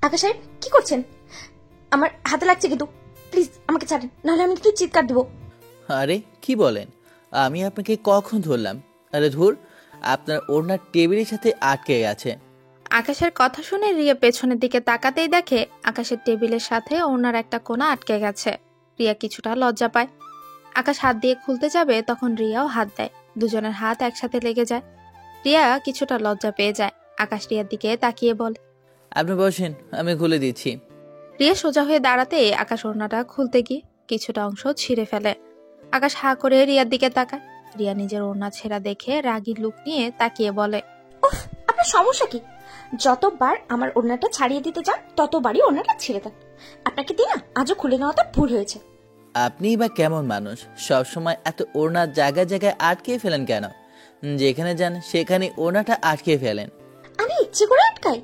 আকাশ সাহেব কি করছেন? আমার হাতে লাগছে কিন্তু, প্লিজ আমাকে ছাড়েন, নাহলে আমি একটু চিৎকার দেবো। আরে কি বলেন? আমি আপনাকে কখন ধরলাম? আরে ধুর, আপনার ওড়না টেবিলের সাথে আটকে গেছে। আকাশের কথা শুনে রিয়া পেছনের দিকে তাকাতেই দেখে আকাশের টেবিলের সাথে ওনার একটা কোণা আটকে গেছে। রিয়া কিছুটা লজ্জা পায়। আকাশ হাত দিয়ে খুলতে যাবে, তখন রিয়াও হাত দেয়। দুজনের হাত একসাথে লেগে যায়। রিয়া কিছুটা লজ্জা পেয়ে যায়। আকাশ রিয়ার দিকে তাকিয়ে বলে, আপনি বসেন, আমি খুলে দিচ্ছি। রিয়া সোজা হয়ে দাঁড়াতে আকাশ ওড়নাটা খুলতে গিয়ে কিছুটা অংশ ছিঁড়ে ফেলে। আকাশ হা করে রিয়ার দিকে তাকায়। রিয়া নিজের ওড়না ছেঁড়া দেখে রাগী লুক নিয়ে তাকিয়ে বলে, উফ, আপনার সমস্যা কি? যতবার আমার ওড়নাটা ছাড়িয়ে দিতে যান ততবারই ওড়নাটা ছিঁড়ে দেন। আপনাকে দিয়ে না আজও খুলে নেওয়াটা ভুল হয়েছে। আপনিই বা কেমন মানুষ? সবসময় এত ওড়নার জায়গায় জায়গায় আটকে ফেলেন কেন? যেখানে যান সেখানে ওড়নাটা আটকে ফেলেন। আমি ইচ্ছে করে আটকাই?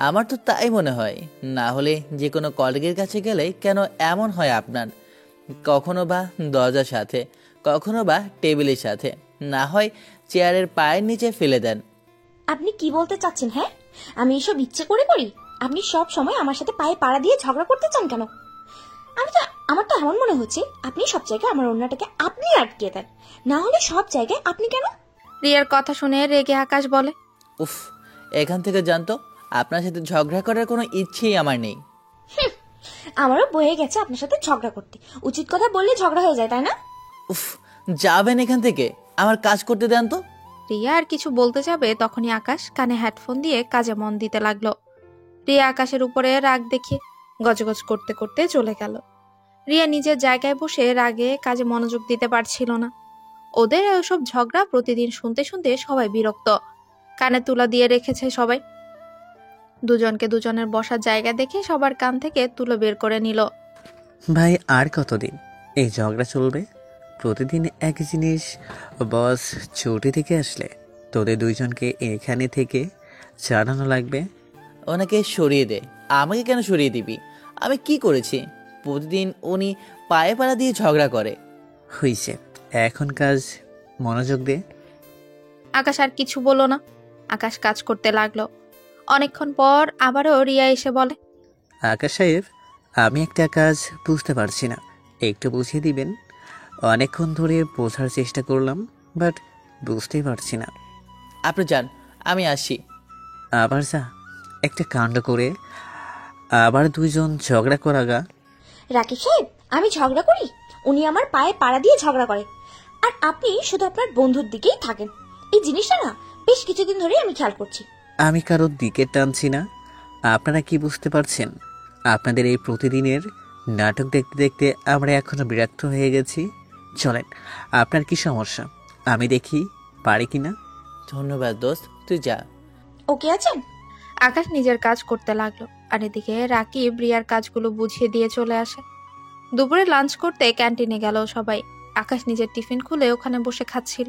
আমার তো তাই মনে হয়। না হলে যে কোনো কলিগের কাছে গেলে কেন এমন হয় আপনার? কখনো বা দরজার সাথে, কখনো বা টেবিলের সাথে, না হয় চেয়ারের পায়ের নিচে ফেলে দেন। আপনি কি বলতে চাচ্ছেন? হ্যাঁ, আমি এসব ইচ্ছে করে করি? আপনি সব সময় আমার সাথে পায়ে পাড়া দিয়ে ঝগড়া করতে চান কেন? আমার তো এমন মনে হচ্ছে আপনি সব জায়গায় আমার ওড়নাটাকে আপনি আটকে দেন, না হলে সব জায়গায় আপনি কেন? রিয়ার কথা শুনে রেগে আকাশ বলে, উফ, এখান থেকে জানতো আপনার সাথে ঝগড়া করার কোনো ইচ্ছেই আমার নেই। আমারও বয়ে গেছে আপনার সাথে ঝগড়া করতে। উচিত কথা বললে ঝগড়া হয়ে যায়, তাই না? উফ, যাবেন এখান থেকে, আমার কাজ করতে দেন তো। রিয়া আর কিছু বলতে যাবে, তখনই আকাশ কানে হেডফোন দিয়ে কাজে মন দিতে লাগলো। রিয়া আকাশের উপরে রাগ দেখিয়ে গজগজ করতে করতে চলে গেল। রিয়া নিজের জায়গায় বসে রাগে কাজে মনোযোগ দিতে পারছিল না। ওদের ওসব ঝগড়া প্রতিদিন শুনতে শুনতে সবাই বিরক্ত। কানে তুলা দিয়ে রেখেছে সবাই। দুজনকে দুজনের বসার জায়গা দেখে সবার কান থেকে তুলো বের করে নিল। ভাই আর কতদিন এই ঝগড়া চলবে? প্রতিদিন এক জিনিস। বস ছুটি থেকে আসলে তোদের দুইজনকে এখানে থেকে জানানো লাগবে। ওনাকে সরিয়ে দে। আমাকে কেন সরিয়ে দিবি? আমি কি করেছি? প্রতিদিন উনি পায়ে পাড়া দিয়ে ঝগড়া করে। হইছে, এখন কাজ মনোযোগ দে। আকাশ আর কিছু বলল না। আকাশ কাজ করতে লাগলো। অনেকক্ষণ পর আবারও রিয়া এসে বলে, আকাশ সাহেব, আমি একটা কাজ বুঝতে পারছি না, একটু বুঝিয়ে দিবেন? অনেকক্ষণ ধরে বোঝার চেষ্টা করলাম, বাট বুঝতেই পারছি না। আপনি যান, আমি আসি। আবার যা, একটা কাণ্ড করে আবার দুইজন ঝগড়া করা গা। রাকিব সাহেব, আমি ঝগড়া করি? উনি আমার পায়ে পাড়া দিয়ে ঝগড়া করে, আর আপনি শুধু আপনার বন্ধুর দিকেই থাকেন। এই জিনিসটা না বেশ কিছুদিন ধরেই আমি খেয়াল করছি। আমি কারোর দিকে টানছি না। আপনারা কি বুঝতে পারছেন? আপনাদের এই প্রতিদিনের নাটক দেখতে দেখতে আমরা এখনো বিরক্ত হয়ে গেছি। চলেন, আপনার কি সমস্যা আমি দেখি পারি কিনা। ধন্যবাদ দোস্ত, তুই যা। ওকে আছেন? আকাশ নিজের কাজ করতে লাগলো। আর এদিকে রাকিব রিয়ার কাজগুলো বুঝিয়ে দিয়ে চলে আসে। দুপুরে লাঞ্চ করতে ক্যান্টিনে গেল সবাই। আকাশ নিজের টিফিন খুলে ওখানে বসে খাচ্ছিল।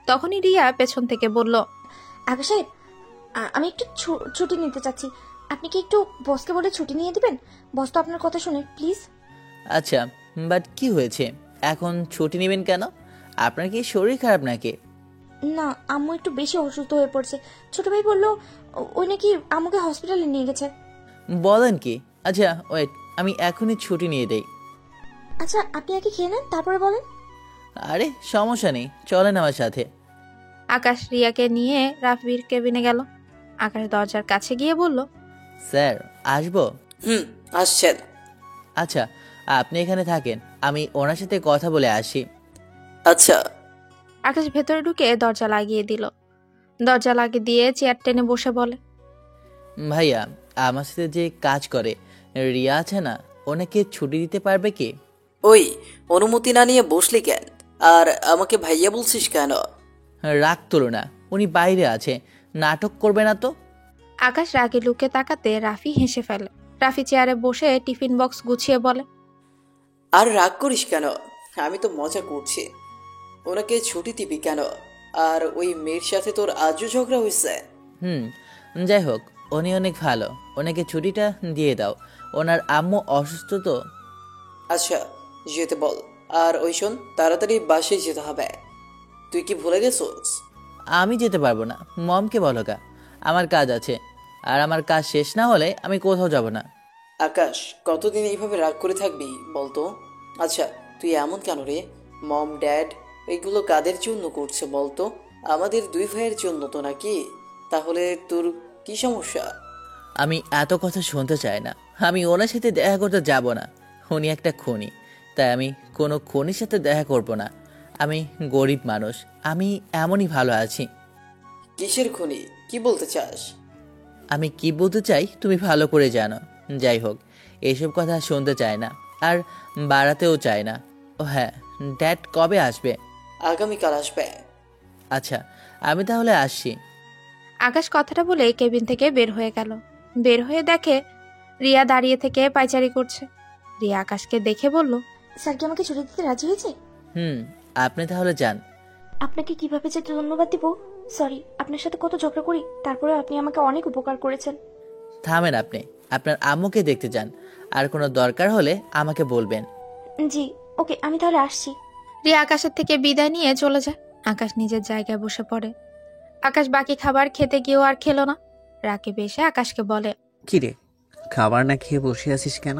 তখনই রিয়া পেছন থেকে বলল, আকাশ সাহেব, আমি একটু ছুটি নিতে চাচ্ছি। আপনি কি একটু বসকে বলে ছুটি নিয়ে দিবেন? বস তো আপনার কথা শুনে, প্লিজ। আচ্ছা, বাট কি হয়েছে? এখন ছুটি নেবেন কেন? আপনার কি শরীর খারাপ নাকি? না, আম্মু একটু বেশি অসুস্থ হয়ে পড়ছে। ছোট ভাই বললো ওই নাকি আম্মুকে হসপিটালে নিয়ে গেছে। বলেন কি? আচ্ছা ওয়েট, আমি এখনই ছুটি নিয়ে দেই। আচ্ছা, আপনি আগে খেয়ে নেন, তারপরে বলেন। আরে সমস্যা নেই, চলেন আমার সাথে। আকাশ রিয়াকে নিয়ে রাফির কেবিনে গেল। আকাশ দরজার কাছে গিয়ে বলল, স্যার, আসবো? আসছেন। আচ্ছা, আপনি এখানে থাকেন, আমি ওনার সাথে কথা বলে আসি। আচ্ছা। আকাশ ভেতরে ঢুকে দরজা লাগিয়ে দিল। দরজা লাগিয়ে দিয়ে চেয়ার টেনে বসে বলে, ভাইয়া, আমার সাথে যে কাজ করে রিয়া আছে না, ওনাকে ছুটি দিতে পারবে কি? ওই, অনুমতি না নিয়ে বসলি কেন? আর আমাকে ভাইয়া বলছিস কেন? রাগ তোলো না, উনি বাইরে আছে, নাটক করবে না তো। আকাশ রাগে লুকে তাকাতে রাফি হেসে ফেলে। রাফি চেয়ারে বসে টিফিন বক্স গুছিয়ে বলে, আর রাগ করিস কেন? আমি তো মজা করছি। ওনাকে ছুটি দিবি কেন? আর ওই মেয়ের সাথে তোর আজও ঝগড়া হয়েছে? যাই হোক, উনি অনেক ভালো, ওনাকে ছুটিটা দিয়ে দাও। ওনার আম্মু অসুস্থ তো। আচ্ছা, যেতে বল। আর ওই শোন, তাড়াতাড়ি বাসায় যেতে হবে। তুই কি ভুলে গেছিস? আমি যেতে পারবো না, মমকে বলো গা, আমার কাজ আছে। আর আমার কাজ শেষ না হলে আমি কোথাও যাব না। আকাশ, কতদিন এইভাবে রাগ করে থাকবি বলতো? আচ্ছা, তুই এমন কেন রে? মম ড্যাড এগুলো কাদের জন্য করছে বলতো? আমাদের দুই ভাইয়ের জন্য তো নাকি? তাহলে তোর কি সমস্যা? আমি এত কথা শুনতে চাই না। আমি ওনার সাথে দেখা করতে যাব না। উনি একটা খুনি, তাই আমি কোনো খুনির সাথে দেখা করব না। আমি গরিব মানুষ, আমি এমনই ভালো আছি। কিসের খুনি? কি বলতে চাস? আমি কি বলতে চাই তুমি ভালো করে জানো। যাই হোক, এইসব কথা শুনতে চাই না, আর বাড়াতেও চাই না। ও হ্যাঁ, ড্যাড কবে আসবে? আগামীকাল আসবে। আচ্ছা, আমি তাহলে আসছি। আকাশ কথাটা বলে কেবিন থেকে বের হয়ে গেল। বের হয়ে দেখে রিয়া দাঁড়িয়ে থেকে পায়চারি করছে। রিয়া আকাশকে দেখে বলল, স্যার কি আমাকে ছুটি দিতে রাজি হয়েছে? আপনি তাহলে যান। আপনাকে কিভাবে যে ধন্যবাদ দিব। সরি, আপনার সাথে কত ঝগড়া করি, তারপরে আপনি আমাকে অনেক উপকার করেছেন। থামেন আপনি, আপনার আম্মুকে দেখতে যান। আর কোনো দরকার হলে আমাকে বলবেন। জি, ওকে, আমি তাহলে আসছি। রিয়া আকাশের থেকে বিদায় নিয়ে চলে যায়। আকাশ নিজের জায়গায় বসে পড়ে। আকাশ বাকি খাবার খেতে গিয়েও আর খেলো না। রাকিব এসে আকাশকে বলে, কিরে, খাবার না খেয়ে বসে আছিস কেন?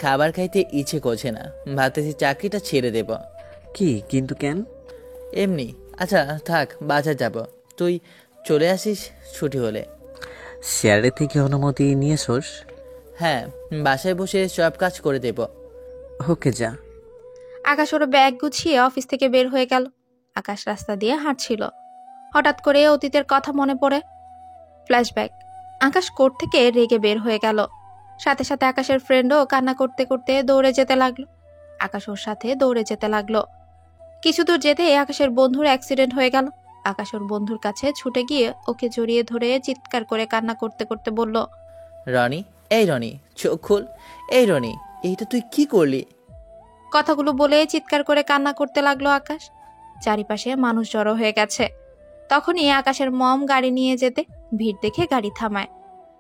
খাবার খাইতে ইচ্ছে করছে না, ভাবতেছি চাকরিটা ছেড়ে দেব। কি কিন্তু কেন? এমনি। আচ্ছা থাক, বাজার যাব, তুই চলে আসিস ছুটি হলে। স্যারের থেকে অনুমতি নিয়েছোস? হ্যাঁ, বাসায় বসে সব কাজ করে দেব। ওকে, যা। আকাশ ওর ব্যাগ গুছিয়ে অফিস থেকে বের হয়ে গেল। আকাশ রাস্তা দিয়ে হাঁটছিল। হঠাৎ করে অতীতের কথা মনে পড়ে। ফ্ল্যাশব্যাক। আকাশ কোর্ট থেকে রেগে বের হয়ে গেল। সাথে সাথে আকাশের ফ্রেন্ডও কান্না করতে করতে দৌড়ে যেতে লাগলো। আকাশ ওর সাথে দৌড়ে যেতে লাগলো। কিছু দূর যেতে আকাশের বন্ধুর অ্যাক্সিডেন্ট হয়ে গেল। আকাশ ওর বন্ধুর কাছে ছুটে গিয়ে ওকে জড়িয়ে ধরে চিৎকার করে কান্না করতে করতে বলল, রনি, এই রনি, চোখ খুল। এই রনি, এইটা তুই কি করলি? কথাগুলো বলে চিৎকার করে কান্না করতে লাগলো আকাশ। চারিপাশে মানুষ জড়ো হয়ে গেছে। তখনই আকাশের মম গাড়ি নিয়ে যেতে ভিড় দেখে গাড়ি থামায়।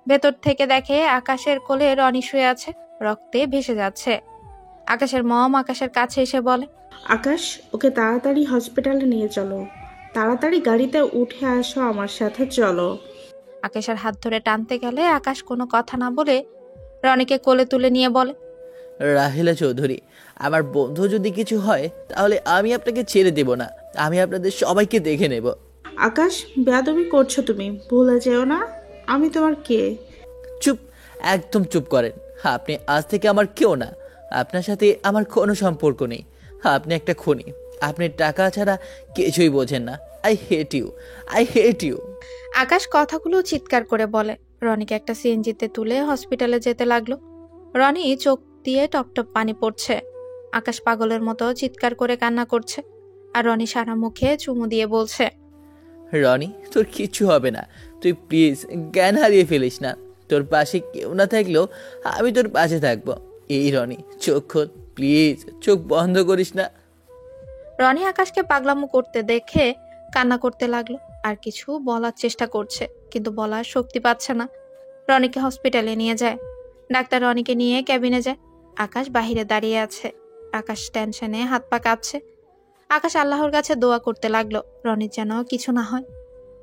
ভেতর থেকে দেখে আকাশের কোলে রনি শুয়ে আছে, রক্তে ভেসে যাচ্ছে। আকাশের মম আকাশের কাছে এসে বলে, আকাশ, ওকে তাড়াতাড়ি হসপিটালে নিয়ে চলো। তাড়াতাড়ি গাড়িতে উঠে আসো, আমার সাথে চলো। আকাশের হাত ধরে টানতে গেলে আকাশ কোনো কথা না বলে রনিকে কোলে তুলে নিয়ে বলে, রাহেলা চৌধুরী, আমার বন্ধু যদি কিছু হয় তাহলে আমি আপনাকে ছেড়ে দেব না। আমি আপনাদের সবাইকে দেখে নেব। আকাশ, বেয়াদবি করছো তুমি, ভুলে যেও না আমি তোমার কে। চুপ, একদম চুপ করেন। আপনি আজ থেকে আমার কেউ না। আপনার সাথে আমার কোনো সম্পর্ক নেই। আপনি একটা খুনি। আপনি টাকা ছাড়া কিছুই বোঝেন না। I hate you, I hate you. Akash কথাগুলো চিৎকার করে বলে। রনিকে একটা সিএনজিতে তুলে হসপিটালে যেতে লাগলো। রনি চোখ দিয়ে টপটপ পানি পড়ছে। আকাশ পাগলের মতো চিৎকার করে কান্না করছে। আর রনি সারা মুখে চুমু দিয়ে বলছে, রনি, তোর কিচ্ছু হবে না। তুই প্লিজ জ্ঞান হারিয়ে ফেলিস না। তোর পাশে কেউ না থাকলেও আমি তোর পাশে থাকবো। এই রনি, চোখ খোল প্লিজ, চোখ বন্ধ করিস না। রনি আকাশকে পাগলামো করতে দেখে কান্না করতে লাগলো। আর কিছু বলার চেষ্টা করছে, কিন্তু বলার শক্তি পাচ্ছে না। রনিকে হসপিটালে নিয়ে যায়। ডাক্তার রনিকে নিয়ে ক্যাবিনে যায়। আকাশ বাহিরে দাঁড়িয়ে আছে। আকাশ টেনশনে হাত পা কাঁপছে। আকাশ আল্লাহর কাছে দোয়া করতে লাগলো রনির যেন কিছু না হয়।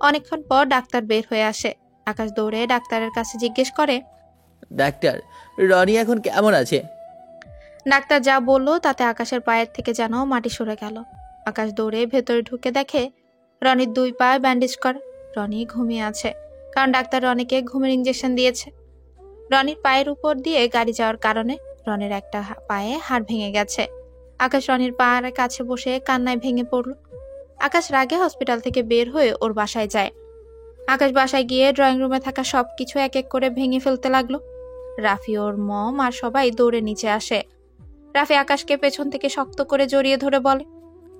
অনেকক্ষণ পর ডাক্তার বের হয়ে আসে। আকাশ দৌড়ে ডাক্তারের কাছে জিজ্ঞেস করে, ডাক্তার, রনি এখন কেমন আছে? ডাক্তার যা বলল তাতে আকাশের পায়ের থেকে যেন মাটি সরে গেল। আকাশ দৌড়ে ভেতরে ঢুকে দেখে রনির দুই পায়ে ব্যান্ডেজ করা। রনি ঘুমিয়ে আছে, কারণ ডাক্তার রনিকে ঘুমের ইঞ্জেকশন দিয়েছে। রনির পায়ের উপর দিয়ে গাড়ি যাওয়ার কারণে রনির একটা পায়ে হাড় ভেঙে গেছে। আকাশ রনির পায়ের কাছে বসে কান্নায় ভেঙে পড়ল। আকাশ রাগে হসপিটাল থেকে বের হয়ে ওর বাসায় যায়। আকাশ বাসায় গিয়ে ড্রয়িং রুমে থাকা সবকিছু এক এক করে ভেঙে ফেলতে লাগলো। রাফি, ওর মম আর সবাই দৌড়ে নিচে আসে। রাফি আকাশকে পেছন থেকে শক্ত করে জড়িয়ে ধরে বলে,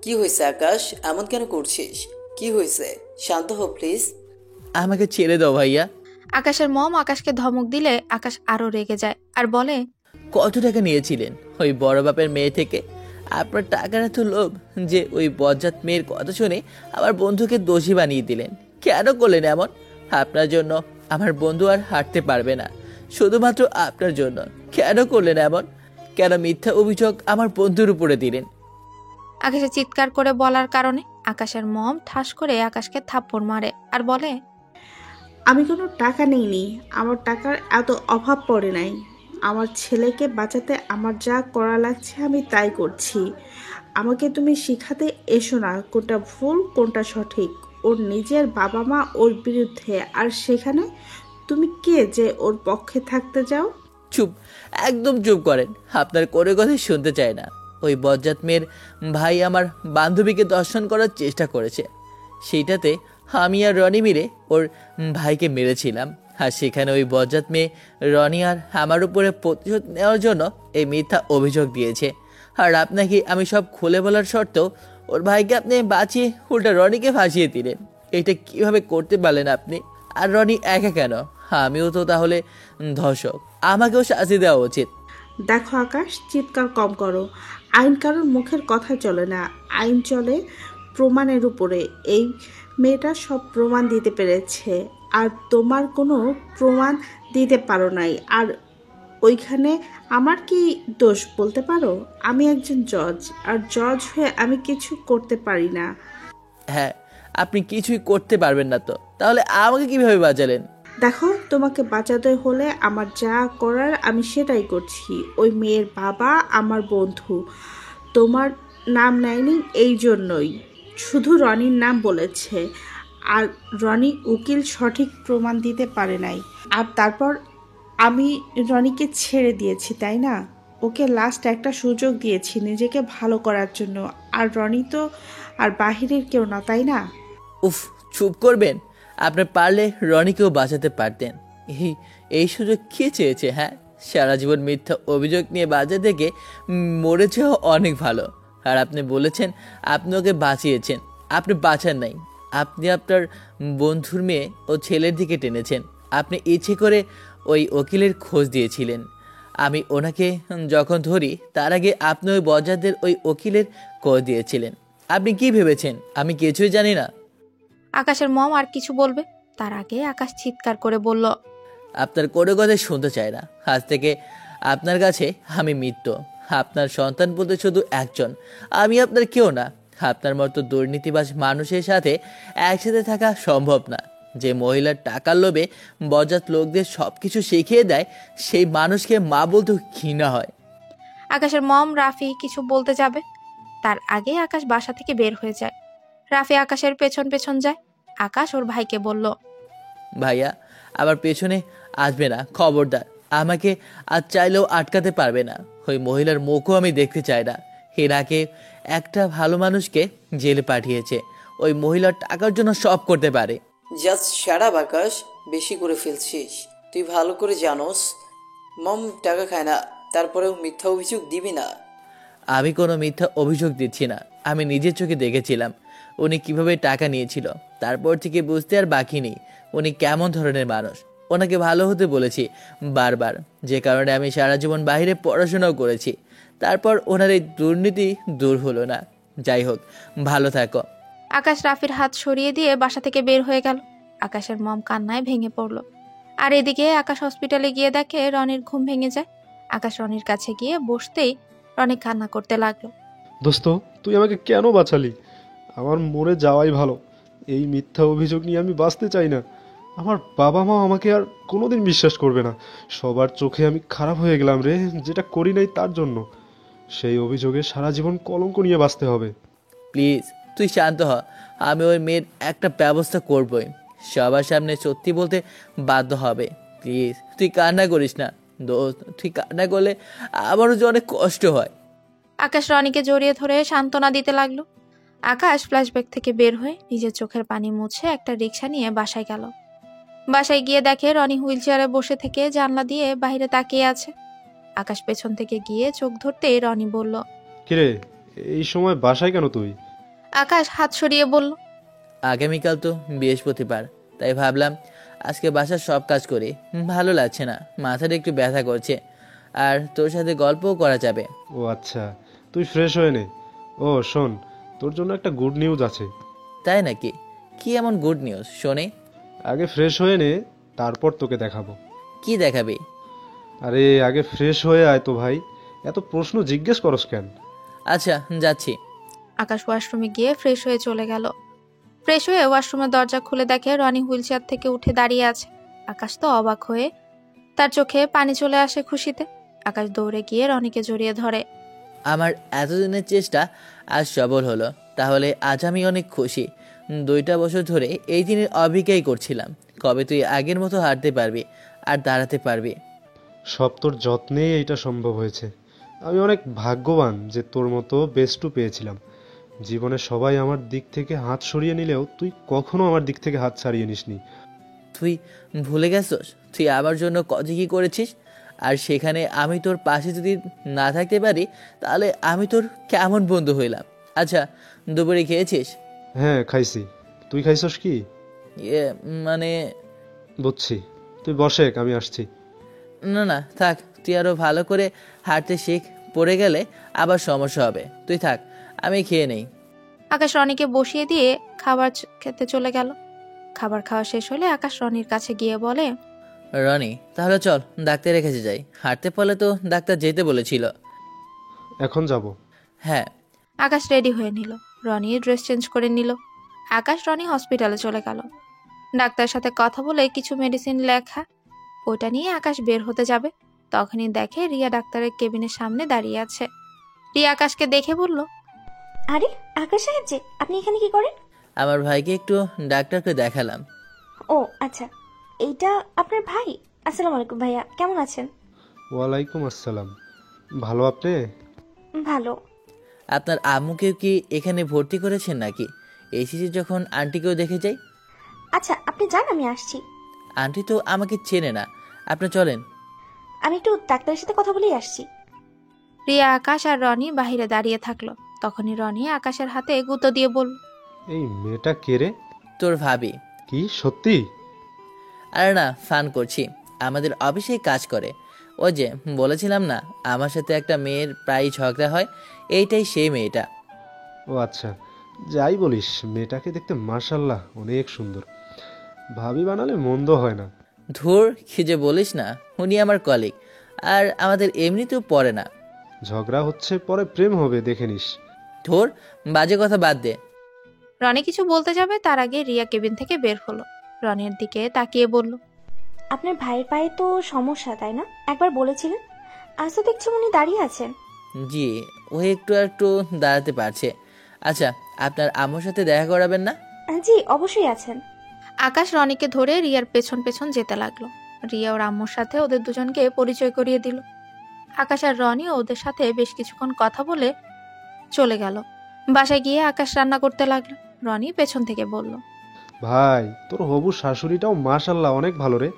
কি হয়েছে আকাশ? এমন কেন করছিস? কি হয়েছে? শান্ত হো প্লিজ। আমাকে ছেড়ে দাও ভাইয়া। আকাশের মম আকাশকে ধমক দিলে আকাশ আরো রেগে যায় আর বলে, কত টাকা নিয়েছিলেন ওই বড় বাপের মেয়ে থেকে? আপনার টাকার এত লোভ যে ওই বজ্জাত মেয়ের কথা শুনে আমার বন্ধুকে দোষী বানিয়ে দিলেন। কেন করলেন এমন? আপনার জন্য আমার বন্ধু আর হাঁটতে পারবে না, শুধুমাত্র আপনার জন্য। কেন করলেন এমন? কেন মিথ্যা অভিযোগ আমার বন্ধুর উপরে দিলেন? আকাশে চিৎকার করে বলার কারণে আকাশের মম ঠাস করে আকাশকে থাপ্পড় মারে আর বলে, আমি কোনো টাকা নিইনি, আমার টাকার এত অভাব পড়ে নাই। আমার ছেলেকে বাঁচাতে আমার যা করা লাগছে আমি তাই করছি। আমাকে তুমি শিখাতে এসো না কোনটা ভুল কোনটা সঠিক। ওর নিজের বাবা মা ওর বিরুদ্ধে, আর সেখানে তুমি কে যে ওর পক্ষে থাকতে যাও? চুপ, একদম চুপ করেন। আপনার করে কথাই শুনতে চায় না। ওই বজ্জাত মেয়ের ভাই আমার বান্ধবীকে দর্শন করার চেষ্টা করেছে, সেইটাতে আমি আর রনি মিলে ওর ভাইকে মেরেছিলাম। আর সেখানে ওই বজ্জাত মেয়ে রনি আর আমার উপরে প্রতিশোধ নেওয়ার জন্য এই মিথ্যা অভিযোগ দিয়েছে। আর আপনাকে আমি সব খুলে বলার সত্ত্বেও ওর ভাইকে আপনি বাঁচিয়ে উল্টা রনিকে ফাঁসিয়ে দিলেন। এটা কিভাবে করতে পারলেন আপনি? আর রনি একা কেন? আমিও তো তাহলে ধর্ষক, আমাকেও শাস্তি দেওয়া উচিত। দেখো আকাশ, চিৎকার কম করো। আইন কারোর মুখের কথা চলে না, আইন চলে প্রমাণের উপরে। এই মেয়েটা সব প্রমাণ দিতে পেরেছে, আর তোমার কোনো প্রমাণ দিতে পারো নাই। আর ওইখানে আমার কি দোষ বলতে পারো? আমি একজন জজ, আর জজ হয়ে আমি কিছু করতে পারি না। হ্যাঁ, আপনি কিছুই করতে পারবেন না, তো তাহলে আমাকে কিভাবে বাঁচালেন? দেখো, তোমাকে বাঁচাতে হলে আমার যা করার আমি সেটাই করছি। ওই মেয়ের বাবা আমার বন্ধু, তোমার নাম নেয়নি এই জন্যই, শুধু রনির নাম বলেছে। আর রনি উকিল সঠিক প্রমাণ দিতে পারে নাই। আর তারপর আমি রনিকে ছেড়ে দিয়েছি, তাই না? ওকে লাস্ট একটা সুযোগ দিয়েছি নিজেকে ভালো করার জন্য। আর রনি তো আর বাহিরের কেউ না, তাই না? উফ, চুপ করবেন। আপনি পারলে রনিকেও বাঁচাতে পারতেন। এই এই সুযোগ কে চেয়েছে? হ্যাঁ, সারা জীবন মিথ্যা অভিযোগ নিয়ে বাঁচা থেকে মরেছেও অনেক ভালো। আর আপনি বলেছেন আপনি ওকে বাঁচিয়েছেন। আপনি বাঁচান নাই, আপনি আপনার বন্ধুর মেয়ে ও ছেলের দিকে টেনেছেন। আপনি ইচ্ছে করে ওই উকিলের খোঁজ দিয়েছিলেন। আমি ওনাকে যখন ধরি তার আগে আপনি ওই বজ্জাতদের ওই উকিলের খোঁজ দিয়েছিলেন। আপনি কি ভেবেছেন আমি কিছুই জানি না? আকাশের মম আর কিছু বলবে, তার আগে আকাশ চিৎকার করে বলল, আপনার কোনো কথা শুনতে চায় না। আজ থেকে আপনার কাছে আমি মৃত্যু। আপনার সন্তান বলতে শুধু একজন, আমি আপনার কেউ না। আপনার মতো দুর্নীতিবাজ মানুষের সাথে একসাথে থাকা সম্ভব না। যে মহিলার টাকার লোভে বজ্জাত লোকদের সব কিছু শিখিয়ে দেয়, সেই মানুষকে মা বলতেও ঘৃণা হয়। আকাশের মম রাফি কিছু বলতে যাবে, তার আগে আকাশ বাসা থেকে বের হয়ে যায়। রাফি আকাশের পেছন পেছন যায়। আকাশ ওর ভাইকে বলল, ভাইয়া, আবার পেছনে আসবে না, খবরদার। আমাকে আজ চাইলেও আটকাতে পারবে না। ওই মহিলার মুখও আমি দেখতে চাই না। এর আগে একটা ভালো মানুষকে জেলে পাঠিয়েছে। ওই মহিলার টাকার জন্য সব করতে পারে। জাস্ট সারা আকাশ, বেশি করে ফেলছিস। তুই ভালো করে জানোস মম টাকা খায় না, তারপরেও মিথ্যা অভিযোগ দিবি না। আমি কোনো মিথ্যা অভিযোগ দিচ্ছি না। আমি নিজের চোখে দেখেছিলাম উনি কিভাবে টাকা নিয়েছিল। তারপর থেকে বুঝতে আর বাকি নেই উনি কেমন ধরনের মানুষ। ওনাকে ভালো হতে বলেছি বারবার, যে কারণে আমি সারা জীবন বাইরে পড়াশোনাও করেছি। তারপর ওনার এই দুর্নীতি দূর হলো না। যাই হোক, ভালো থাকো। আকাশ রাফির হাত সরিয়ে দিয়ে বাসা থেকে বের হয়ে গেল। আকাশের মম কান্নায় ভেঙে পড়ল। আর এদিকে আকাশ হসপিটালে গিয়ে দেখে রনির ঘুম ভেঙে যায়। আকাশ রনির কাছে গিয়ে বসতেই রনি কান্না করতে লাগলো। দোস্ত, তুই আমাকে কেন বাঁচালি? আমার মরে যাওয়াই ভালো। এই মিথ্যা অভিযোগ নিয়ে আমি বাঁচতে চাই না। আমার বাবা মা আমাকে আর কোনোদিন বিশ্বাস করবে না। সবার চোখে আমি খারাপ হয়ে গেলাম রে, যেটা করি নাই তার জন্য। সেই অভিযোগে সারা জীবন কলঙ্ক নিয়ে বাঁচতে হবে। প্লিজ তুই শান্ত হ। আমি ওই মেয়ের একটা ব্যবস্থা করবই। সবার সামনে সত্যি বলতে বাধ্য হবে। প্লিজ তুই কান্না করিস না দোস্ত। তুই কান্না করলে আমারও যে অনেক কষ্ট হয়। আকাশ রনিকে জড়িয়ে ধরে সান্ত্বনা দিতে লাগলো। আকাশ ফ্ল্যাশব্যাক থেকে বের হয়ে নিজের চোখের পানি মুছে একটা রিক্সা নিয়ে বাসায় গেল। বাসায় গিয়ে দেখে রনি হুইল চেয়ারে বসে থেকে জানলা দিয়ে বাইরে তাকিয়ে আছে। আকাশ পেছন থেকে গিয়ে চোখ ধরতেই রনি বলল, কিরে, এই সময় বাসায় কেন তুই? আকাশ হাত সরিয়ে বলল, আগামীকাল তো বৃহস্পতিবার, তাই ভাবলাম আজকে বাসার সব কাজ করি। ভালো লাগছে না, মাথাটা একটু ব্যথা করছে। আর তোর সাথে গল্পও করা যাবে। ও আচ্ছা, তুই ফ্রেশ হয়ে নে। ও শোন, তোর জন্য একটা গুড নিউজ আছে। তাই নাকি? কি এমন গুড নিউজ শোনে? আগে ফ্রেশ হয়ে নে, তারপর তোকে দেখাবো। কি দেখাবি? আরে আগে ফ্রেশ হয়ে আয় তো ভাই, এত প্রশ্ন জিজ্ঞেস করস কেন? আচ্ছা যাচ্ছি। আকাশ ওয়াশরুমে গিয়ে ফ্রেশ হয়ে চলে গেল। ফ্রেশ হয়ে ওয়াশরুমের দরজা খুলে দেখে রনি হুইলচেয়ার থেকে উঠে দাঁড়িয়ে আছে। আকাশ তো অবাক হয়ে, তার চোখে পানি চলে আসে খুশিতে। আকাশ দৌড়ে গিয়ে রনিকে জড়িয়ে ধরে। আমার এতদিনের চেষ্টা আজ সফল হলো। তাহলে আজ আমি অনেক খুশি। 2টা বছর ধরে এই দিনের অপেক্ষাই করছিলাম, কবে তুই আগের মতো হাঁটতে পারবি আর দাঁড়াতে পারবি। সব তোর যত্নেই এইটা সম্ভব হয়েছে। আমি অনেক ভাগ্যবান যে তোর মতো বেস্টু পেয়েছিলাম। জীবনে সবাই আমার দিক থেকে হাত সরিয়ে নিলেও তুই কখনো আমার দিক থেকে হাত ছাড়িয়ে নিসনি। তুই ভুলে গেছস তুই আমার জন্য কত কী করেছিস? আর সেখানে আমি তোর পাশে যদি না থাকতে পারি তাহলে আমি তোর কেমন বন্ধু হইলাম? আচ্ছা, দুপুরে খেয়েছিস? হ্যাঁ খাইছি। তুই খাইছস কি? ইয়ে মানে, বুঝছি। তুই বসে, আমি আসছি। না না থাক, তুই আরও ভালো করে হাঁটতে শিখ। পড়ে গেলে আবার সমস্যা হবে। তুই থাক, আমি খেয়ে নেই। আকাশ রনিকে বসিয়ে দিয়ে খাবার খেতে চলে গেল। খাবার খাওয়া শেষ হলে আকাশ রনির কাছে গিয়ে বলে, রনি, তাহলে চল ডাক্তারের কাছে যাই। হাঁটতে পারলে তো ডাক্তার যেতে বলেছিল। এখন যাব? হ্যাঁ। আকাশ রেডি হয়ে নিল। রনি ড্রেস চেঞ্জ করে নিল। আকাশ রনি হসপিটালে চলে গেল। ডাক্তারের সাথে কথা বলে কিছু মেডিসিন লেখা, ওটা নিয়ে আকাশ বের হতে যাবে। তখনই দেখে রিয়া ডাক্তারের কেবিনের সামনে দাঁড়িয়ে আছে। রিয়া আকাশকে দেখে বলল, আরে আকাশ সাহেব যে, আপনি এখানে কি করেন? আমার ভাইকে একটু ডাক্তারকে দেখালাম। ও আচ্ছা, এইটা আপনার ভাই? আসসালামু আলাইকুম ভাইয়া, কেমন আছেন? ওয়ালাইকুম আসসালাম। ভালো, আপনি? ভালো। আপনার আম্মুকেও কি এখানে ভর্তি করেছেন নাকি? এসেছি যখন আন্টিকেও দেখে যাই। আচ্ছা আপনি যান, আমি আসছি। আন্টি তো আমাকে চেনে না, আপনি চলেন। আমি একটু ডাক্তারের সাথে কথা বলেই আসছি। রিয়া আকাশ আর রনি বাহিরে দাঁড়িয়ে থাকলো। তখনই রনি আকাশের হাতে গুঁতো দিয়ে বলল, এই মেয়েটা কে রে? তোর ভাবি। কি সত্যি? আরে না, ফান করছি। আমাদের অফিসেই কাজ করে। ওই যে বলেছিলাম না আমার সাথে একটা মেয়ের প্রায় ঝগড়া হয়, এইটাই সেই মেয়েটা। ও আচ্ছা, যাই বলিস, মেয়েটাকে দেখতে মাশাল্লাহ অনেক সুন্দর। ভাবি বানালে মন্দ হয় না। ধুর, কি যে বলিস না, উনি আমার কলিগ আর আমাদের এমনিতেও পড়ে না। ঝগড়া হচ্ছে, পরে প্রেম হবে, দেখে নিস। ধুর, বাজে কথা বাদ দে। রনি কিছু বলতে যাবে তার আগে রিয়া কেবিন থেকে বের হলো। রনির দিকে তাকিয়ে বলল, আপনার ভাইয়ের পায়ে তো সমস্যা, তাই না? একবার বলেছিলেন। আজ তো দেখছি উনি দাঁড়িয়ে আছেন। জি, ও একটু একটু দাঁড়াতে পারছে। আচ্ছা, আপনার আম্মুর সাথে দেখা করাবেন না? জি অবশ্যই আছেন। আকাশ রনিকে ধরে রিয়ার পেছন পেছন যেতে লাগলো। রিয়া ওর আম্মুর সাথে ওদের দুজনকে পরিচয় করিয়ে দিল। আকাশ আর রনি ওদের সাথে বেশ কিছুক্ষণ কথা বলে চলে গেল। বাসায় গিয়ে আকাশ রান্না করতে লাগলো। রনি পেছন থেকে বলল, ভাই, তোর হবু শাশুড়িটাও মাশাল্লাহ অনেক ভালো রে।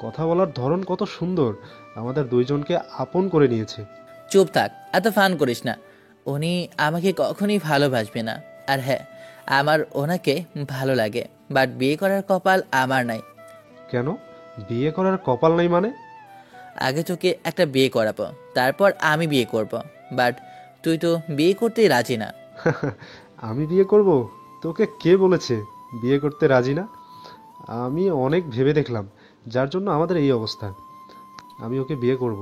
কথা বলার ধরন কত সুন্দর, আমাদের দুইজনকে আপন করে নিয়েছে। চুপ থাক, এত ফান করিস না। উনি আমাকে কখনই ভালোবাসবে না। আর হ্যাঁ, আমার ওনাকে ভালো লাগে, বাট বিয়ে করার কপাল আমার নাই। কেন? বিয়ে করার কপাল নাই মানে? আগে তোকে একটা বিয়ে করাবো, তারপর আমি বিয়ে করব। বাট তুই তো বিয়ে করতেই রাজি না। আমি বিয়ে করব? তোকে কে বলেছে বিয়ে করতে রাজি না? আমি অনেক ভেবে দেখলাম, যার জন্য আমাদের এই অবস্থা। আমি ওকে বিয়ে করব।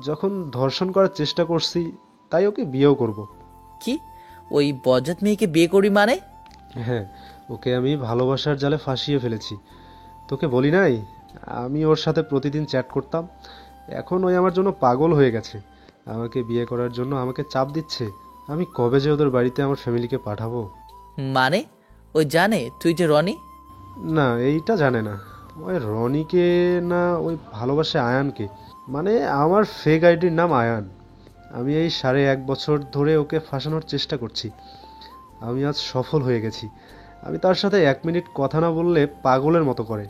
যখন ধর্ষণ করার চেষ্টা করছি, তাই ওকে বিয়েও করব। কি? ওই বজ্জাত মেয়েকে বিয়ে করি মানে? হ্যাঁ, ওকে আমি ভালোবাসার জালে ফাঁসিয়ে ফেলেছি। তোকে বলি নাই আমি ওর সাথে প্রতিদিন চ্যাট করতাম? এখন ওই আমার জন্য পাগল হয়ে গেছে। আমাকে বিয়ে করার জন্য আমাকে চাপ দিচ্ছে। আমি কবে যে ওদের বাড়িতে আমার ফ্যামিলিকে পাঠাবো? মানে ওই জানে তুই যে রনি? না, এইটা জানে না। ওই রনিকে না, ওই ভালোবাসে আয়ানকে। মানে আমার ফেক আইডির নাম আয়ান। আমি এই 1.5 বছর ধরে ওকে ফাঁসানোর চেষ্টা করছি। আমি আজ সফল হয়ে গেছি। আমি তার সাথে 1 মিনিট কথা না বললে পাগলের মতো করে।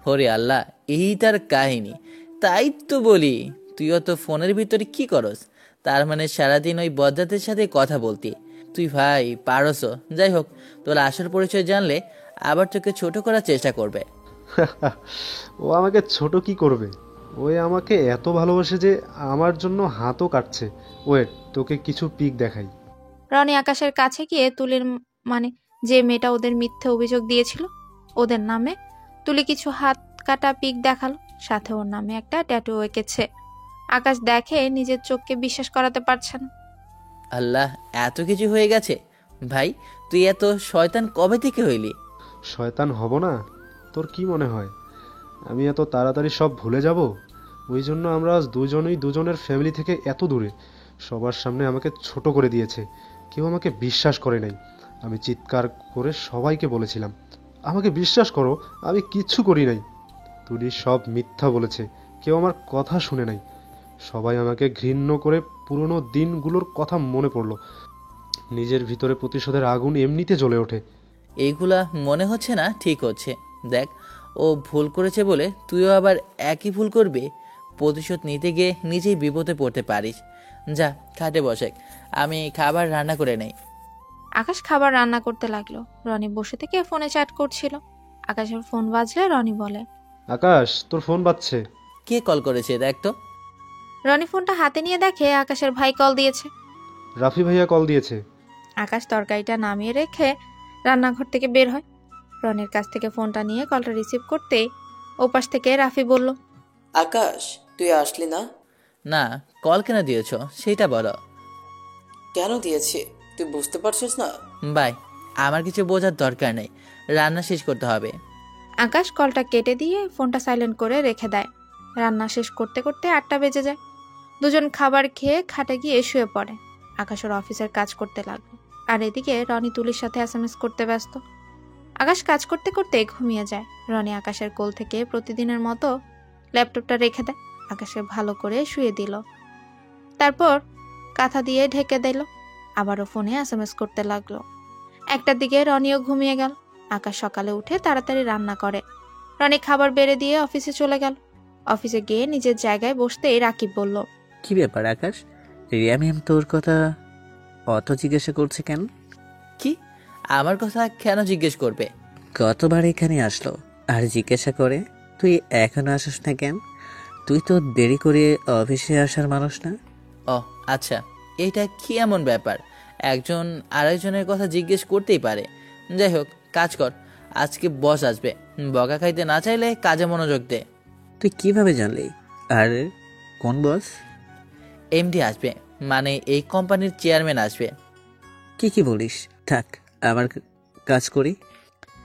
হরে আল্লাহ, এই তার কাহিনী। তাই তো বলি, তুইও তো ফোনের ভিতরে কি করস? তার মানে সারাদিন ওই বজ্জাতের সাথে কথা বলতি। তুই ভাই পারসও। যাই হোক, তোর আসল পরিচয় জানলে আবার তোকে ছোট করার চেষ্টা করবে। ও আমাকে ছোট কি করবে? ওই আমাকে এত ভালোবাসে যে আমার জন্য হাতও কাটছে। ওয়েট, তোকে কিছু পিক দেখাই। রনি আকাশের কাছে গিয়ে তুলির মানে যে মেয়েটা ওদের মিথ্যে অভিযোগ দিয়েছিল ওদের নামে, তুলি কিছু হাত কাটা পিক দেখালো, সাথে ওর নামে একটা ট্যাটু এঁকেছে। আকাশ দেখে নিজের চোখকে বিশ্বাস করাতে পারছে না। আল্লাহ, এত কিছু হয়ে গেছে? ভাই তুই এত শয়তান কবে থেকে হইলি? শয়তান হব না? তোর কি মনে হয় আমি এত তাড়াতাড়ি সব ভুলে যাব? ওই জন্য আমরা আজ দুজনেই দুজনের ফ্যামিলি থেকে এত দূরে। সবার সামনে আমাকে ছোট করে দিয়েছে, কেউ আমাকে বিশ্বাস করে নাই। আমি চিৎকার করে সবাইকে বলেছিলাম আমাকে বিশ্বাস করো, আমি কিচ্ছু করি নাই। তুলি সব মিথ্যা বলেছে, কেউ আমার কথা শুনে নাই। সবাই আমাকে ঘৃণ্য করে। পুরনো দিনগুলোর কথা মনে পড়লো। নিজের ভিতরে প্রতিশোধের আগুন এমনিতে জ্বলে ওঠে। এইগুলা মনে হচ্ছে না ঠিক হচ্ছে। দেখ, ও ভুল করেছে বলে তুইও আবার একই ভুল করবি। প্রতিশোধ নিতে গিয়ে নিজেই বিপদে পড়তে পারিস। যা খাটে বসে, আমি খাবার রান্না করে নেই। আকাশ খাবার রান্না করতে লাগলো। রনি বসে থেকে ফোনে চ্যাট করছিল। আকাশের ফোন বাজলে রনি বলে, আকাশ, তোর ফোন বাজছে। কে কল করেছে দেখ তো। রনি ফোনটা হাতে নিয়ে দেখে আকাশের ভাই কল দিয়েছে। রাফি ভাইয়া কল দিয়েছে। আকাশ তরকারিটা নামিয়ে রেখে রান্নাঘর থেকে বের হয়। রনির কাছ থেকে ফোনটা নিয়ে কলটা রিসিভ করতেই ওপাশ থেকে রাফি বলল, আকাশ, তুই আসলি না? না, কল কেন দিয়েছ সেটা বলো। কেন দিয়েছি তুই বুঝতে পারছিস না? বাই, আমার কিছু বোঝার দরকার নেই, রান্না শেষ করতে হবে। আকাশ কলটা কেটে দিয়ে ফোনটা সাইলেন্ট করে রেখে দেয়। রান্না শেষ করতে করতে 8টা বেজে যায়। দুজন খাবার খেয়ে খাটে গিয়ে শুয়ে পড়ে। আকাশ ওর অফিসের কাজ করতে লাগলো। আর এদিকে রনি তুলির সাথে এসএমএস করতে ব্যস্ত। আকাশ কাজ করতে করতে ঘুমিয়ে যায়। রনি আকাশের কোল থেকে প্রতিদিনের মতো ল্যাপটপটা রেখে দেয়। আকাশে ভালো করে শুয়ে দিল, তারপর কাঁথা দিয়ে ঢেকে দিল। আবারও ফোনে এসএমএস করতে লাগলো। 1টার দিকে রনিও ঘুমিয়ে গেল। আকাশ সকালে উঠে তাড়াতাড়ি রান্না করে। রনি খাবার বেড়ে দিয়ে অফিসে চলে গেল। অফিসে গিয়ে নিজের জায়গায় বসতেই রাকিব বলল, কি ব্যাপার আকাশ, রিয়া ম্যাম তোর কথা অত জিজ্ঞাসা করছে কেন? কি? আমার কথা কেন জিজ্ঞেস করবে? কতবার এখানে আসলো আর জিজ্ঞাসা করে, তুই এখনো আসিস না কেন? তুই তো দেরি করে অফিসে আসার মানুষ না। ও আচ্ছা, এইটা কি এমন ব্যাপার? একজন আরেকজনের কথা জিজ্ঞেস করতেই পারে। যাই হোক, কাজ কর, আজকে বস আসবে। বকা খাইতে না চাইলে কাজে মনোযোগ দে। তুই কিভাবে জানলি? আর কোন বস? এমডি আসবে, মানে এই কোম্পানির চেয়ারম্যান আসবে। কি বলিস? থাক, আমার কাজ করি।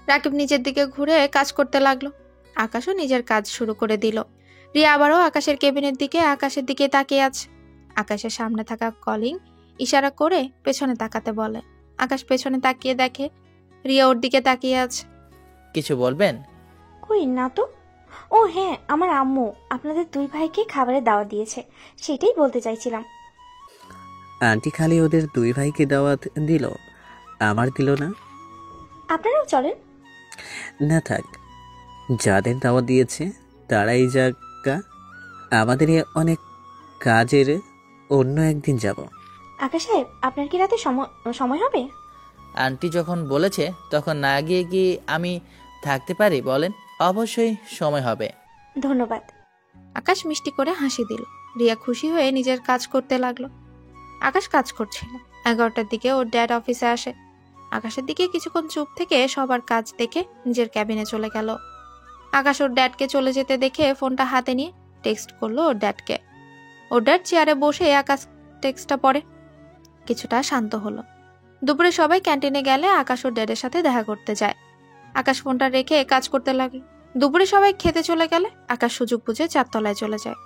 রাকিব নিজের দিকে ঘুরে কাজ করতে লাগলো। আকাশও নিজের কাজ শুরু করে দিল। রিয়া আবারও আকাশের কেবিনের দিকে আকাশের দিকে তাকিয়ে আছে। আকাশের সামনে থাকা কলিং ইশারা করে পেছনে তাকাতে বলে। আকাশ পেছনে তাকিয়ে দেখে রিয়া ওর দিকে তাকিয়ে আছে। কিছু বলবেন? কই না তো। ও হ্যাঁ, আমার আম্মু আপনাদের দুই ভাইকে খাবারের দাওয়াত দিয়েছে, সেটাই বলতে চাইছিলাম। আন্টি খালি ওদের দুই ভাইকে দাওয়াত দিল, আমার দিল না? আপনারাও চলেন। না থাক, যাদের দাওয়াত দিয়েছে তারাই যাক। আমাদের অনেক কাজের, অন্য একদিন যাব। আকাশ সাহেব, আপনার কি রাতে সময় হবে? আন্টি যখন বলেছে তখন না গিয়ে কি আমি থাকতে পারি বলেন? অবশ্যই সময় হবে। ধন্যবাদ। আকাশ মিষ্টি করে হাসি দিল। রিয়া খুশি হয়ে নিজের কাজ করতে লাগলো। আকাশ কাজ করছিল। 11টার দিকে ওর ড্যাড অফিসে আসে। আকাশের দিকে কিছুক্ষণ চুপ থেকে সবার কাজ দেখে নিজের ক্যাবিনে চলে গেল। আকাশ ওর ড্যাডকে চলে যেতে দেখে ফোনটা হাতে নিয়ে টেক্সট করলো ওর ড্যাডকে। ওর ড্যাড চেয়ারে বসে আকাশ টেক্সটটা পড়ে। কিছুটা শান্ত হলো। দুপুরে সবাই ক্যান্টিনে গেলে আকাশ ওর ড্যাডের সাথে দেখা করতে যায়। আকাশ ফোনটা রেখে কাজ করতে লাগলো। দুপুরে সবাই খেতে চলে গেলে আকাশ সুযোগ বুঝে 4তলায় চলে যায়।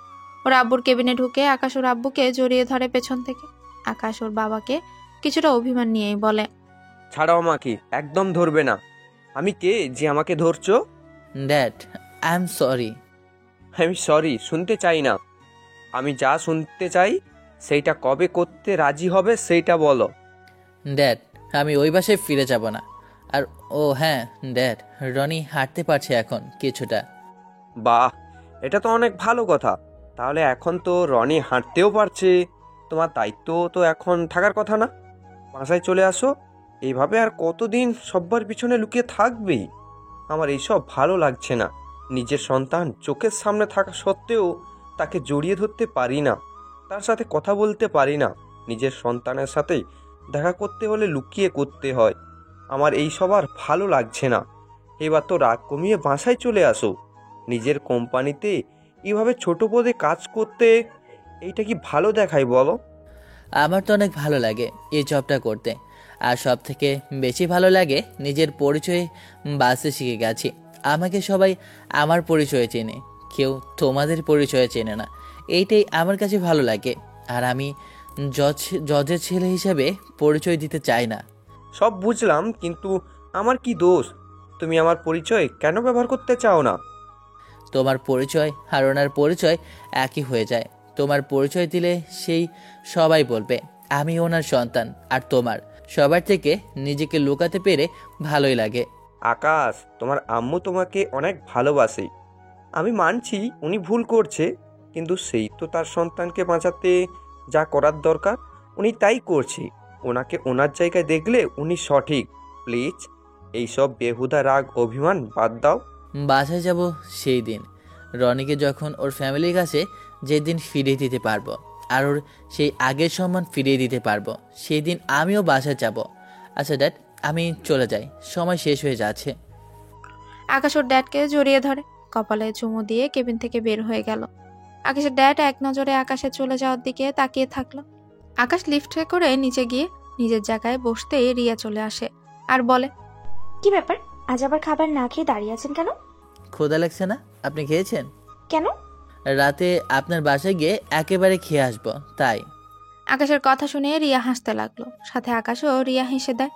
ওর আব্বুর কেবিনে ঢুকে আকাশ ওর আব্বুকে জড়িয়ে ধরে পেছন থেকে। আকাশ ওর বাবাকে কিছুটা অভিমান নিয়েই বলে, ছাড়াও আমাকে, একদম ধরবে না। আমি কে যে আমাকে ধরছো? Dad, I am sorry. আমি সরি শুনতে চাই না। আমি যা শুনতে চাই সেইটা কবে করতে রাজি হবে সেইটা বলো। ড্যাড, আমি ওই বাসায় ফিরে যাব না। আর ও হ্যাঁ ড্যাড, রনি হাঁটতে পারছে এখন কিছুটা। বাহ, এটা তো অনেক ভালো কথা। তাহলে এখন তো রনি হাঁটতেও পারছে, তোমার দায়িত্ব তো এখন থাকার কথা না? বাসায় চলে আসো। এইভাবে আর কতদিন সব্বার পিছনে লুকিয়ে থাকবেই? আমার এইসব ভালো লাগছে না। নিজের সন্তান চোখের সামনে থাকা সত্ত্বেও তাকে জড়িয়ে ধরতে পারি না, তার সাথে কথা বলতে পারি না। নিজের সন্তানের সাথে দেখা করতে হলে লুকিয়ে করতে হয়। আমার এইসব আর ভালো লাগছে না। এবার তো রাগ কমিয়ে বাসায় চলে আসো। নিজের কোম্পানিতে এইভাবে ছোট পদে কাজ করতে এইটা কি ভালো দেখায় বলো? আমার তো অনেক ভালো লাগে এই জবটা করতে। আর সব থেকে বেশি ভালো লাগে নিজের পরিচয়ে বাঁচতে শিখে গেছি। আমাকে সবাই আমার পরিচয়ে চেনে, কেউ তোমাদের পরিচয়ে চেনে না। এইটাই আমার কাছে ভালো লাগে। আর আমি জজের ছেলে হিসেবে পরিচয় দিতে চাই না। সব বুঝলাম, কিন্তু আমার কি দোষ? তুমি আমার পরিচয় কেন ব্যবহার করতে চাও না? তোমার পরিচয় আর ওনার পরিচয় একই হয়ে যায়। তোমার পরিচয় দিলে সেই সবাই বলবে আমি ওনার সন্তান, আর তোমার সবার থেকে নিজেকে লুকাতে পেরে ভালোই লাগে। আকাশ, তোমার আম্মু তোমাকে অনেক ভালোবাসে। আমি মানছি উনি ভুল করছে, কিন্তু সেই তো তার সন্তানকে বাঁচাতে যা করার দরকার উনি তাই করছে। ওনাকে ওনার জায়গায় দেখলে উনি সঠিক। প্লিজ এইসব বেহুদা রাগ অভিমান বাদ দাও। বাসায় যাব সেই দিন, রনিকে যখন ওর ফ্যামিলির কাছে যেদিন ফিরিয়ে দিতে পারবো আর ওর সেই আগের সম্মান ফিরিয়ে দিতে পারবো, সেই দিন আমিও বাসায় যাব। আচ্ছা ড্যাড, আমি চলে যাই, সময় শেষ হয়ে যাচ্ছে। আকাশ ওর ড্যাডকে জড়িয়ে ধরে, কপালে চুমু দিয়ে কেবিন থেকে বের হয়ে গেল। আকাশের ড্যাড এক নজরে আকাশে চলে যাওয়ার দিকে তাকিয়ে থাকলো। আকাশ লিফটে করে নিচে গিয়ে নিজের জায়গায় বসতেই রিয়া চলে আসে আর বলে, কি ব্যাপার, আজ আবার খাবার না খেয়ে দাঁড়িয়ে আছেন কেন? ক্ষুধা লাগছে না? আপনি খেয়েছেন? কেন? রাতে আপনার বাসায় গিয়ে একেবারে খেয়ে আসবো তাই। আকাশের কথা শুনে রিয়া হাসতে লাগলো, সাথে আকাশও রিয়া হেসে দেয়।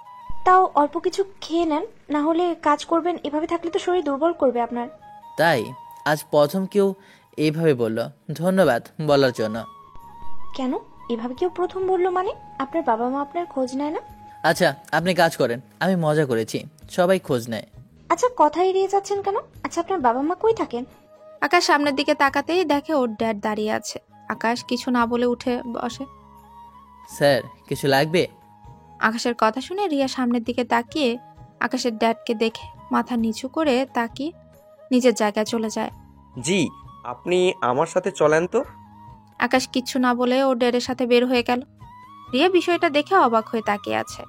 তাও অল্প কিছু খেয়ে নেন, না হলে কাজ করবেন, এভাবে থাকলে তো শরীর দুর্বল করবে আপনার। তাই আজ প্রথম কেউ এইভাবে বলল, ধন্যবাদ বলার জন্য। কেন এভাবে কেউ প্রথম বললো মানে? আপনার বাবা মা আপনার খোঁজ নেয় না? আচ্ছা আপনি কাজ করেন, আমি মজা করেছি, সবাই খোঁজ নেয়। আচ্ছা কথা এড়িয়ে যাচ্ছেন কেন? আচ্ছা আপনার বাবা মা কই থাকেন? আকাশ সামনের দিকে তাকাতেই দেখে ওর ড্যাড দাঁড়িয়ে আছে। আকাশ কিছু না বলে উঠে বসে। স্যার কিছু লাগবে? আকাশের কথা শুনে রিয়া সামনের দিকে তাকিয়ে আকাশের ড্যাডকে দেখে মাথা নিচু করে তাকিয়ে নিজের জায়গায় চলে যায়। জি, আপনি আমার সাথে চলেন তো। আকাশ কিচ্ছু না বলে ওর ড্যাডের সাথে বের হয়ে গেল। রিয়া বিষয়টা দেখে অবাক হয়ে তাকিয়ে আছে।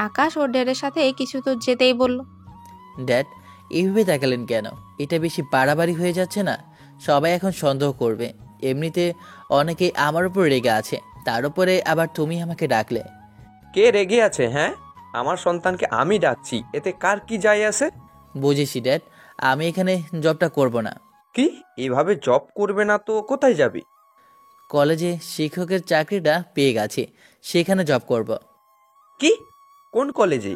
আকাশ ওর ড্যাডের সাথে কিছু তো যেতেই বলল। ড্যাড এইভাবে তাকালেন কেন? এটা বেশি বাড়াবাড়ি হয়ে যাচ্ছে না? সবাই এখন সন্দেহ করবে। এমনিতে অনেকেই আমার উপর রেগে আছে, তার উপরে আবার তুমি আমাকে ডাকলে। কে রেগে আছে? হ্যাঁ, আমার সন্তানকে আমি ডাকছি, এতে কার কি যায় আসে? বুঝেছি ড্যাড, আমি এখানে জবটা করব না। কি, এভাবে জব করবে না তো কোথায় যাবে? কলেজে শিক্ষকের চাকরিটা পেয়ে গেছি, সেখানে জব করব। কি, কোন কলেজে?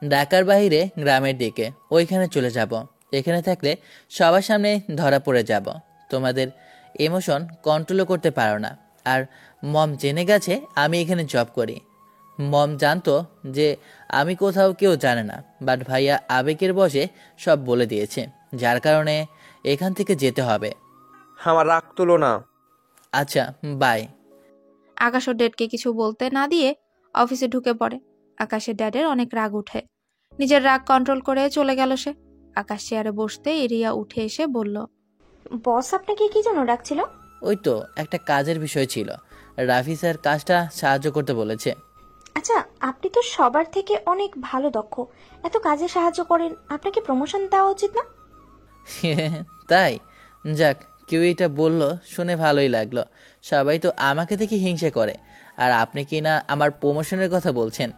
ঢাকার বাইরে গ্রামের দিকে, ওইখানে চলে যাব। এখানে থাকলে সবার সামনে ধরা পড়ে যাব। তোমাদের ইমোশন কন্ট্রোলও করতে পারো না। আর মম জেনে গেছে আমি এখানে জব করি। মম জানতো যে আমি কোথাও, কেউ জানে না, বাট ভাইয়া আবেগের বশে সব বলে দিয়েছে, যার কারণে এখান থেকে যেতে হবে। আমার রাগ তুলো না। আচ্ছা বাই। আকাশ ওর ড্যাডকে কিছু বলতে না দিয়ে অফিসে ঢুকে পড়ে। আকাশের ড্যাডের অনেক রাগ উঠে। নিজের রাগ কন্ট্রোল করে চলে গেল সে। আকাশ চেয়ারে বসতে রিয়া উঠে এসে বলল, বস আপনাকে কি জন্য ডাকছিল? ওই তো একটা কাজের বিষয় ছিল, রাফি স্যার কাজটা সাহায্য করতে বলেছে। আচ্ছা আপনি তো সবার থেকে অনেক ভালো দক্ষ, এত কাজে সাহায্য করেন, আপনাকে প্রমোশন দেওয়া উচিত না? তাই? যাক, কেউ এটা বললো শুনে ভালোই লাগলো। সবাই তো আমাকে দেখে হিংসে করে, আর আপনি কি না আমার প্রমোশনের কথা বলছেন?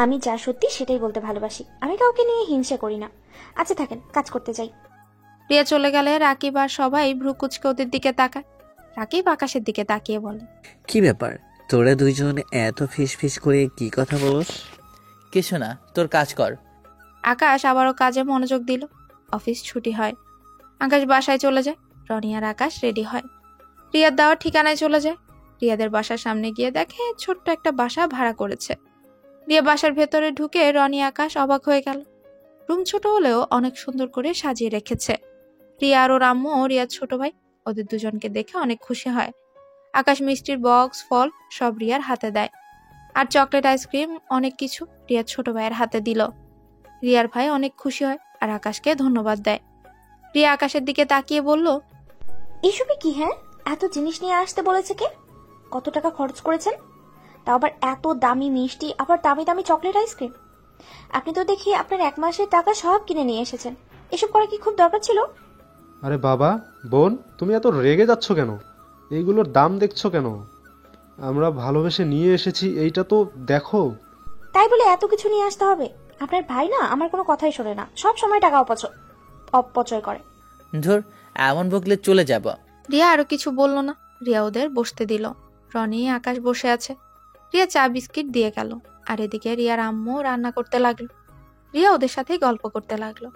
আমি যা সত্যি সেটাই বলতে ভালোবাসি, আমি কাউকে নিয়ে হিংসা করি না। আচ্ছা থাকেন, কাজ করতে যাই। রিয়া চলে গেলে রাকিব আর সবাই ভ্রু কুচকে ওদের দিকে তাকায়। রাকিব আকাশের দিকে তাকিয়ে বলে, কি ব্যাপার, তোরা দুইজন এত ফিস ফিস করে কি কথা বলস? কিছু না, তোর কাজ কর। আকাশ আবারও কাজে মনোযোগ দিল। অফিস ছুটি হয়। আকাশ বাসায় চলে যায়। রনি আর আকাশ রেডি হয়। রিয়ার দেওয়া ঠিকানায় চলে যায়। রিয়াদের বাসার সামনে গিয়ে দেখে ছোট্ট একটা বাসা ভাড়া করেছে। রিয়া বাসার ভেতরে ঢুকে রনি আকাশ অবাক হয়ে গেল। রুম ছোট হলেও অনেক সুন্দর করে সাজিয়ে রেখেছে। রিয়া আর ওর আম্মু ও রিয়ার ছোট ভাই, ওদের দুজনকে দেখে অনেক খুশি হয়। আকাশ মিষ্টির বক্স, ফল সব রিয়ার হাতে দেয়। আর চকলেট, আইসক্রিম অনেক কিছু রিয়ার ছোট ভাইয়ের হাতে দিল। রিয়ার ভাই অনেক খুশি হয় আর আকাশকে ধন্যবাদ দেয়। রিয়া আকাশের দিকে তাকিয়ে বলল, এসবে কি? হ্যাঁ, এত জিনিস নিয়ে আসতে বলেছে কে? কত টাকা খরচ করেছেন? তাও আবার এত দামি মিষ্টি, আবার দামি দামি চকলেট, আইসক্রিম। আপনি তো দেখি আপনার 1 মাসের টাকা সব কিনে নিয়ে এসেছেন। এসব করা কি খুব দরকার ছিল? আরে বাবা, বোন, তুমি এত রেগে যাচ্ছ কেন? এইগুলোর দাম দেখছো কেন? আমরা ভালোবেসে নিয়ে এসেছি, এইটা তো দেখো। তাই বলে এত কিছু নিয়ে আসতে হবে? আপনার ভাই না আমার কোনো কথাই শোনে না, সব সময় টাকা অপচয় করে। ধুর, এমন বকলে চলে যাব। রিয়া আরো কিছু বলল না। রিয়া ওদের বসতে দিল। রনি আকাশ বসে আছে। রিয়া চা বিস্কিট দিয়ে গেল। আর এদিকে রিয়ার আম্মু রান্না করতে লাগলো। রিয়া ওদের সাথেই গল্প করতে লাগলো।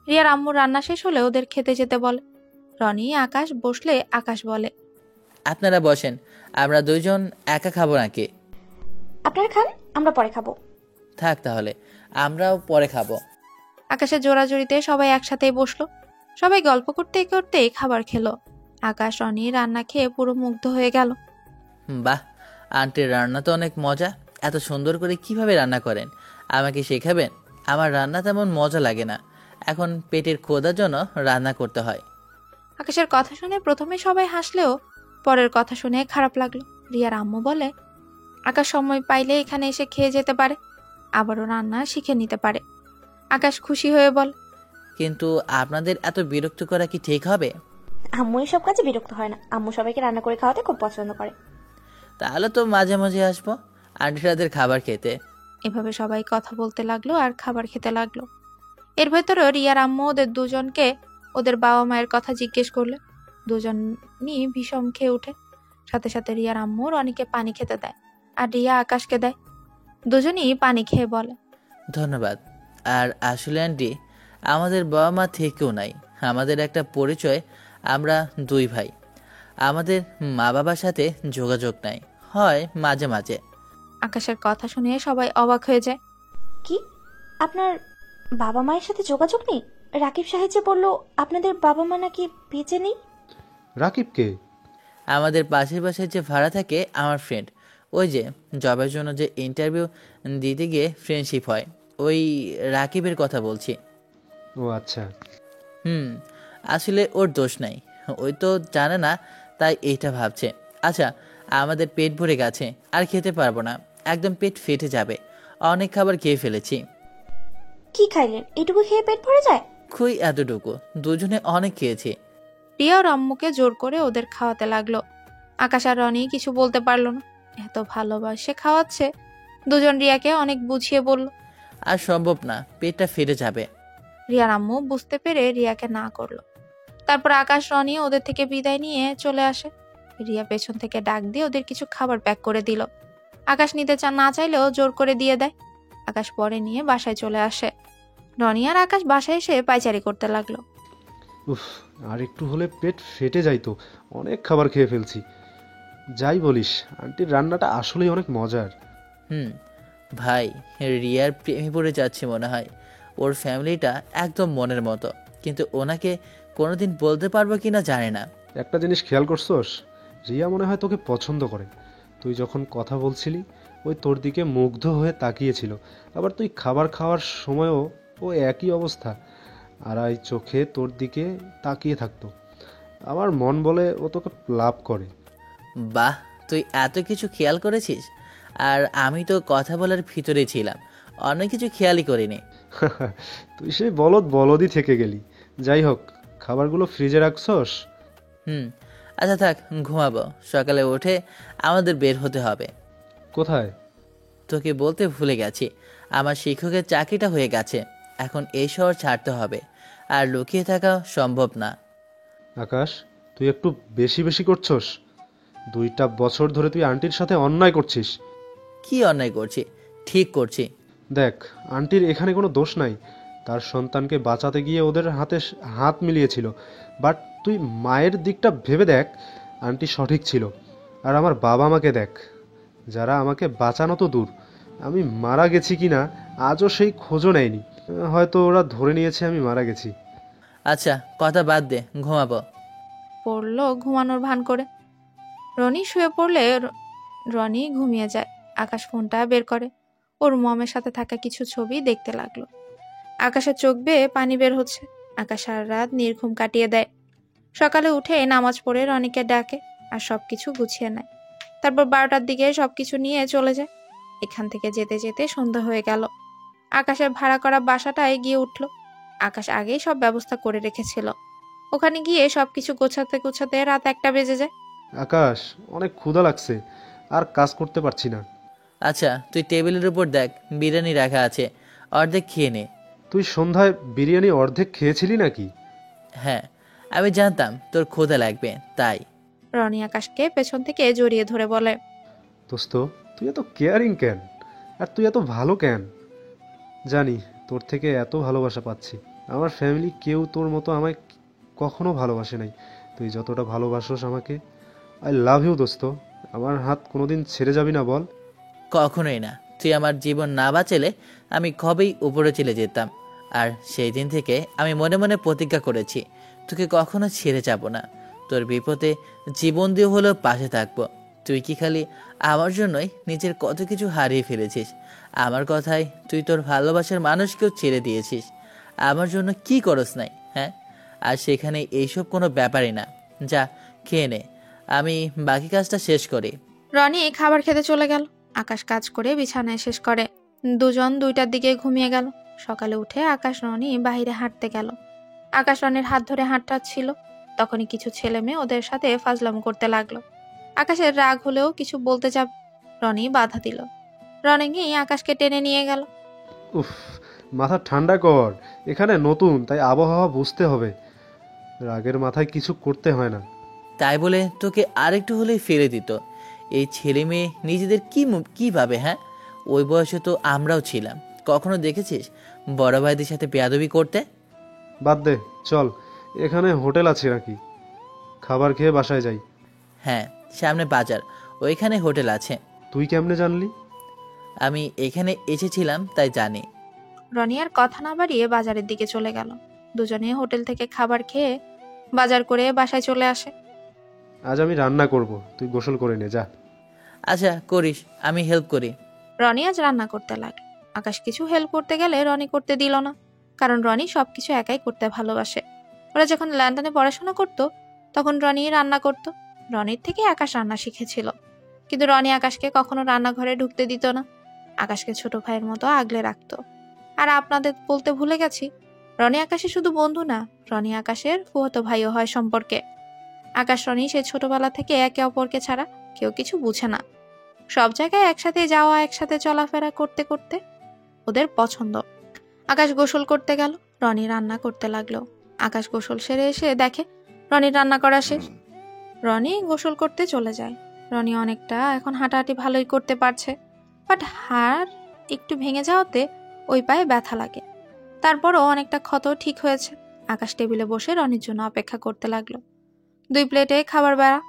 রিয়ার আম্মু রান্না শেষ হলে ওদের খেতে যেতে বলে। রনি আকাশ বসলে আকাশ বলে, আপনারা বসেন, আমরা দুইজন একা খাবো নাকি? আপনার খান, আমরা পরে খাবো। থাক তাহলে, আমরাও পরে খাবো। আকাশের জোরাজুরিতে সবাই একসাথেই বসলো। সবাই গল্প করতে করতে খাবার খেলো। আকাশ রনি রান্না খেয়ে পুরো মুগ্ধ হয়ে গেল। বাহ, আন্টির রান্না তো অনেক মজা। এত সুন্দর করে কিভাবে রান্না করেন? আমাকে শেখাবেন? আমার রান্না তেমন মজা লাগে না, এখন পেটের ক্ষুধার জন্য রান্না করতে হয়। আকাশের কথা শুনে প্রথমে সবাই হাসলেও পরের কথা শুনে খারাপ লাগলো। রিয়ার আম্মু বলে, আকাশ সময় পাইলে এখানে এসে খেয়ে যেতে পারে, আবারও রান্না শিখে নিতে পারে। আকাশ খুশি হয়ে বল, কিন্তু আপনাদের এত বিরক্ত করা কি ঠিক হবে? আম্মু এসব কাজে বিরক্ত হয় না, আম্মু সবাইকে রান্না করে খাওয়াতে খুব পছন্দ করে। তাহলে তো মাঝে মাঝে আসবো আন্টিরাদের খাবার খেতে। এভাবে সবাই কথা বলতে লাগলো আর খাবার খেতে লাগলো। এর ভেতরে রিয়ার আম্মু ওদের দুজনকে ওদের বাবা মায়ের কথা জিজ্ঞেস করলে। দুজনই ভীষণ খেয়ে উঠে। সাথে সাথে রিয়ার আম্মু রনিকে পানি খেতে দেয় আর রিয়া আকাশকে দেয়। দুজনই পানি খেয়ে বলে, ধন্যবাদ। আর আসলে আন্টি, আমাদের বাবা মা থেকেও নাই, আমাদের একটা পরিচয়, আমরা দুই ভাই। আমাদের মা বাবার সাথে যোগাযোগ নাই, হয় মাঝে মাঝে। আকাশের কথা শুনে সবাই অবাক হয়ে যায়। কি, আপনার বাবা মায়ের সাথে যোগাযোগ নেই? রাকিব সাহেব যে বললো আপনাদের বাবা মা নাকি বেঁচে নেই। রাকিব কে? আমাদের পাশের বাসায় যে ভাড়া থাকে আমার ফ্রেন্ড, ওই যে জবের জন্য যে ইন্টারভিউ দিতে গিয়ে ফ্রেন্ডশিপ হয়, ওই রাকিবের কথা বলছি। ও আচ্ছা। আসলে ওর দোষ নাই, ওই তো জানে না, তাই এইটা ভাবছে। আচ্ছা, আমাদের পেট ভরে গেছে, আর খেতে পারবো না, একদম পেট ফেটে যাবে। অনেক খাবার খেয়ে ফেলেছি। কি খাইলেন? এটুকু খেয়ে পেট ভরে যায়? খুই এতটুকু, দুজনে অনেক খেয়েছি। রিয়া ওর আম্মুকে জোর করে ওদের খাওয়াতে লাগলো। আকাশ আর রনি কিছু বলতে পারলো না, এত ভালোবাসে খাওয়াচ্ছে। দুজন রিয়াকে অনেক বুঝিয়ে বলল। আর সম্ভব না, পেটটা ফেটে যাবে। রিয়ার আম্মু বুঝতে পেরে রিয়াকে না করলো। তারপর আকাশ রনি ওদের থেকে বিদায় নিয়ে চলে আসে। রিয়া পেছন থেকে ডাক দিয়ে ওদের কিছু খাবার প্যাক করে দিল। আকাশ নিতে না চাইলেও জোর করে দিয়ে দেয়। আকাশ পরে নিয়ে বাসায় চলে আসে। রনি আর আকাশ বাসায় এসে পায়চারি করতে লাগলো। উফ, আর একটু হলে পেট ফেটে যাইতো, অনেক খাবার খেয়ে ফেলছি। যাই বলিস, আন্টির রান্নাটা আসলেই অনেক মজার। ভাই, রিয়ার প্রেমে পড়ে যাচ্ছে মনে হয়। ওর ফ্যামিলিটা একদম মনের মতো, কিন্তু ওনাকে কোনোদিন বলতে পারবো কিনা জানি না। একটা জিনিস খেয়াল করছোস, রিয়া মনে হয় তোকে পছন্দ করে। তুই যখন কথা বলছিলি, ওই তোর দিকে মুগ্ধ হয়ে তাকিয়েছিল। আবার তুই খাবার খাওয়ার সময়ও ও একই অবস্থা, আড়াই চোখে তোর দিকে তাকিয়ে থাকতো। আমার মন বলে ও তোকে লাভ করে। বাহ, তুই এত কিছু খেয়াল করেছিস, আর আমি তো কথা বলার ভিতরেই ছিলাম, অনেক কিছু খেয়ালই করিনি। তুই সেই বলদই থেকে গেলি। যাই হোক, খাবারগুলো ফ্রিজে রাখছস? আচ্ছা থাক, ঘুমাবো, সকালে উঠে আমাদের বের হতে হবে। কোথায়? তোকে বলতে ভুলে গেছি, আমার শিক্ষকের চাকরিটা হয়ে গেছে, এখন এই শহর ছাড়তে হবে, আর লুকিয়ে থাকা সম্ভব না। আকাশ, তুই একটু বেশি বেশি করছস। 2টা বছর ধরে তুই আন্টির সাথে অন্যায় করছিস। কি অন্যায় করছি? ঠিক করছি। দেখ, আন্টির এখানে কোনো দোষ নাই। তার সন্তানকে বাঁচাতে গিয়ে ওদের হাতে হাত মিলিয়েছিল। বাট তুই মায়ের দিকটা ভেবে দেখ, আন্টি সঠিক ছিল। আর আমার বাবা মাকে দেখ, যারা আমাকে বাঁচানো তো দূর, আমি মারা গেছি কিনা আজও সেই খোঁজও নেয়নি। হয়তো ওরা ধরে নিয়েছে আমি মারা গেছি। আচ্ছা, কথা বাদ দে, ঘুমাবো। পড়লো ঘুমানোর ভান করে। রনি শুয়ে পড়লে রনি ঘুমিয়ে যায়। আকাশ ফোনটা বের করে, ওর মমের সাথে থাকা কিছু ছবি দেখতে লাগলো। আকাশের চোখ বেয়ে পানি বের হচ্ছে। আকাশ সারা রাত নির্ঘুম কাটিয়ে দেয়। সকালে উঠে নামাজ পড়ে রনিকে ডাকে আর সবকিছু গুছিয়ে নেয়। তারপর 12টার দিকে সবকিছু নিয়ে চলে যায়। এখান থেকে যেতে যেতে সন্ধ্যা হয়ে গেল। আকাশের ভাড়া করা বাসাটায় গিয়ে উঠল। আকাশ আগেই সব ব্যবস্থা করে রেখেছিল। ওখানে গিয়ে সবকিছু গোছাতে গোছাতে রাত 1টা বেজে যায়। আকাশ, অনেক ক্ষুধা লাগছে, আর কাজ করতে পারছি না। আচ্ছা তুই টেবিলের উপর দেখ, বিরিয়ানি রাখা আছে, অর্ধেক খেয়ে নে। তুই সন্ধ্যায় বিরিয়ানি অর্ধেক খেয়েছিলি নাকি? হ্যাঁ, আমি জানতাম তোর ক্ষুধা লাগবে তাই। রনি আকাশকে পেছন থেকে জড়িয়ে ধরে বলে, দোস্ত, তুই এত কেয়ারিং কেন? আর তুই এত ভালো কেন? জানি তোর থেকে এত ভালোবাসা পাচ্ছি। আমার ফ্যামিলি কেউ তোর মতো আমায় কখনো ভালোবাসে নাই। তুই যতটা ভালোবাসোস আমাকে, আই লাভ ইউ দোস্ত। আমার হাত কোনোদিন ছেড়ে যাবি না বল? কখনোই না। তুই আমার জীবন না বাঁচালে আমি কবেই উপরে চলে যেতাম। আর সেই দিন থেকে আমি মনে মনে প্রতিজ্ঞা করেছি তোকে কখনো ছেড়ে যাব না। তোর বিপদে জীবন দিয়ে হলেও পাশে থাকবো। তুই কি খালি আমার জন্যই নিজের কত কিছু হারিয়ে ফেলেছিস? আমার কথায় তুই তোর ভালোবাসার মানুষকেও ছেড়ে দিয়েছিস। আমার জন্য কি করস নাই, হ্যাঁ? আর সেখানে এইসব কোনো ব্যাপারই না। যা খেয়ে নে, আমি বাকি কাজটা শেষ করি। রনি খাবার খেতে চলে গেল। আকাশ কাজ করে বিছানায় শেষ করে। দুজন 2টার দিকে ঘুমিয়ে গেল। সকালে উঠে আকাশ রনি বাইরে হাঁটতে গেল। আকাশ রনির হাত ধরে হাঁটাচ্ছিল। তখনই কিছু ছেলে মেয়ে ওদের সাথে ফাজলাম করতে লাগলো। আকাশের রাগ হলেও কিছু বলতে যাবে, রনি বাধা দিল। রনি গিয়ে আকাশকে টেনে নিয়ে গেল। উফ, মাথা ঠান্ডা কর। এখানে নতুন, তাই আবহাওয়া বুঝতে হবে। রাগের মাথায় কিছু করতে হয় না। তাই বলে তোকে আরেকটু হলেই ফেলে দিত। এই ছেলে মেয়ে নিজেদের কি ভাবে, হ্যাঁ? ওই বয়সে তো আমরাও ছিলাম। কখনো দেখেছিস বড় ভাইদের সাথে বেয়াদবি করতে? বাদ দে, চল। এখানে হোটেল আছে নাকি? খাবার খেয়ে বাসায় যাই। হ্যাঁ, সামনে বাজার, ওইখানে হোটেল আছে। তুই কেমনে জানলি? আমি এখানে এসেছিলাম তাই জানি। রনি আর কথা না বাড়িয়ে বাজারের দিকে চলে গেল। দুজনে হোটেল থেকে খাবার খেয়ে বাজার করে বাসায় চলে আসে। আজ আমি রান্না করব, তুই গোসল করে নে, যা। আচ্ছা করিস, আমি হেল্প করি। রনি আজ রান্না করতে লাগলো। আকাশ কিছু হেল্প করতে গেলে রনি করতে দিল না, কারণ রনি সবকিছু একাই করতে ভালোবাসে। ওরা যখন লন্ডনে পড়াশোনা করত তখন রনি রান্না করত। রনির থেকে আকাশ রান্না শিখেছিল, কিন্তু রনি আকাশকে কখনো রান্নাঘরে ঢুকতে দিত না। আকাশকে ছোট ভাইয়ের মতো আগলে রাখতো। আর আপনাদের বলতে ভুলে গেছি, রনি আকাশের শুধু বন্ধু না, রনি আকাশের ফুফাতো ভাইও হয় সম্পর্কে। আকাশ রনি সেই ছোটবেলা থেকে একে অপরকে ছাড়া কেউ কিছু বুঝে না। সব জায়গায় একসাথে যাওয়া, একসাথে চলাফেরা করতে করতে ওদের পছন্দ। আকাশ গোসল করতে গেল, রনি রান্না করতে লাগলো। আকাশ গোসল সেরে এসে দেখে রনি রান্না করা শেষ। রনি গোসল করতে চলে যায়। রনি অনেকটা এখন হাঁটাহাঁটি ভালোই করতে পারছে, বাট হাড় একটু ভেঙে যাওয়াতে ওই পায়ে ব্যথা লাগে। তারপরও অনেকটা ক্ষত ঠিক হয়েছে। আকাশ টেবিলে বসে রনির জন্য অপেক্ষা করতে লাগলো। 2 প্লেটে খাবার বেড়া।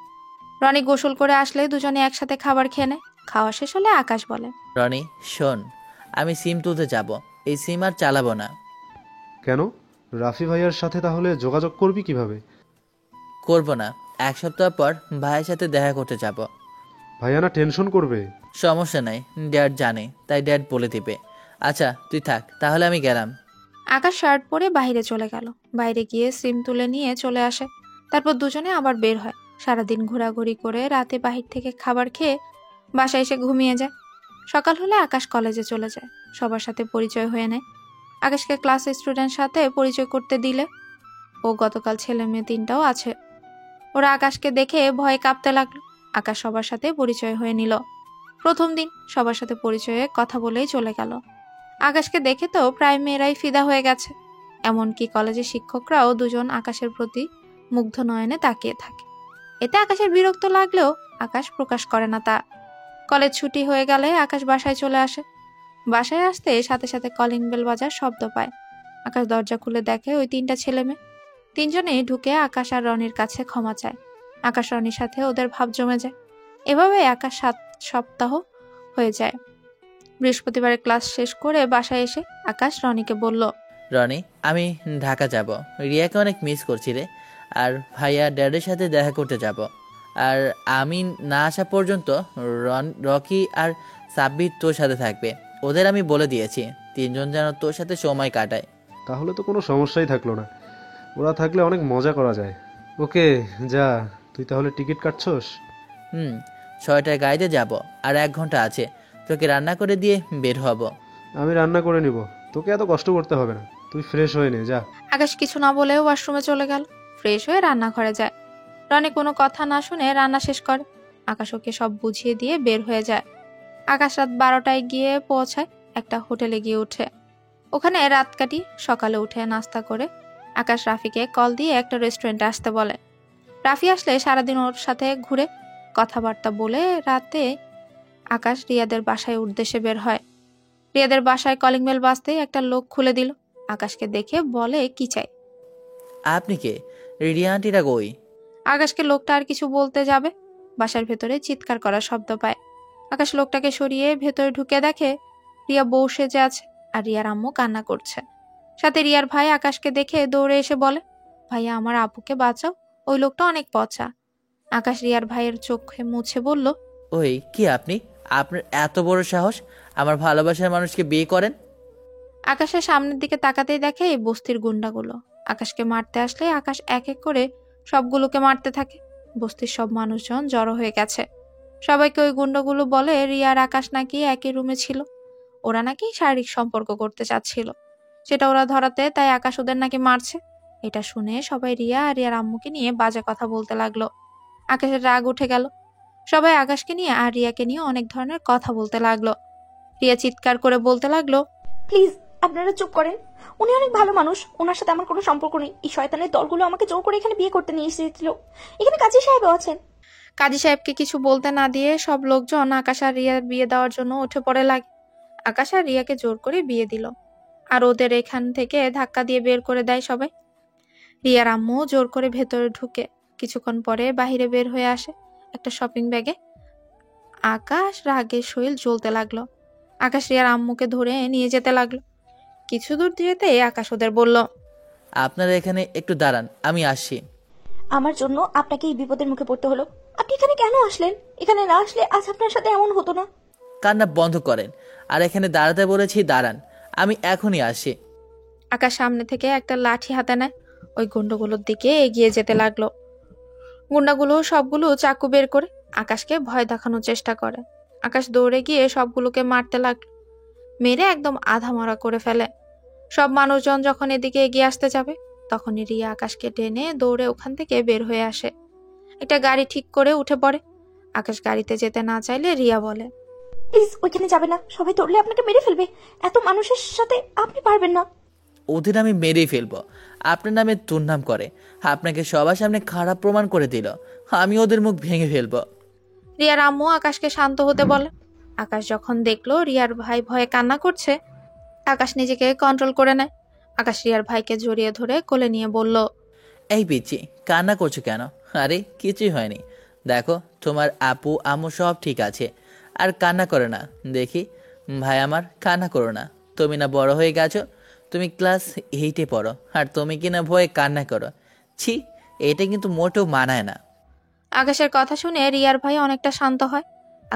রনি গোসল করে আসলে দুজনে একসাথে খাবার খেয়ে নেয়। খাওয়া শেষ হলে আকাশ বলে, রনি শোন, আমি সিম তুলতে যাব। এই সিম আর চালাবো না। কেন? রাফি ভাইয়ার সাথে তাহলে যোগাযোগ করবি কিভাবে? করব না, 1 সপ্তাহ পর ভাইয়ের সাথে দেখা করতে যাব। ভাইয়া না টেনশন করবে? সমস্যা নাই, ড্যাড জানে, তাই ড্যাড বলে দিবে। আচ্ছা তুই থাক, তাহলে আমি গেলাম। আকাশ শার্ট পরে বাইরে চলে গেল। বাইরে গিয়ে সিম তুলে নিয়ে চলে আসে। তারপর দুজনে আবার বের হয়। সারাদিন ঘোরাঘুরি করে রাতে বাহির থেকে খাবার খেয়ে বাসায় এসে ঘুমিয়ে যায়। সকাল হলে আকাশ কলেজে চলে যায়। সবার সাথে পরিচয় হয়ে নেয়। আকাশকে ক্লাস স্টুডেন্ট সাথে পরিচয় করতে দিলে ও গতকাল ছেলে মেয়ে 3টাও আছে। ওরা আকাশকে দেখে ভয়ে কাঁপতে লাগলো। আকাশ সবার সাথে পরিচয় হয়ে নিল। প্রথম দিন সবার সাথে পরিচয়ে কথা বলেই চলে গেল। আকাশকে দেখে তো প্রায় মেয়েরাই ফিদা হয়ে গেছে। এমনকি কলেজের শিক্ষকরাও দুজন আকাশের প্রতি মুগ্ধ নয়নে তাকিয়ে থাকে। এতে আকাশের বিরক্ত লাগলেও আকাশ প্রকাশ করে না তা। কলেজ ছুটি হয়ে গেলে আকাশ বাসায় চলে আসে। বাসায় আসতে সাথে সাথে কলিং বেল বাজার শব্দ পায়। আকাশ দরজা খুলে দেখে ওই 3টা ছেলে মেয়ে। 3জনেই ঢুকে আকাশ আর রনির কাছে ক্ষমা চায়। আকাশ রনির সাথে ওদের ভাব জমে যায়। এভাবে আকাশ 7 সপ্তাহ হয়ে যায়। বৃহস্পতিবারে ক্লাস শেষ করে বাসায় এসে আকাশ রনিকে বলল, রনি, আমি ঢাকা যাব। রিয়াকে অনেক মিস করছি রে। আর ভাইয়া ড্যাডের সাথে দেখা করতে যাব। আর আমি না আসা পর্যন্ত রকি আর সাব্বির তোর সাথে থাকবে। ওদের আমি বলে দিয়েছি 3জন যেন তোর সাথে সময় কাটায়। তাহলে তো কোনো সমস্যাই থাকলো না। ওরা থাকলে অনেক মজা করা যায়। ওকে, যা। তুই তাহলে টিকিট কাটছস? 6টায় গাড়িতে যাব। আর 1 ঘন্টা আছে, তোকে রান্না করে দিয়ে বের হব। আমি রান্না করে নিব, তোকে এত কষ্ট করতে হবে না। তুই ফ্রেশ হয়ে নে, যা। আকাশ কিছু না বলে ওয়াশরুমে চলে গেল। ফ্রেশ হয়ে রান্নাঘরে যায়। রনি কোনো কথা না শুনে রান্না শেষ করে। আকাশ ওকে সব বুঝিয়ে দিয়ে বের হয়ে যায়। আকাশ রাত 12টায় গিয়ে পৌঁছায় একটা হোটেলে গিয়ে উঠে। ওখানে রাত কাটি। সকালে উঠে নাস্তা করে আকাশ রাফিকে কল দিয়ে একটা রেস্টুরেন্টে আসতে বলে। রাফি আসলে সারাদিন ওর সাথে ঘুরে কথাবার্তা বলে রাতে আকাশ রিয়াদের বাসায় উদ্দেশ্যে বের হয়। রিয়াদের বাসায় কলিং বেল বাজতে একটা লোক খুলে দিল। আকাশকে দেখে বলে কি চাই। আপনি কে? রিয়া আন্টিরা কই? আকাশকে লোকটা আর কিছু বলতে যাবে, বাসার ভেতরে চিৎকার করার শব্দ পায়। আকাশ লোকটাকে সরিয়ে ভেতরে ঢুকে দেখে রিয়া বউ সেজে আছে আর রিয়ার আম্মু কান্না করছে। সাথে রিয়ার ভাই আকাশকে দেখে দৌড়ে এসে বলে, ভাইয়া আমার আপুকে বাঁচাও, ওই লোকটা অনেক পচা। আকাশ রিয়ার ভাইয়ের চোখে মুছে বলল, ওই কি আপনি? আপনার এত বড় সাহস আমার ভালোবাসার মানুষকে বিয়ে করেন? আকাশের সামনের দিকে তাকাতেই দেখে এই বস্তির গুন্ডাগুলো আকাশকে মারতে আসলে আকাশ এক এক করে সবগুলোকে মারতে থাকে। বস্তির সব মানুষজন জড়ো হয়ে গেছে। সবাইকে ওই গুন্ডাগুলো বলে রিয়া আর আকাশ নাকি একই রুমে ছিল, ওরা নাকি শারীরিক সম্পর্ক করতে চাচ্ছিল, সেটা ওরা ধরাতে তাই আকাশ ওদের নাকি মারছে। এটা শুনে সবাই রিয়া আর রিয়ার আম্মুকে নিয়ে বাজে কথা বলতে লাগলো। আকাশের রাগ উঠে গেল। সবাই আকাশকে নিয়ে আর রিয়াকে নিয়ে অনেক ধরনের কথা বলতে লাগলো। রিয়া চিৎকার করে বলতে লাগলো, প্লিজ আপনারা চুপ করেন, উনি অনেক ভালো মানুষ, ওনার সাথে আমার কোনো সম্পর্ক নেই। এই শয়তানের দলগুলো আমাকে জোর করে এখানে বিয়ে করতে নিয়ে এসেছিল। এখানে কাজী সাহেবও আছেন। কাজী সাহেবকে কিছু বলতে না দিয়ে সব লোকজন আকাশ আর রিয়ার বিয়ে দেওয়ার জন্য উঠে পড়ে লাগে। আকাশ আর রিয়াকে জোর করে বিয়ে দিল আর ওদের এখান থেকে ধাক্কা দিয়ে বের করে দেয় সবাই। রিয়ার আম্মু জোর করে ভেতরে ঢুকে কিছুক্ষণ পরে বাহিরে বের হয়ে আসে একটা শপিং ব্যাগে। আকাশ রাগে শরীর জ্বলতে লাগলো। আকাশ রিয়ার আম্মুকে ধরে নিয়ে যেতে লাগলো। কিছু দূর যেতে আকাশ ওদের বলল, আপনারা এখানে একটু দাঁড়ান, আমি আসছি। আমার জন্য আপনাকে এই বিপদের মুখে পড়তে হলো। আপনি এখানে কেন আসলেন? এখানে না আসলে আজ আপনার সাথে এমন হতো না। কান্না বন্ধ করেন আর এখানে দাঁড়াতে বলেছি, দাঁড়ান, আমি এখনই আসছি। আকাশ সামনে থেকে একটা লাঠি হাতে নেয়, ওই গুন্ডাগুলোর দিকে এগিয়ে যেতে লাগলো। গুন্ডাগুলো সবগুলো চাকু বের করে আকাশকে ভয় দেখানোর চেষ্টা করে। আকাশ দৌড়ে গিয়ে সবগুলোকে মারতে লাগলো, মেরে একদম আধা মরা করে ফেলে। সব মানুষজন যখন এদিকে এগিয়ে আসতে যাবে তখনই রিয়া আকাশকে টেনে দৌড়ে ওখান থেকে বের হয়ে আসে। একটা গাড়ি ঠিক করে উঠে পড়ে। আকাশ গাড়িতে যেতে না চাইলে রিয়া বলে, প্লিজ ওইখানে যাবে না, সবাই ধরলে আপনাকে মেরে ফেলবে। এত মানুষের সাথে আপনি পারবেন না। ওদের আমি মেরেই ফেলবো। আপনার নামে দুর্নাম করে, আপনাকে সবার সামনে খারাপ প্রমাণ করে দিল, আমি ওদের মুখ ভেঙে ফেলবো। রিয়ার আম্মু আকাশকে শান্ত হতে বলে। আকাশ যখন দেখলো রিয়ার ভাই ভয়ে কান্না করছে, আকাশ নিজেকে কন্ট্রোল করে নেয়। আকাশ রিয়ার ভাইকে জড়িয়ে ধরে কোলে নিয়ে বলল, এই পিচ্ছি, কান্না করছো কেন? আরে কিছুই হয়নি, দেখো তোমার আপু আম্মু সব ঠিক আছে, আর কান্না করো না। দেখি ভাই আমার, কান্না করো না। তুমি না বড় হয়ে গেছো, তুমি ক্লাস 8-এ পড়ো, আর তুমি কিনা ভয়ে কান্না করো। ছি, এটা কিন্তু মোটেও মানায় না। আকাশের কথা শুনে রিয়ার ভাই অনেকটা শান্ত হয়।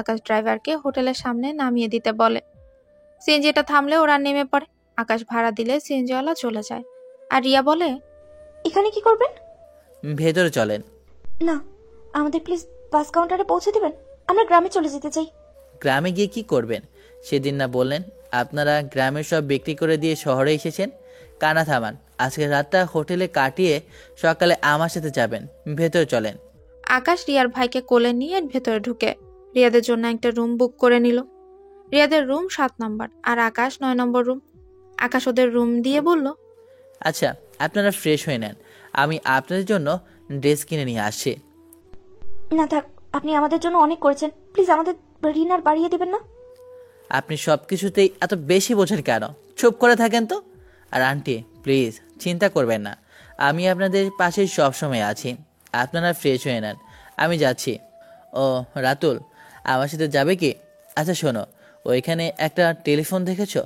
আকাশ ড্রাইভারকে হোটেলের সামনে নামিয়ে দিতে বলে। সিএনজিটা থামলে ওরা নেমে পড়ে। আকাশ ভাড়া দিলে সিএনজিওয়ালা চলে যায়। আর রিয়া বলে, এখানে কি করবেন? ভেতরে চলেন। না, আমাদের প্লিজ বাস কাউন্টারে পৌঁছে দিবেন, আমরা গ্রামে চলে যেতে চাই। গ্রামে গিয়ে কি করবেন? সেদিন না বললেন আপনারা গ্রামের সব বিক্রি করে দিয়ে শহরে এসেছেন? কানা থামান, আজকে রাতটা হোটেলে কাটিয়ে সকালে আমার সাথে যাবেন। ভেতরে চলেন। আকাশ রিয়ার ভাইকে কোলে নিয়ে ভেতরে ঢুকে রিয়াদের জন্য একটা রুম বুক করে নিল। রিয়াদের রুম 7 নম্বর আর আকাশ 9 নম্বর রুম। আকাশ ওদের রুম দিয়ে বলল, আচ্ছা, আপনারা ফ্রেশ হয়ে নেন, আমি আপনাদের জন্য ড্রেস কিনে নিয়ে আসছি। না থাক, আপনি আমাদের জন্য অনেক করেছেন, প্লিজ আমাদের ঋণ আর বাড়িয়ে দিবেন না। আপনি সব কিছুতেই এত বেশি বোঝেন কেন? চুপ করে থাকেন তো। আর আন্টি প্লিজ চিন্তা করবেন না, আমি আপনাদের পাশে সবসময় আছি। আপনারা ফ্রেশ হয়ে নেন, আমি যাচ্ছি। ও রাতুল, আমার সাথে যাবে কি? আচ্ছা শোনো, ওইখানে একটা টেলিফোন দেখেছো?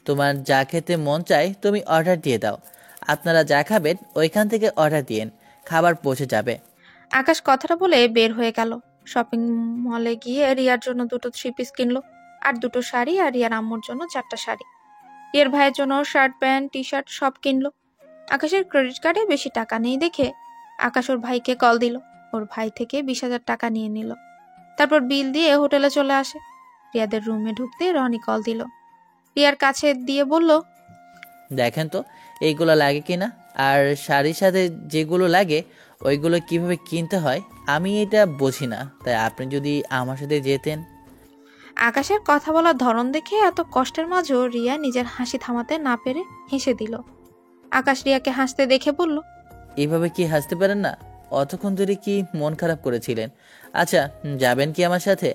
তোমার যা খেতে মন চায় তুমি অর্ডার দিয়ে দাও। আপনারা যা খাবেন ওইখান থেকে অর্ডার দিয়েন, খাবার পৌঁছে যাবে। আকাশ কথাটা বলে বের হয়ে গেল। শপিং মলে গিয়ে রিয়ার জন্য 2টো 3 পিস কিনলো আর 2টো শাড়ি, আর রিয়ার আম্মুর জন্য 4টা শাড়ি। রিয়ার ভাইয়ের জন্য শার্ট প্যান্ট টি শার্ট সব কিনলো। আকাশের ক্রেডিট কার্ডে বেশি টাকা নেই দেখে আকাশ ওর ভাইকে কল দিল। ওর ভাই থেকে 20,000 টাকা নিয়ে নিল। তারপর বিল দিয়ে হোটেলে চলে আসে। রিয়াদের রুমে ঢুকতে রনি কল দিল। রিয়ার কাছে দিয়ে বলল, দেখেন তো এইগুলো লাগে কিনা, আর শাড়ির সাথে যেগুলো লাগে ওইগুলো কিভাবে কিনতে হয় আমি এটা বুঝি না, তাই আপনি যদি আমার সাথে যেতেন। আকাশের কথা বলার ধরন দেখে এত কষ্টের মাঝেও রিয়া নিজের হাসি থামাতে না পেরে হেসে দিল। আকাশ রিয়াকে হাসতে দেখে বলল, এইভাবে কি হাসতে পারেন না? অতক্ষণ ধরে কি মন খারাপ করেছিলেন? আচ্ছা, যাবেন কি আমার সাথে?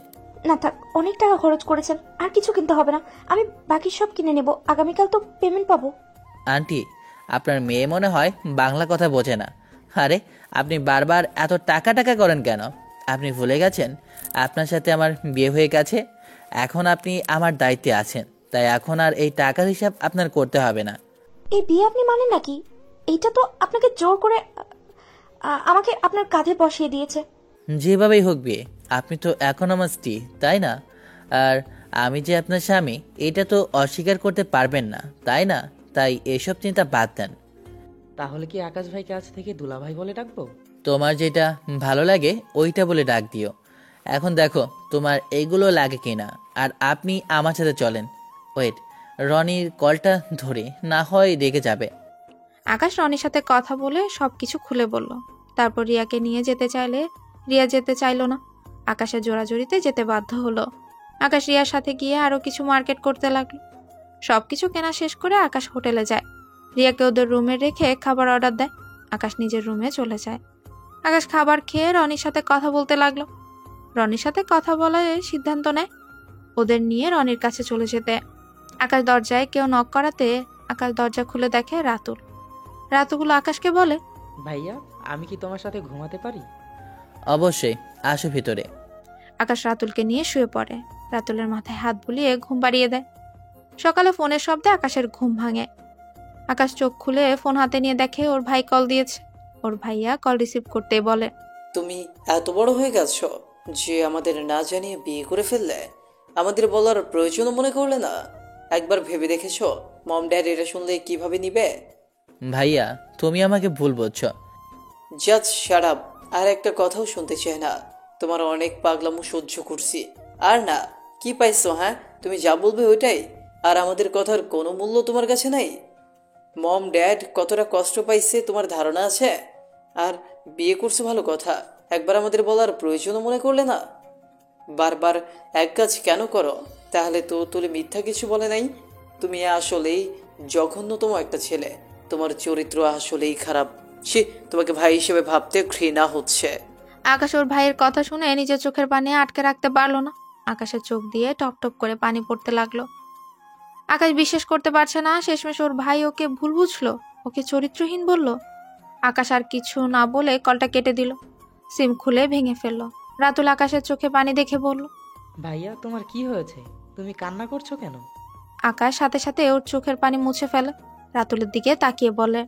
না থাক, অনেক টাকা খরচ করেছেন, আর কিছু কিনতে হবে না, আমি বাকি সব কিনে নেব, আগামীকাল তো পেমেন্ট পাবো। আন্টি, আপনার মেয়ে মনে হয় বাংলা কথা বোঝে না। আরে, আপনি বারবার এত টাকা টাকা করেন কেন? আপনি ভুলে গেছেন আপনার সাথে আমার বিয়ে হয়ে গেছে? এখন আপনি আমার দায়িত্বে আছেন, তাই এখন আর এই টাকার হিসাব আপনার করতে হবে না। এই বিয়ে আপনি মানেন নাকি? এইটা তো আপনাকে জোর করে আমাকে আপনার কাঁধে বসিয়ে দিয়েছে। যেভাবেই হোক বিয়ে, আপনি তো এখন আমার স্ত্রী, তাই না? আর আমি যে আপনার স্বামী, এটা তো অস্বীকার করতে পারবেন না, তাই না? তাই এসব চিন্তা বাদ দেন। তাহলে কি আকাশ ভাইকে আজ থেকে দুলাভাই বলে ডাকবো? তোমার যেটা ভালো লাগে ওইটা বলে ডাক দিও। এখন দেখো তোমার এইগুলো লাগে কিনা, আর আপনি আমার সাথে চলেন। ওয়েট, রনির কলটা ধরে, না হয় রেগে যাবে। আকাশ রনির সাথে কথা বলে সবকিছু খুলে বলল। তারপর রিয়াকে নিয়ে যেতে চাইলে রিয়া যেতে চাইলো না। আকাশের জোরাজোরিতে যেতে বাধ্য হলো। আকাশ রিয়ার সাথে গিয়ে আরো কিছু মার্কেট করতে লাগলো। সবকিছু কেনা শেষ করে আকাশ হোটেলে যায়। রিয়াকে ওদের রুমে রেখে খাবার অর্ডার দেয়। আকাশ নিজের রুমে চলে যায়। আকাশ খাবার খেয়ে রনির সাথে কথা বলতে লাগলো। রনির সাথে কথা বলার সিদ্ধান্ত নেয় ওদের নিয়ে রনির কাছে চলে যেতে। আকাশ দরজায় কেউ নক করাতে আকাশ দরজা খুলে দেখে রাতুল। রাতুল আকাশকে বলে, ভাইয়া, আমি কি তোমার সাথে ঘুমাতে পারি? অবশ্যই, আসো ভিতরে। আকাশ রাতুলকে নিয়ে শুয়ে পড়ে। রাতুলের মাথায় হাত বুলিয়ে ঘুম পাড়িয়ে দেয়। সকালে ফোনের শব্দে আকাশের ঘুম ভাঙে। আকাশ চোখ খুলে ফোন হাতে নিয়ে দেখে ওর ভাই কল দিয়েছে। ওর ভাইয়া কল রিসিভ করতে বলে, তুমি এত বড় হয়ে গেছো যে আমাদের না জানিয়ে বিয়ে করে ফেললে? আমাদের বলার প্রয়োজনও মনে করলে না? একবার ভেবে দেখেছো মম ড্যাড এটা শুনলে কিভাবে নিবে? ভাইয়া, তুমি আমাকে ভুল বুঝছো। Just shut up. আর একটা কথাও শুনতে চাই না। তোমার অনেক পাগলামো সহ্য করছি। আর না, কি পাইছো? হ্যাঁ, তুমি যা বলবে ওইটাই? আর আমাদের কথার কোনো মূল্য তোমার কাছে নাই? মম ড্যাড কতটা কষ্ট পাইছে তোমার ধারণা আছে? আর বিয়ে করছো ভালো কথা, একবার আমাদের বলার প্রয়োজনও মনে করলে না? বারবার এক কাজ কেন করো? তাহলে তো তুলে মিথ্যা কিছু বলে নাই। তুমি আসলেই জঘন্যতম একটা ছেলে। তোমার চরিত্র আসলেই খারাপ। সে তোমাকে ভাই হিসেবে ভাবতে ঘৃণা হচ্ছে। আকাশ ওর ভাইয়ের কথা শুনে নিজের চোখের পানি আটকে রাখতে পারলো না। আকাশের চোখ দিয়ে টপ টপ করে পানি পড়তে লাগলো। আকাশ বিশ্বাস করতে পারছে না শেষমেশ ওর ভাই ওকে ভুল বুঝলো, ওকে চরিত্রহীন বলল। আকাশ আর কিছু না বলে কলটা কেটে দিল। সিম খুলে ভেঙে ফেললো। রাতুল আকাশের চোখে পানি দেখে বলল, ভাইয়া, তোমার কি হয়েছে? তুমি কান্না করছো কেন? আকাশ সাথে সাথে ওর চোখের পানি মুছে ফেলে। রাতুলের দিকে তাকিয়ে বলে,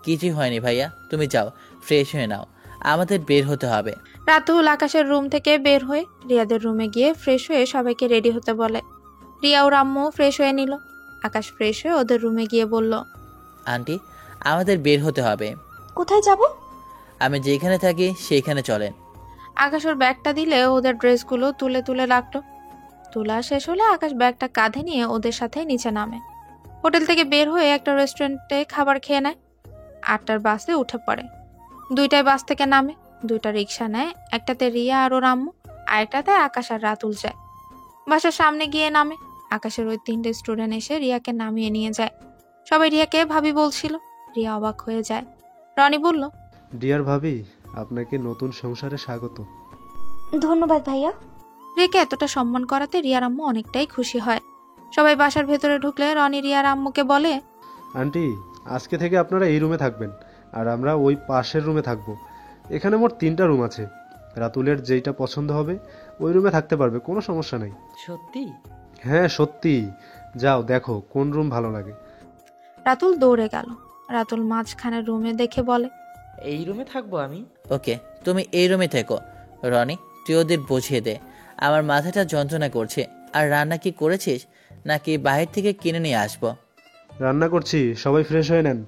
কিছুই হয়নি ভাইয়া, তুমি যাও, ফ্রেশ হয়ে নাও, আমাদের বের হতে হবে। রাতুল আকাশের রুম থেকে বের হয়ে রিয়াদের রুমে গিয়ে ফ্রেশ হয়ে সবাইকে রেডি হতে বলে। রিয়া ওর আম্মু ফ্রেশ হয়ে নিল। আকাশ ফ্রেশ হয়ে ওদের রুমে গিয়ে বলল, আন্টি, আমাদের বের হতে হবে। কোথায় যাব? আমি যেখানে থাকি সেইখানে চলেন। আকাশ ওর ব্যাগটা দিলে ওদের ড্রেসগুলো তুলে তুলে রাখলো। তোলা শেষ হলে আকাশ ব্যাগটা কাঁধে নিয়ে ওদের সাথে নিচে নামে। হোটেল থেকে বের হয়ে একটা রেস্টুরেন্টে খাবার খেয়ে নেয়। 8টার বাসে উঠে পড়ে। 2টায় বাস থেকে নামে। 2টা রিক্সা নেয়। একটাতে রিয়া আর ওর আম্মু, আরেকটাতে আকাশ আর রাতুল যায়। বাসার সামনে গিয়ে নামে। আকাশের ওই 3টে স্টুডেন্ট এসে রিয়াকে নামিয়ে নিয়ে যায়। সবাই রিয়াকে ভাবি বলছিল। রিয়া অবাক হয়ে যায়। রনি বলল, ডিয়ার ভাবি, আপনাকে নতুন সংসারে স্বাগত। ধন্যবাদ ভাইয়া। রিয়াকে এতটা সম্মান করাতে রিয়ার আম্মু অনেকটাই খুশি হয়। সবাই বাসার ভেতরে ঢুকলে রনি রিয়ার আম্মুকে বলে, আন্টি, আজকে থেকে আপনারা এই রুমে থাকবেন, আর আমরা ওই পাশের রুমে থাকবো। এখানে মোট 3টা রুম আছে। রাতুলের যেইটা পছন্দ হবে ওই রুমে থাকতে পারবে, কোনো সমস্যা নেই। সত্যি? হ্যাঁ সত্যি। যাও দেখো কোন রুম ভালো লাগে। রাতুল দৌড়ে গেল। রাতুল মাঝখানে রুমে দেখে বলে, এই রুমে থাকবো আমি? ওকে, তুমি এই রুমে থেকো। রনি, তুই ওদের বুঝিয়ে দে, আমার মাথাটা যন্ত্রণা করছে। আর রান্না কি করেছিস, নাকি বাহির থেকে কিনে নিয়ে আসবো? রান্না করছি, সবাই ফ্রেশ হয়ে নেন,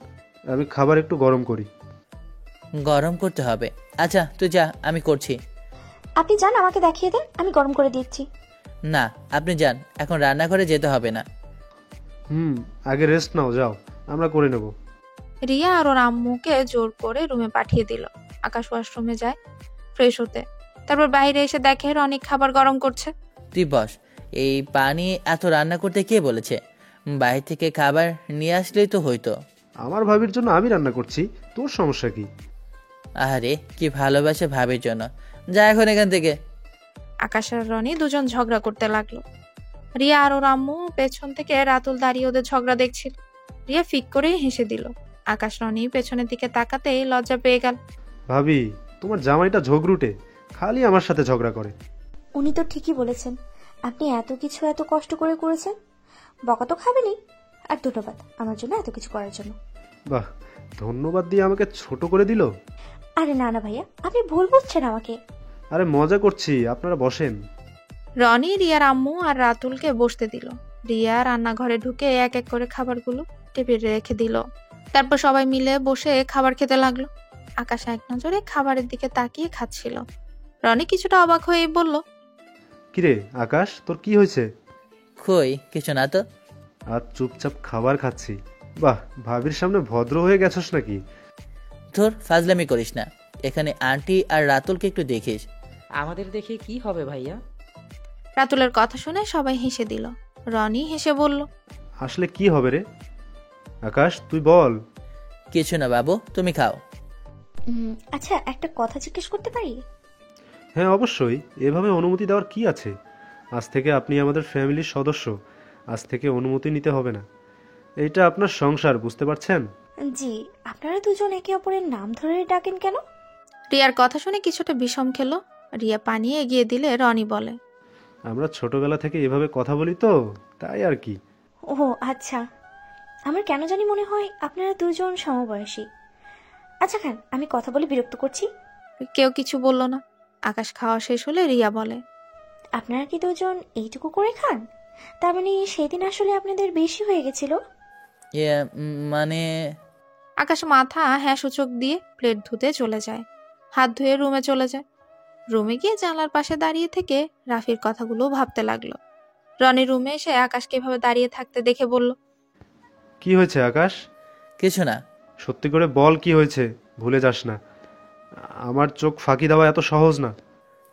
আমি খাবার একটু গরম করি। গরম করতে হবে? আচ্ছা তুই যা, আমি করছি। আপনি যান, আমাকে দেখিয়ে দেন, আমি গরম করে দিচ্ছি। না, আপনি যান, এখন রান্নাঘরে যেতে হবে না। আগে রেস্ট নাও, যাও, আমরা করে নেব। রিয়া আর ওর আম্মুকে জোর করে রুমে পাঠিয়ে দিল। আকাশ ওয়াশরুমে যায় ফ্রেশ হতে। তারপর বাইরে এসে দেখে রনি খাবার গরম করছে। তুই বস, এই পানি এত রান্না করতে কে বলেছে? বাইরে থেকে খাবার নিয়ে আসলেই তো হইতো। আমার ভাবির জন্য আমি রান্না করছি, তোর সমস্যা কি? আরে কি ভালোবাসে ভাবির জন্য। যা এখন এখান থেকে। আকাশ আর রনি দুজন ঝগড়া করতে লাগলো। রিয়া আর ওর আম্মু পেছন থেকে রাতুল দাঁড়িয়ে ওদের ঝগড়া দেখছিল। রিয়া ফিক করেই হেসে দিল। আকাশ রনি পেছনের দিকে তাকাতেই লজ্জা পেয়ে গেল। ভাবি, তোমার জামাইটা ঝগড়ুটে, খালি আমার সাথে ঝগড়া করে। উনি তো ঠিকই বলেছেন, আপনি এত কিছু এত কষ্ট করে করেছেন, বকা তো খাবেনই। আর ধন্যবাদ আমার জন্য এত কিছু করার জন্য। বাহ, ধন্যবাদ দিয়ে আমাকে ছোট করে দিল। আরে না না ভাইয়া, আপনি ভুল বুঝছেন আমাকে। আরে মজা করছি, আপনারা বসেন। রনি রিয়ার আম্মু আর রাতুলকে বসতে দিল। রিয়া রান্নাঘরে ঢুকে এক এক করে খাবারগুলো টেবিলে রেখে দিল। তারপর সবাই মিলে বসে খাবার খেতে লাগলো। আকাশ এক নজরে খাবারের দিকে তাকিয়ে খাচ্ছিল। রনি কিছুটা অবাক হয়েই বলল, কিরে আকাশ, তোর কি হয়েছে? কই কিছু না তো। আর চুপচাপ খাবার খাচ্ছি। বাহ, ভাবির সামনে ভদ্র হয়ে গেছস নাকি? তোর ফাজলামি করিস না। এখানে আন্টি আর রাতুলকে একটু দেখিস। আমাদের দেখে কি হবে ভাইয়া? রাতুলের কথা শুনে সবাই হেসে দিল। রনি হেসে বলল, আসলে কি হবে রে? আকাশ, তুই বল। কিছু না বাবু, তুমি খাও। আচ্ছা, একটা কথা জিজ্ঞেস করতে পারি? হ্যাঁ অবশ্যই, এভাবে অনুমতি দেওয়ার কি আছে? আজ থেকে আপনি আমাদের ফ্যামিলির সদস্য, আজ থেকে অনুমতি নিতে হবে না। এইটা আপনার সংসার, বুঝতে পারছেন? জি, আপনারা দুজন একে অপরের নাম ধরে ডাকেন কেন? রিয়ার কথা শুনে কিছুটা বিষম খেলো। রিয়া পানি এগিয়ে দিলে রনি বলে, আমরা ছোটবেলা থেকে এভাবে কথা বলি তো, তাই আর কি। ও আচ্ছা, আমার কেন জানি মনে হয় আপনারা দুজন সমবয়সী। আচ্ছা খান, আমি কথা বলে বিরক্ত করছি। কেউ কিছু বলল না। আকাশ খাওয়া শেষ হলে রিয়া বলে, আপনারা কি দুজন এইটুকু করে খান? তার মানে সেদিন আসলে আপনাদের বেশি হয়ে গেছিল? মানে আকাশ মাথা হ্যাঁ সূচক দিয়ে প্লেট ধুতে চলে যায়। হাত ধুয়ে রুমে চলে যায়। রুমে গিয়ে জানলার পাশে দাঁড়িয়ে থেকে রাফির কথাগুলো ভাবতে লাগলো। রনি রুমে এসে আকাশকে এভাবে দাঁড়িয়ে থাকতে দেখে বলল, কি হয়েছে আকাশ? কিছু না। সত্যি করে বল, কি হয়েছে? ভুলে যাস না, আমার চোখ ফাঁকি দেওয়া এত সহজ না।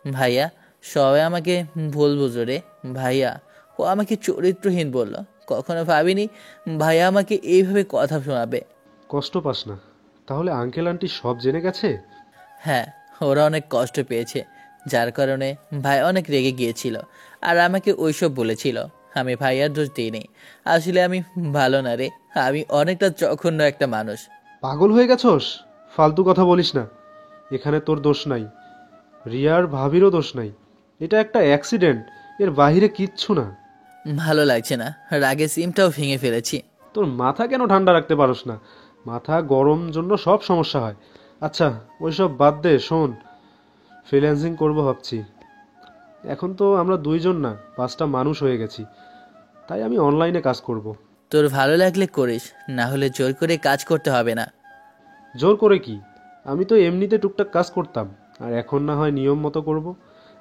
ভাইয়া, সবাই আমাকে ভুল বুঝো রে। ভাইয়া ও আমাকে চরিত্রহীন বলল। কখনো ভাবিনি ভাইয়া আমাকে এইভাবে কথা শোনাবে। কষ্ট পাস না, তাহলে আঙ্কেল আন্টি সব জেনে গেছে? হ্যাঁ, ওরা অনেক কষ্ট পেয়েছে, যার কারণে ভাই অনেক রেগে গিয়েছিল আর আমাকে ওইসব বলেছিল। আমি ভাইয়ার দোষ দিইনি। আসলে আমি ভালো না রে, আমি অনেকটা জঘন্য একটা মানুষ। পাগল হয়ে গেছস? ফালতু কথা বলিস না। এখানে তোর দোষ নাই, রিয়ার ভাবিরও দোষ নাই। এটা একটা অ্যাক্সিডেন্ট, এর বাইরে কিচ্ছু না। ভালো লাগছে না, রাগে সিমটাও ভেঙে ফেলেছি। তোর মাথা কেন ঠান্ডা রাখতে পারোস না? মাথা গরম জন্য সব সমস্যা হয়। আচ্ছা ওইসব বাদ দে, শোন, ফ্রিল্যান্সিং করবো ভাবছি। এখন তো আমরা দুইজন না, 5টা মানুষ হয়ে গেছি, তাই আমি অনলাইনে কাজ করব। তোর ভালো লাগলে করিস, না হলে জোর করে কাজ করতে হবে না। জোর করে কি? আমি তো এমনিতে টুকটাক কাজ করতাম, আর এখন না হয় নিয়ম মতো করব।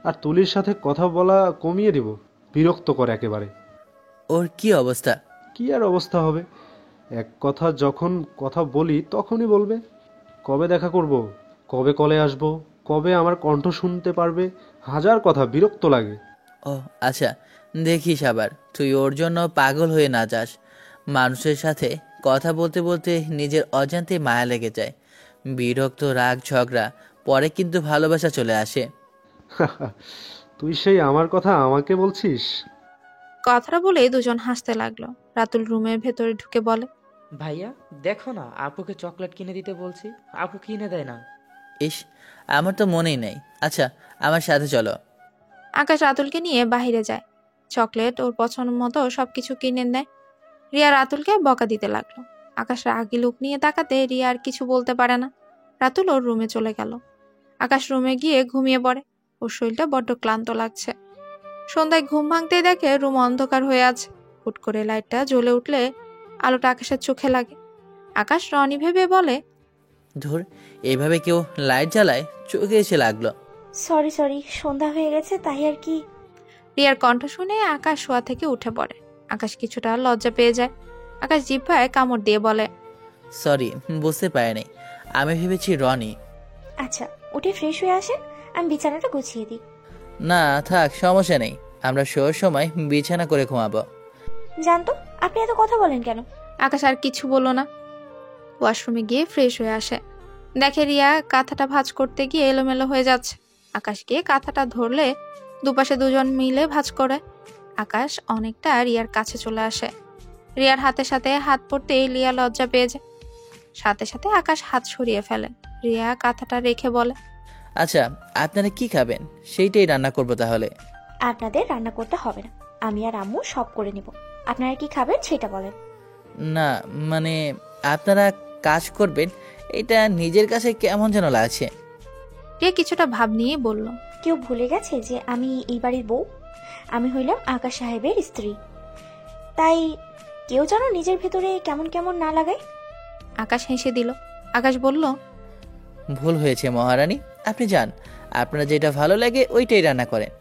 আর তুলির সাথে কথা বলা কমিয়ে দেব, বিরক্ত করে একেবারে। ওর কি অবস্থা? কি আর অবস্থা হবে, এক কথা যখন কথা বলি তখনই বলবে কবে দেখা করব, কবে কলে আসব, কবে আমার কণ্ঠ শুনতে পারবে, হাজার কথা, বিরক্ত লাগে। ও আচ্ছা, দেখিস আবার তুই ওর জন্য পাগল হয়ে না যাস। মানুষের সাথে কথা বলতে বলতে নিজের অজান্তে মায়া লেগে যায়। বিরক্ত, রাগ, ঝগড়া, পরে কিন্তু ভালোবাসা চলে আসে। তুই সেই আমার কথা আমাকে বলছিস? কথাটা বলে দুজন হাসতে লাগলো। রাতুল রুমের ভেতরে ঢুকে বলে, ভাইয়া দেখো না, আপুকে চকলেট কিনে দিতে বলছি, আপু কিনে দেয় না। ইস, আমার তো মনেই নেই। আচ্ছা আমার সাথে চলো। আকাশ রাতুলকে নিয়ে বাহিরে যায়। চকলেট ওর পছন্দ মতো সবকিছু কিনে দেয়। রিয়া রাতুলকে বকা দিতে লাগলো। আকাশ রাগী লুক নিয়ে তাকাতে রিয়া আর কিছু বলতে পারে না। রাতুল ওর রুমে চলে গেল। আকাশ রুমে গিয়ে ঘুমিয়ে পড়ে। ওর শরীরটা বড্ড ক্লান্ত লাগছে। সন্ধ্যায় ঘুম ভাঙতেই দেখে রুম অন্ধকার হয়ে আছে। হুট করে লাইটটা জ্বলে উঠলে আলোটা আকাশের চোখে লাগে। আকাশ রনি ভেবে বলে, ধুর, এইভাবে কেউ লাইট জ্বালায়, চোখে এসে লাগলো। সরি সরি, সন্ধ্যা হয়ে গেছে তাই আর কি। রিয়ার কণ্ঠ শুনে আকাশ শোয়া থেকে উঠে পড়ে। আকাশ কিছুটা লজ্জা পেয়ে যায়। আকাশ জিহ্বায় কামড় দিয়ে বলে, সরি, বুঝতে পারিনি, আমি ভেবেছি রনি। আচ্ছা, উঠে ফ্রেশ হয়ে আসেন, আমি বিছানাটা গুছিয়ে দিই। না থাক, সমস্যা নেই। আমরা শোয়ার সময় বিছানা করে ঘুমাবো। জানতো আপনি এত কথা বলেন কেন? আকাশ আর কিছু বলল না। ওয়াশরুমে গিয়ে ফ্রেশ হয়ে আসে। দেখে রিয়া কাঁথাটা ভাঁজ করতে গিয়ে এলোমেলো হয়ে যাচ্ছে। আকাশ গিয়ে কাঁথাটা ধরলে দুপাশে দুজন মিলে ভাঁজ করে। আকাশ অনেকটা রিয়ার কাছে চলে আসে। রিয়ার হাতের সাথে হাত পড়তেই রিয়া লজ্জা পেয়ে যায়। সাথে সাথে আকাশ হাত সরিয়ে ফেলে। রিয়া কাঁথাটা রেখে বলে, আচ্ছা, আপনারা কি খাবেন সেইটাই রান্না করবো তাহলে। আপনাদের রান্না করতে হবে না, আমি আর আম্মু সব করে নিব। আপনারা কি খাবেন সেটা বলেন। না মানে আপনারা কাজ করবেন, এটা নিজের কাছে কেমন যেন লাগছে। রিয়া কিছুটা ভাব নিয়ে বলল, কেউ ভুলে গেছে যে আমি এই বাড়ির বউ? আমি হইলাম আকাশ সাহেবের স্ত্রী, তাই কেউ যেন নিজের ভেতরে কেমন কেমন না লাগায়। আকাশ হেসে দিল। আকাশ বলল, ভুল হয়েছে মহারানী, আপনি যান, আপনার যেটা ভালো লাগে ওইটাই রান্না করেন।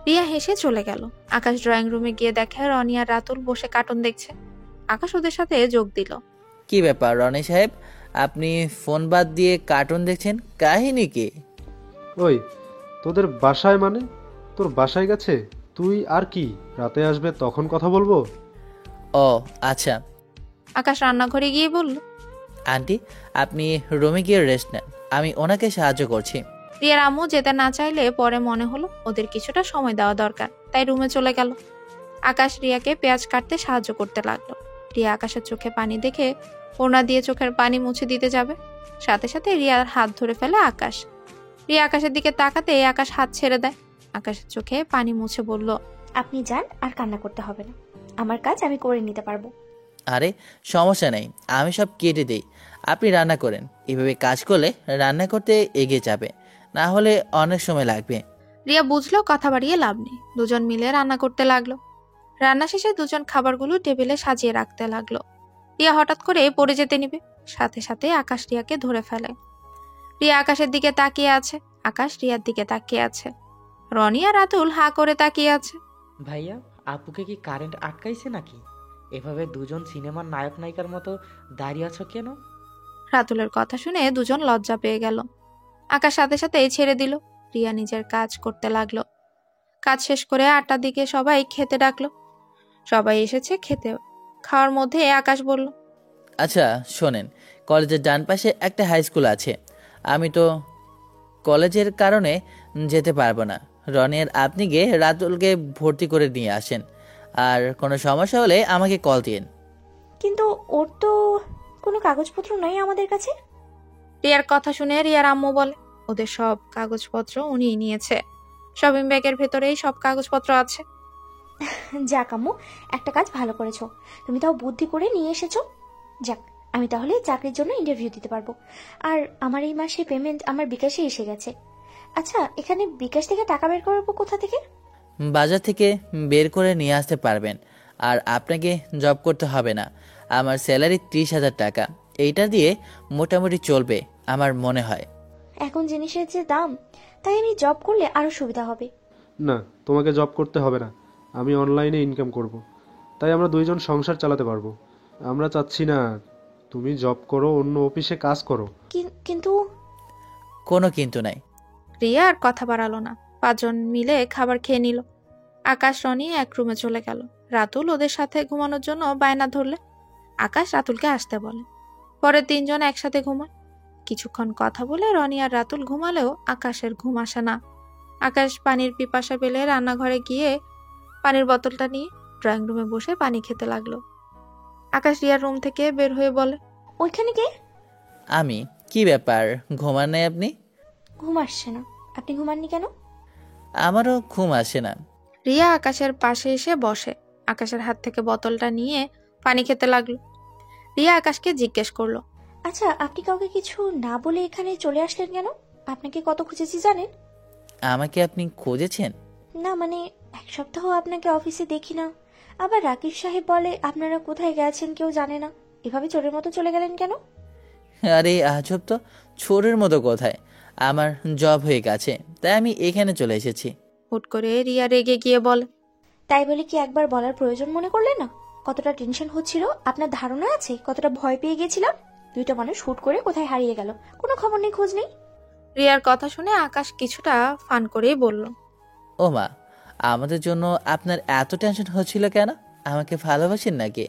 রিয়া হেসে চলে গেল। আকাশ ড্রয়িং রুমে গিয়ে দেখে রনি আর রাতুল বসে কার্টুন দেখছে। আকাশ ওদের সাথে যোগ দিল। কি ব্যাপার রনি সাহেব, আপনি ফোন বাদ দিয়ে কার্টুন দেখছেন, কাহিনী কি? ওই তোদের বাসায় মানে তোর বাসায় গেছে? তুই আর কি রাতে আসবে তখন কথা বলবো? ও আচ্ছা। আকাশ রান্নাঘরে গিয়ে বলল, আন্টি আপনি রুমে গিয়ে রেস্ট নেন, আমি ওনাকে সাহায্য করছি। রিয়ার আম্মু যেতে না চাইলে পরে মনে হলো ওদের কিছুটা সময় দেওয়া দরকার, তাই রুমে চলে গেল। আকাশ রিয়াকে পেঁয়াজ কাটতে সাহায্য করতে লাগলো। রিয়া আকাশের চোখে পানি দেখে ওড়না দিয়ে চোখের পানি মুছে দিতে যাবে, সাথে সাথে রিয়ার হাত ধরে ফেলে আকাশ। রিয়া আকাশের দিকে তাকাতে আকাশ হাত ছেড়ে দেয়। আকাশের চোখে পানি মুছে বলল, আপনি যান, আর কান্না করতে হবে না, আমার কাজ আমি করে নিতে পারবো। আরে সমস্যা নেই, আমি সব কেটে দিই, আপনি রান্না করেন। এভাবে কাজ করলে রান্না করতে এগিয়ে যাবে, না হলে অনেক সময় লাগবে। রিয়া বুঝলো কথা বাড়িয়ে লাভ নেই। দুজন মিলে রান্না করতে লাগলো। রান্না শেষে দুজন খাবারগুলো টেবিলে সাজিয়ে রাখতে লাগলো। রিয়া হঠাৎ করে পড়ে যেতে নিবে, সাথে সাথে আকাশ রিয়াকে ধরে ফেলে। রিয়া আকাশের দিকে তাকিয়ে আছে, আকাশ রিয়ার দিকে তাকিয়ে আছে। রনি আর রাতুল হা করে তাকিয়ে আছে। ভাইয়া, আপুকে কি কারেন্ট আটকাইছে নাকি? এভাবে দুজন সিনেমার নায়ক নায়িকার মতো দাঁড়িয়ে আছো কেন? রাতুলের কথা শুনে দুজন লজ্জা পেয়ে গেল। আকাশ সাথে সাথে ছেড়ে দিল। রিয়া নিজের কাজ করতে লাগলো। কাজ শেষ করে 8টার দিকে সবাই খেতে ডাকলো। সবাই এসেছে খেতে। খাওয়ার মধ্যে আকাশ বলল, আচ্ছা শোনেন, কলেজের ডান পাশে একটা হাই স্কুল আছে, আমি তো কলেজের কারণে যেতে পারবো না। রনি আর আপনি গিয়ে রাতুলকে ভর্তি করে নিয়ে আসেন, আর কোনো সমস্যা হলে আমাকে কল দিন। কিন্তু ওর তো কোনো কাগজপত্র নাই আমাদের কাছে। রিয়ার কথা শুনে রিয়ার আম্মু বলে, ওদের সব কাগজপত্র উনিই নিয়েছে, শপিং ব্যাগের ভেতরেই সব কাগজপত্র আছে। যাক আম্মু, একটা কাজ ভালো করেছো, তুমি তাও বুদ্ধি করে নিয়ে এসেছো। যাক, আমি তাহলে চাকরির জন্য ইন্টারভিউ দিতে পারবো। আর আমার এই মাসে পেমেন্ট আমার বিকাশে এসে গেছে। আচ্ছা, এখানে বিকাশ থেকে টাকা বের করবো কোথা থেকে? বাজার থেকে বের করে নিয়ে আসতে পারবেন, আর আপনাকে জব করতে হবে না। আমার স্যালারি 30,000 টাকা, এইটা দিয়ে মোটামুটি চলবে আমার মনে হয়। এখন জিনিসের যে দাম, তাই আমি জব করলে আরো সুবিধা হবে। না, তোমাকে জব করতে হবে না, আমি অনলাইনে ইনকাম করব। তাই আমরা দুইজন সংসার চালাতে পারবো। আমরা চাচ্ছি না তুমি জব করো, অন্য অফিসে কাজ করো। কিন্তু কোনো কিন্তু নাই। রিয়া আর কথা বাড়ালো না। 5 জন মিলে খাবার খেয়ে নিল। আকাশ রনি এক রুমে চলে গেল। রাতুল ওদের সাথে ঘুমানোর জন্য বায়না ধরলে। আকাশ রাতুলকে আসতে বলে। পরে 3 জন একসাথে ঘুমায়। কিছুক্ষণ কথা বলে রনি আর রাতুল ঘুমালেও আকাশের ঘুম আসে না। আকাশ পানির পিপাসা পেলে রান্নাঘরে গিয়ে পানির বোতলটা নিয়ে ড্রয়িং রুমে বসে পানি খেতে লাগলো। আকাশ রিয়ার রুম থেকে বের হয়ে বলে, ওইখানে কে? আমি। কি ব্যাপার, ঘুমান নাই আপনি? ঘুম আসছে না? আপনি ঘুমাননি কেন? আমারও ঘুম আসে না। রিয়া আকাশের পাশে এসে বসে। আকাশের হাত থেকে বোতলটা নিয়ে পানি খেতে লাগলো। রিয়া আকাশকে জিজ্ঞেস করলো, আচ্ছা, আপনি কাউকে কিছু না বলে এখানে চলে আসলেন কেন? আপনাকে কত খুঁজেছি জানেন? আমাকে আপনি খুঁজেছেন? না মানে 1 সপ্তাহ আপনাকে অফিসে দেখি না। আবার রাকিব সাহেব বলে আপনারা কোথায় গেছেন কেউ জানে না। এভাবে চোরের মতো চলে গেলেন কেন? আরে আজব তো, চোরের মতো কোথায়, আমার জব হয়ে গেছে তাই আমি এখানে চলে এসেছি। হুট করে রিয়া রেগে গিয়ে বলে, তাই বলে কি একবার বলার প্রয়োজন মনে করলেন না? কতটা টেনশন হচ্ছিল আপনার ধারণা আছে? কতটা ভয় পেয়ে গেছিলাম। 2টা মানুষ হুট করে কোথায় হারিয়ে গেল, কোনো খবর নেই, খোঁজ নেই। রিয়ার কথা শুনে আকাশ কিছুটা ফান করেই বলল, ও মা, আমাদের জন্য আপনার এত টেনশন হচ্ছিল কেন? আমাকে ভালোবাসেন নাকি?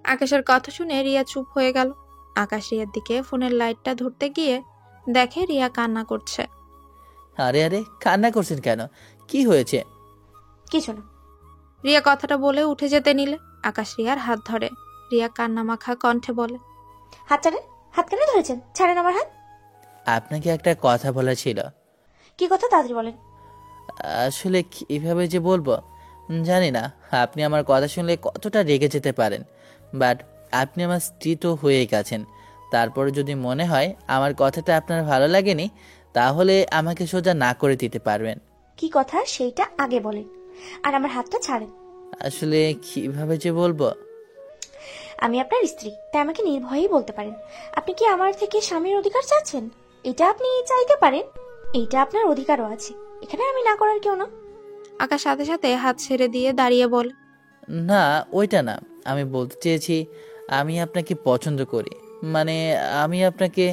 আকাশের কথা শুনে রিয়া চুপ হয়ে গেল। আকাশ রিয়ার দিকে ফোনের লাইটটা ধরতে গিয়ে দেখে রিয়া কান্না করছে। আরে আরে, কান্না করছেন কেন? কি হয়েছে? কিছু না। রিয়া কথাটা বলে উঠে যেতে নিলে আকাশ রিয়ার হাত ধরে। রিয়া কান্না মাখা কণ্ঠে বলে, হাত ছাড়েন। হাত কেন ধরেছেন? ছাড়েন আমার হাত। আপনাকে একটা কথা বলা ছিল। কি কথা? তাড়াতাড়ি বলেন। আসলে কিভাবে যে বলবো জানি না। আপনি আমার কথা শুনলে কতটা রেগে যেতে পারেন, বাট আপনি আমার স্ত্রী তো হয়ে গেছেন। তারপরে যদি মনে হয় আমার কথাটা আপনার ভালো লাগেনি, তাহলে আমাকে সোজা না করে দিতে পারবেন। কি কথা সেইটা আগে বলেন, আর আমার হাতটা ছাড়েন। আসলে কিভাবে যে বলবো। আমি আপনার স্ত্রী, তাই আমাকে নির্ভয়েই বলতে পারেন। আপনি কি আমার থেকে স্বামীর অধিকার চাচ্ছেন? এটা আপনি চাইতে পারেন, এইটা আপনার অধিকারও আছে। এখানে আমি না করার কেউ না। আকাশ সাথে সাথে হাত ছেড়ে দিয়ে দাঁড়িয়ে বলে, না, ওইটা না। আমি বলতে চেয়েছি আমি আপনাকে পছন্দ করি, মানে আমি আপনাকে।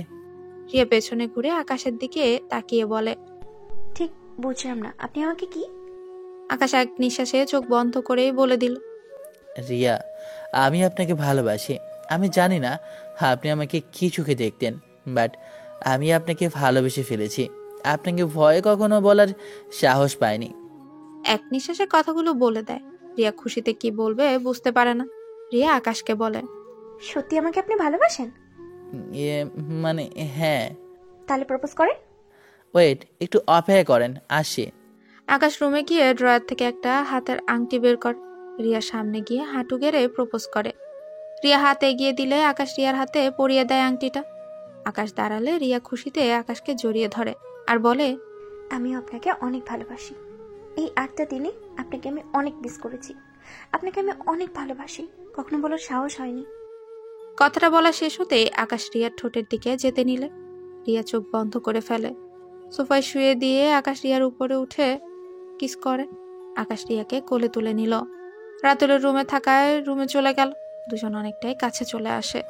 রিয়া পেছনে ঘুরে আকাশের দিকে তাকিয়ে বলে, ঠিক বুঝলাম না, আপনি আমাকে কি? আকাশ এক নিঃশ্বাসে চোখ বন্ধ করেই বলে দিল, রিয়া, আমি আপনাকে ভালোবাসি। আমি জানি না আপনি আমাকে কি চোখে দেখতেন, বাট আমি আপনাকে ভালোবেসে ফেলেছি। আপনাকে ভয়ে কখনো বলার সাহস পাইনি। এক নিঃশ্বাসে কথাগুলো বলে দেয়। রিয়া খুশিতে কি বলবে বুঝতে পারে না। রিয়া আকাশকে বলে, সত্যি আমাকে আপনি ভালোবাসেন? ইয়ে, মানে হ্যাঁ। তাহলে প্রপোজ করেন। ওয়েট, একটু অপেক্ষা করেন, আসি। আকাশ রুমে গিয়ে ড্রয়ার থেকে একটা হাতের আংটি বের করে রিয়ার সামনে গিয়ে হাঁটু গেড়ে প্রপোজ করে। রিয়া হাত এগিয়ে দিলে আকাশ রিয়ার হাতে পরিয়ে দেয় আংটিটা। আকাশ দাঁড়ালে রিয়া খুশিতে আকাশকে জড়িয়ে ধরে আর বলে, আমিও আপনাকে অনেক ভালোবাসি। এই 8টা দিনে আপনাকে আমি অনেক মিস করেছি। আপনাকে আমি অনেক ভালোবাসি, কখনো বলার সাহস হয়নি। কথাটা বলা শেষ হতেই আকাশ রিয়ার ঠোঁটের দিকে যেতে নিলে রিয়া চোখ বন্ধ করে ফেলে। সোফায় শুয়ে দিয়ে আকাশ রিয়ার উপরে উঠে কিস করে। আকাশ রিয়াকে কোলে তুলে নিল। রাতুলের রুমে থাকায় রুমে চলে গেল। দুজন অনেকটাই কাছে চলে আসে।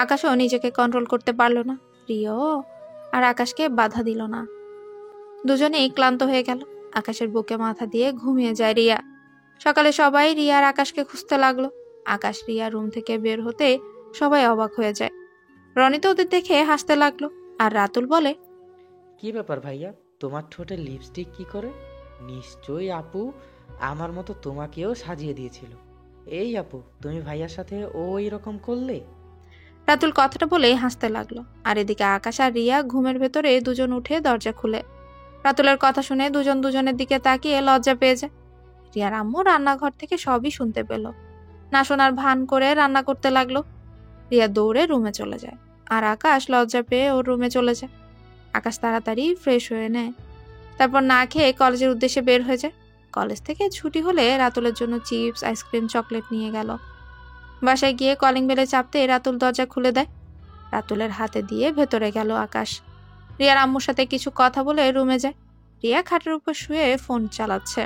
আকাশও নিজেকে কন্ট্রোল করতে পারল না। রিয়াও আর আকাশকে বাধা দিল না। দুজনেই ক্লান্ত হয়ে গেল। আকাশের বুকে মাথা দিয়ে ঘুমিয়ে যায় রিয়া। সকালে সবাই রিয়া আর আকাশকে খুঁজতে লাগলো। আকাশ রিয়া রুম থেকে বের হতে সবাই অবাক হয়ে যায়। রনি তো ওদের দেখে হাসতে লাগলো। আর রাতুল বলে, কি ব্যাপার ভাইয়া, তোমার ঠোঁটে লিপস্টিক কি করে? নিশ্চয়ই আপু আমার মতো তোমাকেও সাজিয়ে দিয়েছিল। এই আপু, তুমি ভাইয়ার সাথে ওই রকম করলে? রাতুল কথাটা বলেই হাসতে লাগলো। আর এদিকে আকাশ আর রিয়া ঘুমের ভেতরে দুজন উঠে দরজা খুলে। রাতুলের কথা শুনে দুজন দুজনের দিকে তাকিয়ে লজ্জা পেয়ে যায়। রিয়ার আম্মু রান্নাঘর থেকে সবই শুনতে পেল। না শোনার ভান করে রান্না করতে লাগলো। রিয়া দৌড়ে রুমে চলে যায়। আর আকাশ লজ্জা পেয়ে ওর রুমে চলে যায়। আকাশ তাড়াতাড়ি ফ্রেশ হয়ে নেয়। তারপর না খেয়ে কলেজের উদ্দেশ্যে বের হয়ে যায়। কলেজ থেকে ছুটি হলে রাতুলের জন্য চিপস, আইসক্রিম, চকলেট নিয়ে গেল। বাসায় গিয়ে কলিং বেলে চাপতে রাতুল দরজা খুলে দেয়। রাতুলের হাতে দিয়ে ভেতরে গেল আকাশ। রিয়ার আম্মুর সাথে কিছু কথা বলে রুমে যায়। রিয়া খাটের উপর শুয়ে ফোন চালাচ্ছে।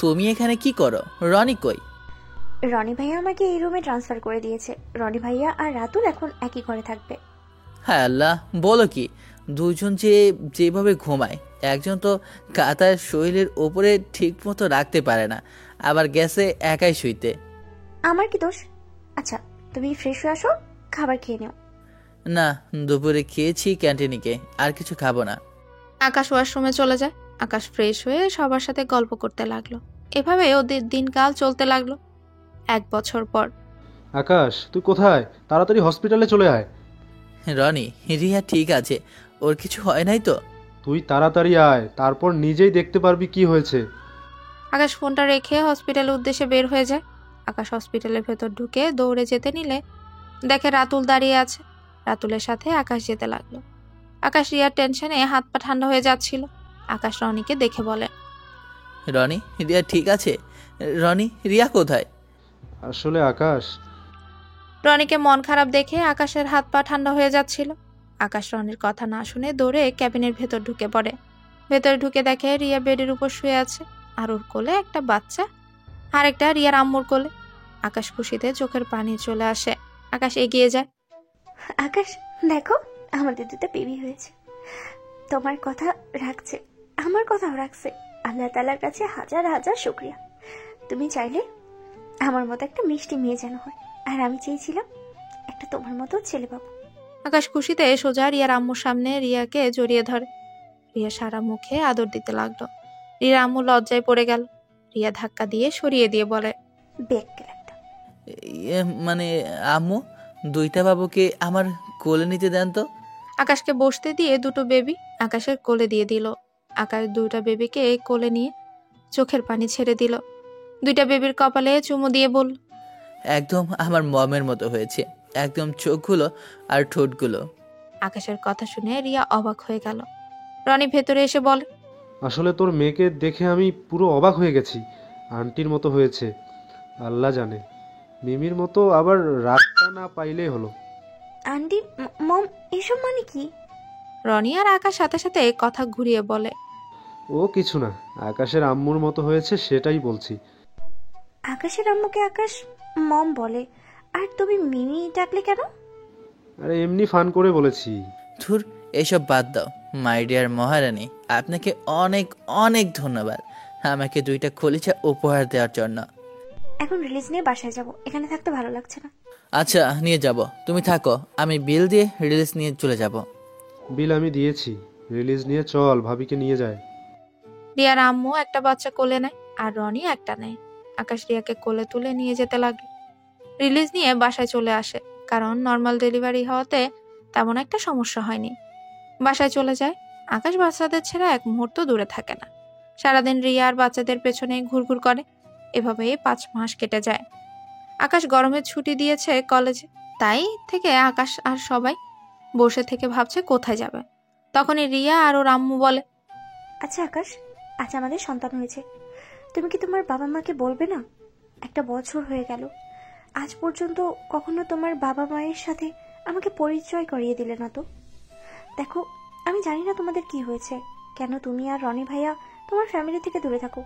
তুমি এখানে কি করো? রনি কই? রনি ভাইয়া আমাকে এই রুমে ট্রান্সফার করে দিয়েছে। রনি ভাইয়া আর রাতুল এখন একই ঘরে থাকবে। হ্যাঁ আল্লাহ, বলো কি? দুজন যেভাবে ঘুমায়, একজন তো কাতার শরীরের ওপরে ঠিক মতো রাখতে পারে না, আবার গেছে একাই শুইতে। আমার কি দোষ? আচ্ছা, তুমি ফ্রেশ হয়ে আসো, খাবার খেয়ে নিও। না, দুপুরে খেয়েছি ক্যান্টিনিকে, আর কিছু খাবো না। আকাশ ওয়াশরুমে চলে যায়। আকাশ ফ্রেশ হয়ে সবার সাথে গল্প করতে লাগলো। এভাবে ওদের দিনকাল চলতে লাগলো। 1 বছর পর আকাশ, তুই কোথায়? তাড়াতাড়ি হসপিটালে চলে আয়। রনি, রিয়া ঠিক আছে, ওর কিছু হয় নাই তো? তুই তাড়াতাড়ি আয়, তারপর নিজেই দেখতে পারবি কি হয়েছে। আকাশ ফোনটা রেখে হসপিটালের উদ্দেশ্যে বের হয়ে যায়। আকাশ হসপিটালের ভেতর ঢুকে দৌড়ে যেতে নিলে দেখে রাতুল দাঁড়িয়ে আছে। রাতুলের সাথে আকাশ যেতে লাগলো। আকাশ রিয়ার টেনশনে হাত পা ঠান্ডা হয়ে যাচ্ছিল। আকাশ রনিকে দেখে বলে, রনি, রিয়া ঠিক আছে? রনি, রিয়া কোথায়? আসলে আকাশ, রনিকে মন খারাপ দেখে আকাশের হাত পা ঠান্ডা হয়ে যাচ্ছিল। আকাশ রনির কথা না শুনে দৌড়ে ক্যাবিনের ভেতর ঢুকে পড়ে। ভেতরে ঢুকে দেখে রিয়া বেডের উপর শুয়ে আছে। আর ওর কোলে একটা বাচ্চা, আর একটা রিয়ার আম্মুর কোলে। আকাশ খুশিতে চোখের পানি চলে আসে। আকাশ এগিয়ে যায়। আকাশ, দেখো আমাদের দুটো বেবি হয়েছে। তোমার কথা রাখছে, আমার কথাও রাখছে। আল্লাহ তাআলার কাছে হাজার হাজার শুকরিয়া। তুমি চাইলে আমার মতো একটা মিষ্টি মেয়ে যেন হয়, আর আমি চেয়েছিলাম একটা তোমার মতো ছেলে পাবো। আকাশ খুশিতে সোজা রিয়ার আম্মুর সামনে রিয়াকে জড়িয়ে ধরে। রিয়া সারা মুখে আদর দিতে লাগলো। রিয়ার আম্মু লজ্জায় পড়ে গেল। রিয়া ধাক্কা দিয়ে সরিয়ে দিয়ে বলে, বেক্কেল একটা। মানে আম্মু, দুইটা বাবুকে আমার কোলে নিতে দেন তো। আকাশকে বসতে দিয়ে দুটো বেবি আকাশের কোলে দিয়ে দিল। আকাশ দুইটা বেবিকে কোলে নিয়ে চোখের পানি ছেড়ে দিল। দুইটা বেবির কপালে চুমু দিয়ে বলল, একদম আমার মমের মতো হয়েছে, একদম চোখগুলো আর ঠোঁটগুলো। আকাশের কথা শুনে রিয়া অবাক হয়ে গেল। রনি ভেতরে এসে বলে, আসলে তোর মেয়েকে দেখে আমি পুরো অবাক হয়ে গেছি। আন্টির মতো হয়েছে, আল্লাহ জানে। মিমির মতো আবার রাগটা না পাইলেই হলো। আন্টি, মম, এসব মানে কি? রনি আর আকাশ সাথে সাথে কথা ঘুরিয়ে বলে, ও কিছু না, আকাশের আম্মুর মতো হয়েছে সেটাই বলছি। আকাশের আম্মুকে আকাশ মম বলে, আর তুমি মিমি ডাকলে কেন? আরে এমনি ফান করে বলেছি। ধুর, এসব বাদ দাও। মাই ডিয়ার মহারানী, আপনাকে অনেক অনেক ধন্যবাদ আমাকে দুইটা খলিচা উপহার দেওয়ার জন্য। এখন রিলিজ নিয়ে বাসায় যাব, এখানে থাকতে ভালো লাগছে না। আচ্ছা, নিয়ে যাব, তুমি থাকো, আমি বিল দিয়ে রিলিজ নিয়ে চলে যাব। বিল আমি দিয়েছি, রিলিজ নিয়ে চল, ভাবিকে নিয়ে যায়। রিয়ার আম্মু একটা বাচ্চা কোলে নেয় আর রনি একটা নেয়। আকাশ রিয়াকে কোলে তুলে নিয়ে যেতে লাগলো। রিলিজ নিয়ে বাসায় চলে আসে, কারণ নর্মাল ডেলিভারি হওয়াতে তেমন একটা সমস্যা হয়নি। বাসায় চলে যায়। আকাশ বাচ্চাদের ছেড়ে এক মুহূর্ত দূরে থাকে না। সারাদিন রিয়া আর বাচ্চাদের পেছনে ঘুরঘুর করে। এভাবেই 5 মাস কেটে যায়। আকাশ গরমের ছুটি দিয়েছে কলেজে, তাই থেকে আকাশ আর সবাই বসে থেকে ভাবছে কোথায় যাবে। তখনই রিয়া আর ওর আম্মু বলে, আচ্ছা আকাশ, আজ আমাদের সন্তান হয়েছে, তুমি কি তোমার বাবা মাকে বলবে না? 1 বছর হয়ে গেল, আজ পর্যন্ত কখনো তোমার বাবা মায়ের সাথে আমাকে পরিচয় করিয়ে দিলে না তো। দেখো, আমি জানি না তোমাদের কি হয়েছে, কেন তুমি আর রনি ভাইয়া তোমার ফ্যামিলি থেকে দূরে থাকো।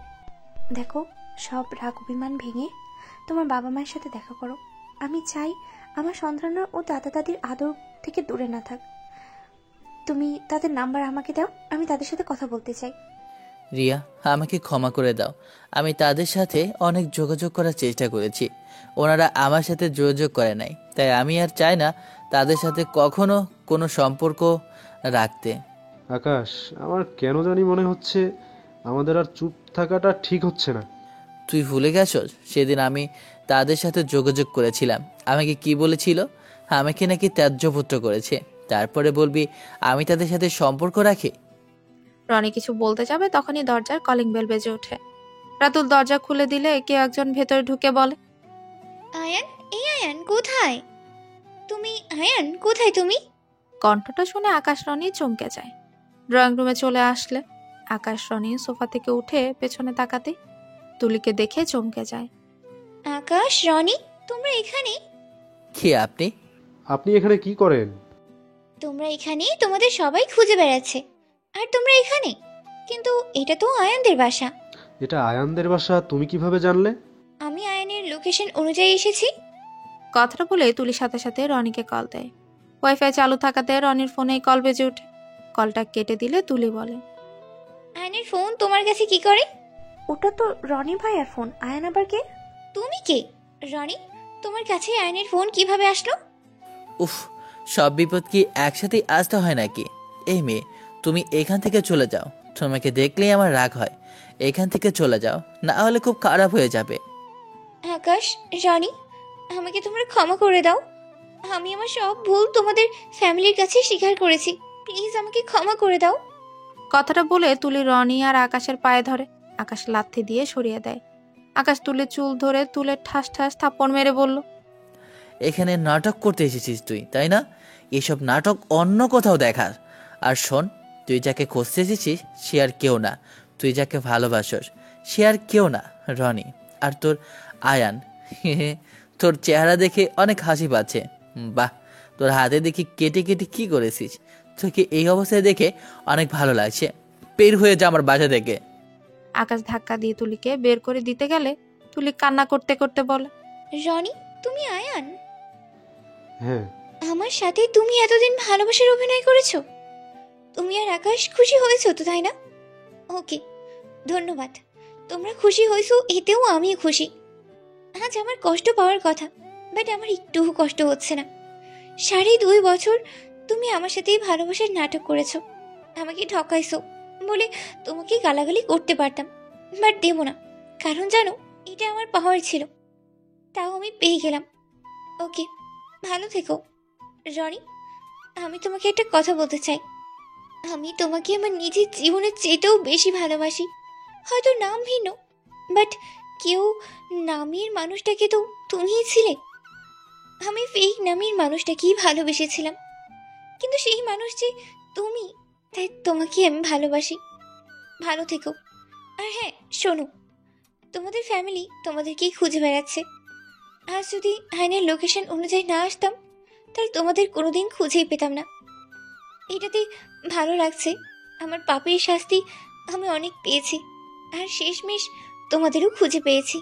দেখো, সব রাগ অভিমান ভেঙে তোমার বাবা মায়ের সাথে দেখা করো। আমি চাই আমার সন্তানরা ও দাদা দাদির আদর থেকে দূরে না থাক। তুমি তাদের নাম্বার আমাকে দাও, আমি তাদের সাথে কথা বলতে চাই। রিয়া, আমাকে ক্ষমা করে দাও। আমি তাদের সাথে অনেক যোগাযোগ করার চেষ্টা করেছি, ওনারা আমার সাথে যোগাযোগ করে নাই, তাই আমি আর চাই না তাদের সাথে কখনো কোনো সম্পর্ক রাখতে। আকাশ, আমার কেন জানি মনে হচ্ছে আমাদের আর চুপ থাকাটা ঠিক হচ্ছে না। তুই ভুলে গেছস সেদিন আমি তাদের সাথে যোগাযোগ করেছিলাম? আমাকে কি বলেছিল? আমাকে নাকি ত্যায্যপুত্র করেছে, তারপরে বলবি আমি তাদের সাথে সম্পর্ক রাখি? রনি কিছু বলতে যাবে তখনই দরজার কলিং বেল বেজে ওঠে। রাতুল দরজা খুলে দিলে কেউ একজন ভেতরে ঢুকে বলে, আয়ান, এই আয়ান কোথায় তুমি? আয়ান কোথায় তুমি? কণ্ঠটা শুনে আকাশ রনি চমকে যায়। ড্রয়িং রুমে চলে আসলে আকাশ রনি সোফা থেকে উঠে পেছনে তাকাতে তুলিকে দেখে চমকে যায়। আকাশ, রনি, তোমরা এখানে? কে আপনি? আপনি এখানে কি করেন? তোমরা এখানে? তোমাদের সবাই খুঁজে বেড়াচ্ছে, আর তোমরা এখানে? কিন্তু এটা তো আয়ানদের বাসা। এটা আয়ানদের বাসা তুমি কিভাবে জানলে? আমি আয়ানের লোকেশন অনুযায়ী এসেছি। কথাটা বলে তুলির সাথে সাথে রনিকে কল দেয়। ওয়াইফাই চালু থাকাতে রনির ফোনেই কল বেজে ওঠে। কলটা কেটে দিলে তুলি বলে, আয়ানের ফোন তোমার কাছে কি করে? ওটা তো রনি ভাইয়ার ফোন, আয়ান আবার কে? তুমি কে? রনি, তোমার কাছে আয়ানের ফোন কিভাবে আসলো? উফ, সব বিপদ কি একসাথেই আসতে হয় নাকি? এই মেয়ে, তুমি এখান থেকে চলে যাও, তোমাকে দেখলেই আমার রাগ হয়। এখান থেকে চলে যাও, না হলে খুব খারাপ হয়ে যাবে। আকাশ, রনি, আমাকে তোমরা ক্ষমা করে দাও। আমি আমার সব ভুল তোমাদের ফ্যামিলির কাছে স্বীকার করেছি। প্লিজ আমাকে ক্ষমা করে দাও। কথাটা বলে তুলি রনি আর আকাশের পায়ে ধরে। আকাশ লাথি দিয়ে সরিয়ে দেয়। আকাশ তুলির চুল ধরে তুলে ঠাস ঠাস থাপ্পড় মেরে বলল, এখানে নাটক করতে এসেছিস তুই, তাই না? এসব নাটক অন্য কোথাও দেখার। আর শোন, তুই যাকে খুঁজতে এসেছিস সে আর কেউ না, তুই যাকে ভালোবাসস সে আর কেউ না, রনি। আর তোর আয়ান, তোর চেহারা দেখে অনেক হাসি পাচ্ছে। বাহ, তোর হাতে দেখি কেটে কেটে কি করেছিস? তোকে এই অবস্থায় দেখে অনেক ভালো লাগছে। বের হয়ে যা আমার বাসা থেকে। আকাশ ধাক্কা দিয়ে তুলিকে বের করে দিতে গেলে তুলি কান্না করতে করতে বলে, রনি, তুমি আয়ান? হ্যাঁ। আমার সাথে তুমি এতদিন ভালোবাসার অভিনয় করেছো? তুমি আর আকাশ খুশি হয়েছো তো, তাই না? ওকে, ধন্যবাদ। তোমরা খুশি হয়েছো এতেও আমি খুশি। আজ আমার কষ্ট পাওয়ার কথা, বাট আমার একটুও কষ্ট হচ্ছে না। 2.5 বছর তুমি আমার সাথেই ভালোবাসার নাটক করেছো, আমাকে ঠকাইছো বলে তোমাকে গালাগালি করতে পারতাম, বাট দেব না, কারণ জানো এটা আমার পাওয়ার ছিল, তাও আমি পেয়ে গেলাম। ওকে, ভালো থেকো রনি। আমি তোমাকে একটা কথা বলতে চাই, আমি তোমাকে আমার নিজের জীবনের চেয়েতেও বেশি ভালোবাসি। হয়তো নাম ভিন্ন, বাট কেউ নামের মানুষটাকে তো তুমিই ছিলে। আমি ফেক নামের মানুষটাকেই ভালোবেসেছিলাম, কিন্তু সেই মানুষ যে তুমি, তাই তোমাকে আমি ভালোবাসি। ভালো থেকো। আর হ্যাঁ শোনো, তোমাদের ফ্যামিলি তোমাদেরকেই খুঁজে বেড়াচ্ছে। আজ যদি আইনের লোকেশন অনুযায়ী না আসতাম, তাহলে তোমাদের কোনোদিন খুঁজেই পেতাম না। এটাতে ভালো লাগছে, আমার পাপের শাস্তি আমি অনেক পেয়েছি, আর শেষমেশ তোমাদেরও খুঁজে পেয়েছি।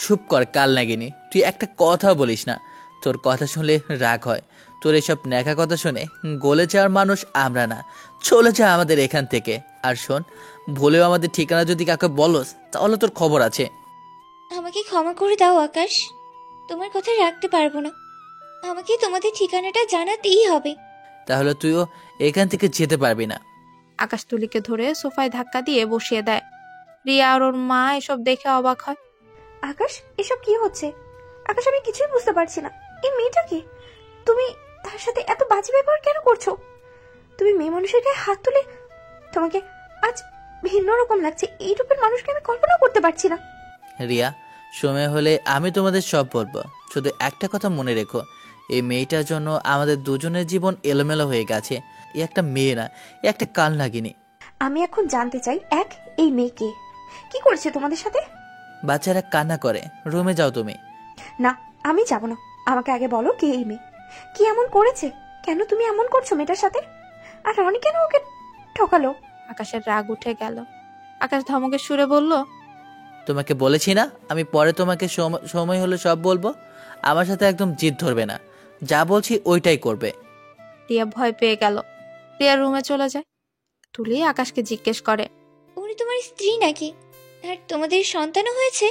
চুপ কর কাল নাগিনি, তুই একটা কথা বলিস না। তোর কথা শুনলে রাগ হয়। তোর এসব ন্যাকা কথা শুনে গলে যাওয়ার মানুষ আমরা না, চলে যা আমাদের এখান থেকে। আর শোন, ভুলেও আমাদের ঠিকানা যদি কাউকে বলস তাহলে তোর খবর আছে। আমাকে ক্ষমা করে দাও আকাশ, তোমার কথা রাখতে পারবো না। আমাকে তোমাদের ঠিকানাটা জানাতেই হবে। তাহলে তুইও এখান থেকে যেতে পারবি না। আকাশ তুলিকে ধরে সোফায় ধাক্কা দিয়ে বসিয়ে দেয়। রিয়া আর ওর মা এসব দেখে অবাক হয়। আকাশ, এসব কি হচ্ছে? আকাশ, আমি কিছুই বুঝতে পারছি না। এই মেয়েটা কি? তুমি তার সাথে এত বাজে ব্যবহার কেন করছো? তুমি মেয়ে মানুষের গায়ে হাত তুলে, তোমাকে আজ ভিন্ন রকম লাগছে। এই রূপের মানুষকে আমি কল্পনা করতে পারছি না। রিয়া, সময় হলে আমি তোমাদের সব বলবো। শুধু একটা কথা মনে রেখো, এই মেয়েটার জন্য আমাদের দুজনের জীবন এলোমেলো হয়ে গেছে। এ একটা মেয়ে না, এ একটা কাল নাগিনী। আমি এখন জানতে চাই, এই মেয়েকে কি করেছে তোমাদের সাথে? বাচ্চারা কান্না করে, রুমে যাও তুমি। না, আমি যাব না। আমাকে আগে বলো, কে এই মেয়ে? কি এমন করেছে? কেন তুমি এমন করছো মেয়েটার সাথে? আর রনি কেন ওকে ঠকালো? আকাশের রাগ উঠে গেল। আকাশ ধমকের সুরে বলল, তোমাকে বলেছি না আমি পরে তোমাকে সময় হলে সব বলবো। আমার সাথে একদম জিদ ধরবে না, যা বলছি ওইটাই করবে। রিয়া ভয় পেয়ে গেল। রিয়া রুমে চলে যায়। তুলি আকাশকে জিজ্ঞেস করে, উনি তোমার স্ত্রী নাকি? আর তোমাদের সন্তানও হয়েছে?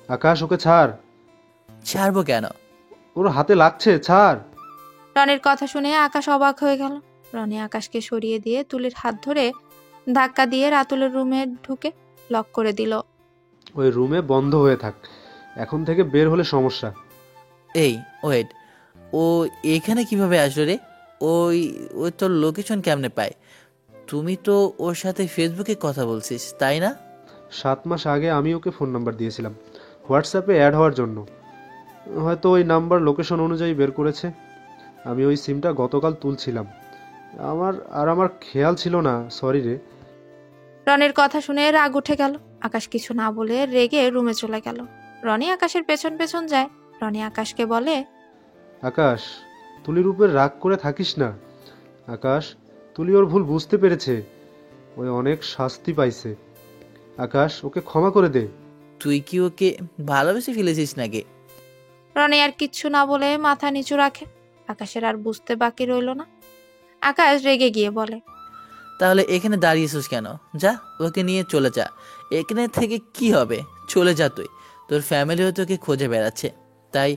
আকাশ, ওকে ছাড়। ছাড়বো কেন? ওর হাতে লাগছে, ছাড়। রনির কথা শুনে আকাশ অবাক হয়ে গেল। রনি আকাশকে সরিয়ে দিয়ে তুলির হাত ধরে ধাক্কা দিয়ে রাতুলের রুমে ঢুকে লক করে দিল। ওই রুমে বন্ধ হয়ে থাক, এখন থেকে বের হলে সমস্যা। এই ওয়েট, ও এখানে কিভাবে আসলো রে? ওই ওই তোর লোকেশন কেমনে পায়? তুমি তো ওর সাথে ফেসবুকে কথা বলছিস, তাই না? 7 মাস আগে আমি ওকে ফোন নাম্বার দিয়েছিলাম হোয়াটসঅ্যাপে অ্যাড হওয়ার জন্য। হয়তো ওই নাম্বার লোকেশন অনুযায়ী বের করেছে। আমি ওই সিমটা গতকাল তুলছিলাম, আমার খেয়াল ছিল না, সরি রে। রনির কথা শুনে রাগ উঠে গেল। আকাশ কিছু না বলে রেগে রুমে চলে গেল। রনি আকাশের পেছন পেছন যায়। রনি আকাশকে বলে, আকাশ, তুলির উপর রাগ করে থাকিস না। আকাশ, তুলি ওর ভুল বুঝতে পেরেছে, ওই অনেক শাস্তি পাইছে। আকাশ, ওকে ক্ষমা করে দে। তুই কি ওকে ভালোবেসে ফেলেছিস নাকি? রনি আর কিচ্ছু না বলে মাথা নিচু রাখে। আকাশের আর বুঝতে বাকি রইল না। আকাশ রেগে গিয়ে বলে, তাহলে এখানে দাঁড়িয়েছিস কেন? যা, ওকে নিয়ে চলে যা। এখানে থেকে কি হবে? চলে যা তুই। তোর ফ্যামিলিও তোকে খুঁজে বেড়াচ্ছে, তাই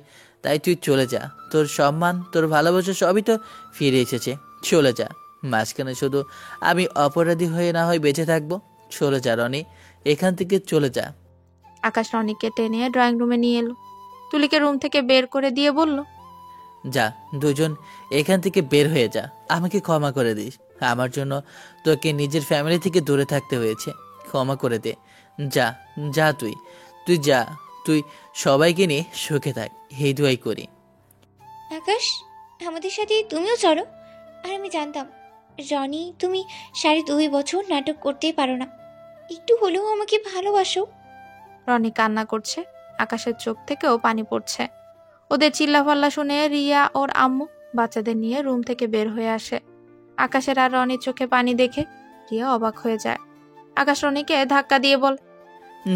তাই তুই চলে যা। তোর সম্মান, তোর ভালোবাসা সবই তো ফিরে এসেছে। চলে যা। মাঝখানে শুধু আমি অপরাধী হয়ে না হয় বেঁচে থাকবো। চলে যা রনি, এখান থেকে চলে যা। আকাশ রনিকে টেনে ড্রয়িং রুমে নিয়ে এলো। তুলিকে রুম থেকে বের করে দিয়ে বলল, যা, দুজন এখান থেকে বের হয়ে যা। আমাকে ক্ষমা করে দিস। আমার জন্য তোকে নিজের ফ্যামিলি থেকে দূরে থাকতে হয়েছে, ক্ষমা করে দে। যা যা, তুই তুই যা। তুই সবাইকে নিয়ে সুখে থাক, এই দুয়াই করি। আকাশ, আমাদের সাথে তুমিও চলো। আর আমি জানতাম রনি, তুমি 2.5 বছর নাটক করতেই পারো না। একটু হলেও আমাকে ভালোবাসো। রনি কান্না করছে। আকাশের চোখ থেকেও পানি পড়ছে। ওদের চিল্লাফাল্লা শুনে রিয়া ওর আম্মু বাচ্চাদের নিয়ে রুম থেকে বের হয়ে আসে। আকাশের আর রনির চোখে পানি দেখে রিয়া অবাক হয়ে যায়। আকাশ রনিকে ধাক্কা দিয়ে বল,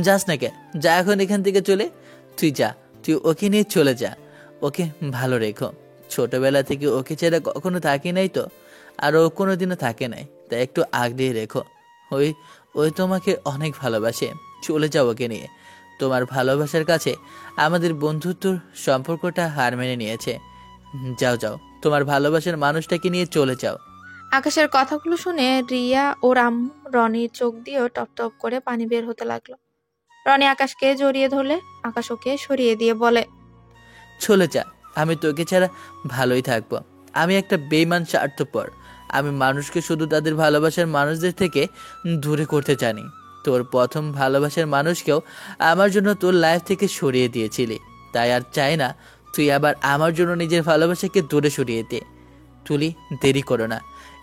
যাস না কে? যা এখন এখান থেকে চলে। তুই যা, তুই ওকে নিয়ে চলে যা। ওকে ভালো রেখো। ছোটবেলা থেকে ওকে ছেড়ে কখনো থাকি নাই তো, আর ও কোনোদিনও থাকে নাই, তাই একটু আগলিয়ে রেখো। ওই ওই তোমাকে অনেক ভালোবাসে, চলে যাও ওকে নিয়ে। তোমার ভালোবাসার কাছে আমাদের বন্ধুত্বর সম্পর্কটা হার মেনে নিয়েছে। যাও যাও, তোমার ভালোবাসার মানুষটাকে নিয়ে চলে যাও। আকাশের কথাগুলো শুনে রিয়া ও রনির চোখ দিয়েও টপ টপ করে পানি বের হতে লাগলো। রনি আকাশকে জড়িয়ে ধরলে আকাশ ওকে সরিয়ে দিয়ে বলে, চলে যা, আমি তোকে ছাড়া ভালোই থাকবো। আমি একটা বেইমান স্বার্থপর। আমি মানুষকে শুধু তাদের ভালোবাসার মানুষদের থেকে দূরে করতে জানি। তোর প্রথম ভালোবাসার মানুষকেও আমার জন্য তোর লাইফ থেকে সরিয়ে দিয়েছিলি, তাই আর চাই না তুই আবার আমার জন্য নিজের ভালোবাসাকে দূরে সরিয়ে দে। তুলি, দেরি করো না,